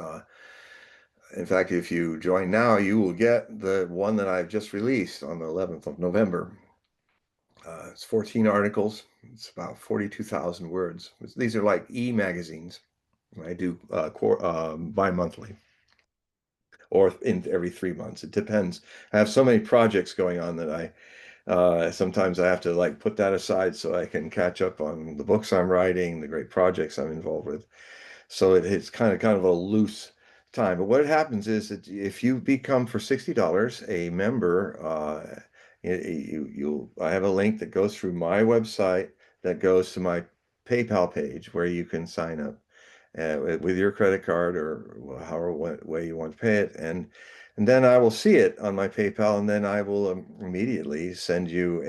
in fact, if you join now, you will get the one that I've just released on the 11th of November. It's 14 articles. It's about 42,000 words. These are like e-magazines. I do bi-monthly or in every 3 months. It depends. I have so many projects going on that sometimes I have to like put that aside so I can catch up on the books I'm writing, the great projects I'm involved with. So it's kind of a loose time. But what happens is that if you become for $60 a member, I have a link that goes through my website that goes to my PayPal page where you can sign up with your credit card or however way you want to pay it, and then I will see it on my PayPal, and then I will immediately send you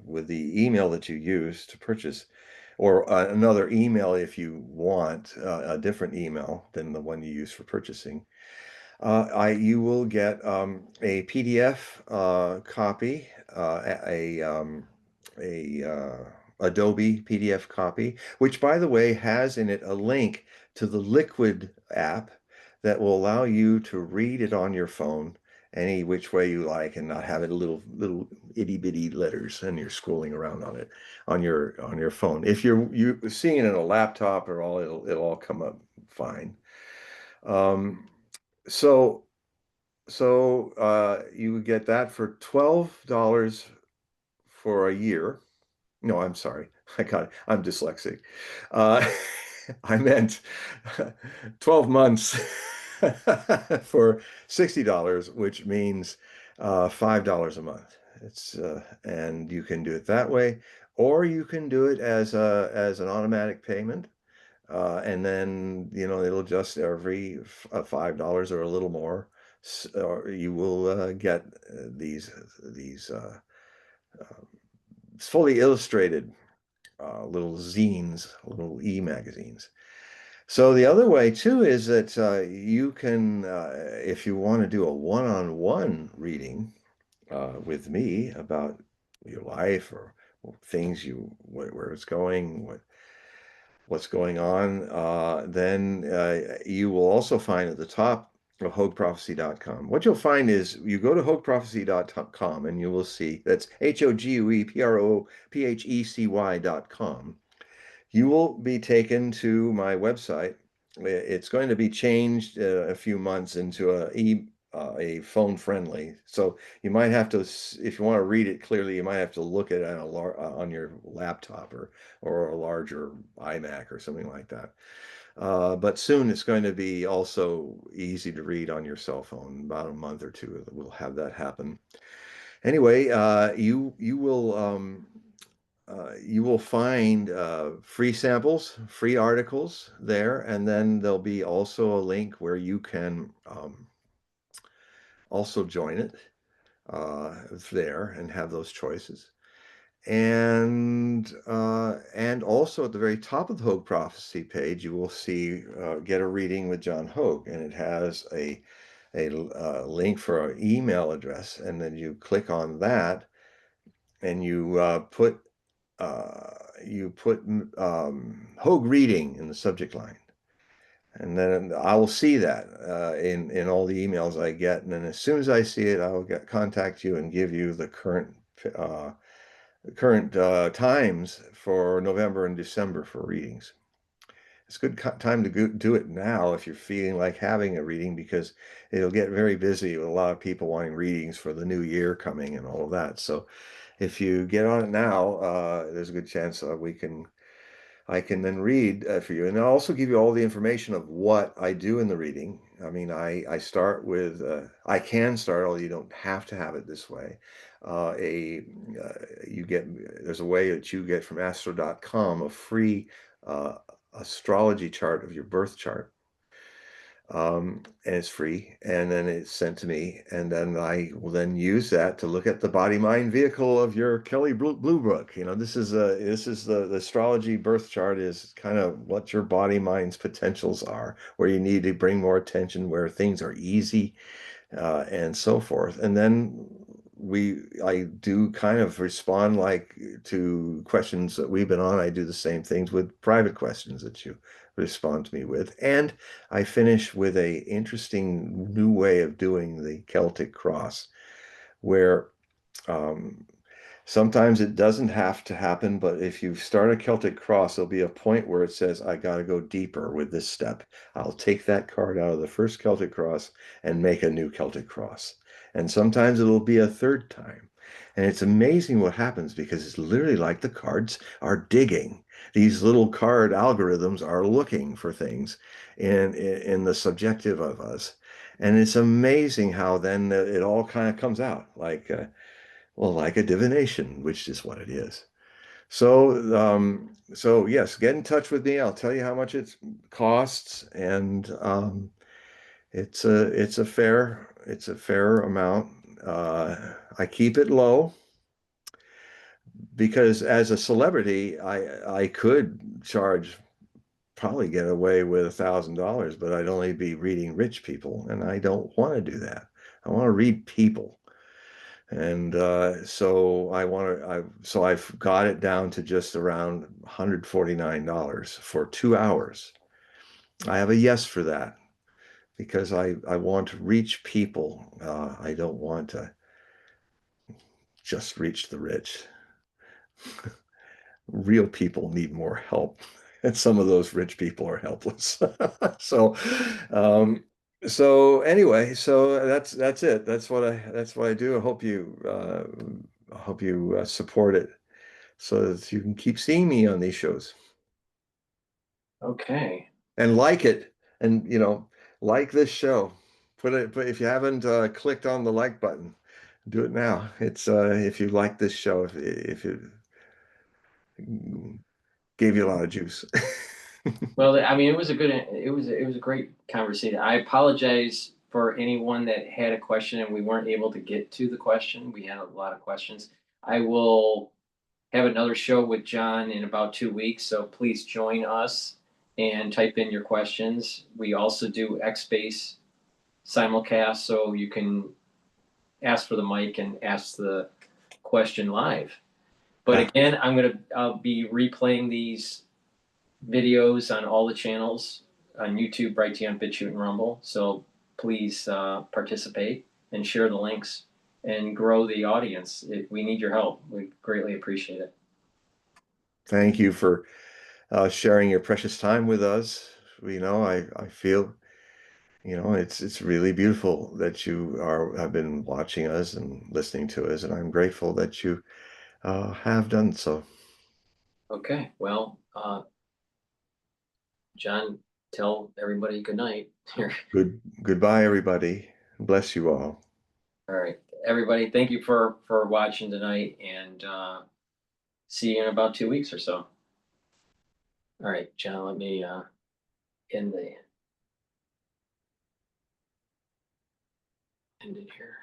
with the email that you use to purchase, or another email if you want a different email than the one you use for purchasing. You will get a PDF copy, a Adobe PDF copy, which, by the way, has in it a link to the Liquid app that will allow you to read it on your phone any which way you like and not have it little itty bitty letters and you're scrolling around on it on your phone. If you're seeing it in a laptop or all, it'll all come up fine. Um, so you would get that for $12 for a year. No, I'm sorry. I'm dyslexic. Uh, I meant 12 months for $60, which means $5 a month. And you can do it that way, or you can do it as an automatic payment. And then, it'll adjust every $5 or a little more. Or you will get these fully illustrated little zines, little e-magazines. So the other way too is that you can, if you want to do a one-on-one reading with me about your life or things where it's going, what's going on, then you will also find at the top of HogueProphecy.com. What you'll find is you go to HogueProphecy.com and you will see that's HogueProphecy.com. You will be taken to my website. It's going to be changed a few months into a phone friendly. So you might have to, if you want to read it clearly, you might have to look at it on your laptop or a larger iMac or something like that. But soon it's going to be also easy to read on your cell phone. About a month or two, we'll have that happen. Anyway, you will find free samples, free articles there, and then there'll be also a link where you can also join it there and have those choices. And also at the very top of the Hogue Prophecy page, you will see Get a Reading with John Hogue, and it has a link for an email address, and then you click on that, and you put Hogue Reading in the subject line, and then I will see that in all the emails I get, and then as soon as I see it, I will contact you and give you the current times for November and December for readings. It's a good time to do it now if you're feeling like having a reading, because it'll get very busy with a lot of people wanting readings for the new year coming and all of that. So if you get on it now, there's a good chance I can then read for you, and I'll also give you all the information of what I do in the reading. I mean, I start with I can start, although you don't have to have it this way. You get There's a way that you get from astro.com a free astrology chart of your birth chart, and it's free, and then it's sent to me, and then I will then use that to look at the body mind vehicle of your Kelly Blue Book. This is the astrology birth chart is kind of what your body mind's potentials are, where you need to bring more attention, where things are easy, and so forth. And then I do kind of respond like to questions that we've been on. I do the same things with private questions that you respond to me with. And I finish with a interesting new way of doing the Celtic cross, where um, sometimes it doesn't have to happen, but if you start a Celtic cross, there'll be a point where it says, I got to go deeper with this step. I'll take that card out of the first Celtic cross and make a new Celtic cross. And sometimes it'll be a third time. And it's amazing what happens, because it's literally like the cards are digging. These little card algorithms are looking for things in the subjective of us. And it's amazing how then it all kind of comes out like a divination, which is what it is. So yes, get in touch with me. I'll tell you how much it costs, and it's a fair amount. I keep it low because as a celebrity, I could charge, probably get away with $1,000, but I'd only be reading rich people, and I don't want to do that. I want to read people. And so I've got it down to just around $149 for 2 hours. I have a yes for that, because I want to reach people. I don't want to just reach the rich. Real people need more help, and some of those rich people are helpless. So, um, anyway, so that's it. That's what I do. I hope you support it, so that you can keep seeing me on these shows, Okay. and like it, and like this show. But if you haven't clicked on the like button, do it now. It's if you like this show, if it gave you a lot of juice. Well, I mean, it was a great conversation. I apologize for anyone that had a question and we weren't able to get to the question. We had a lot of questions. I will have another show with John in about 2 weeks, so please join us and type in your questions. We also do X-Space simulcast, so you can ask for the mic and ask the question live. But again, I'll be replaying these videos on all the channels on YouTube, Brighteon, Bitchute, and Rumble. So please participate and share the links and grow the audience. We need your help. We greatly appreciate it. Thank you for sharing your precious time with us. I feel, it's really beautiful that you have been watching us and listening to us, and I'm grateful that you have done so. Okay, well, John, tell everybody good night. Goodbye, everybody. Bless you all. All right, everybody, thank you for watching tonight, and see you in about 2 weeks or so. All right, John, let me end it here.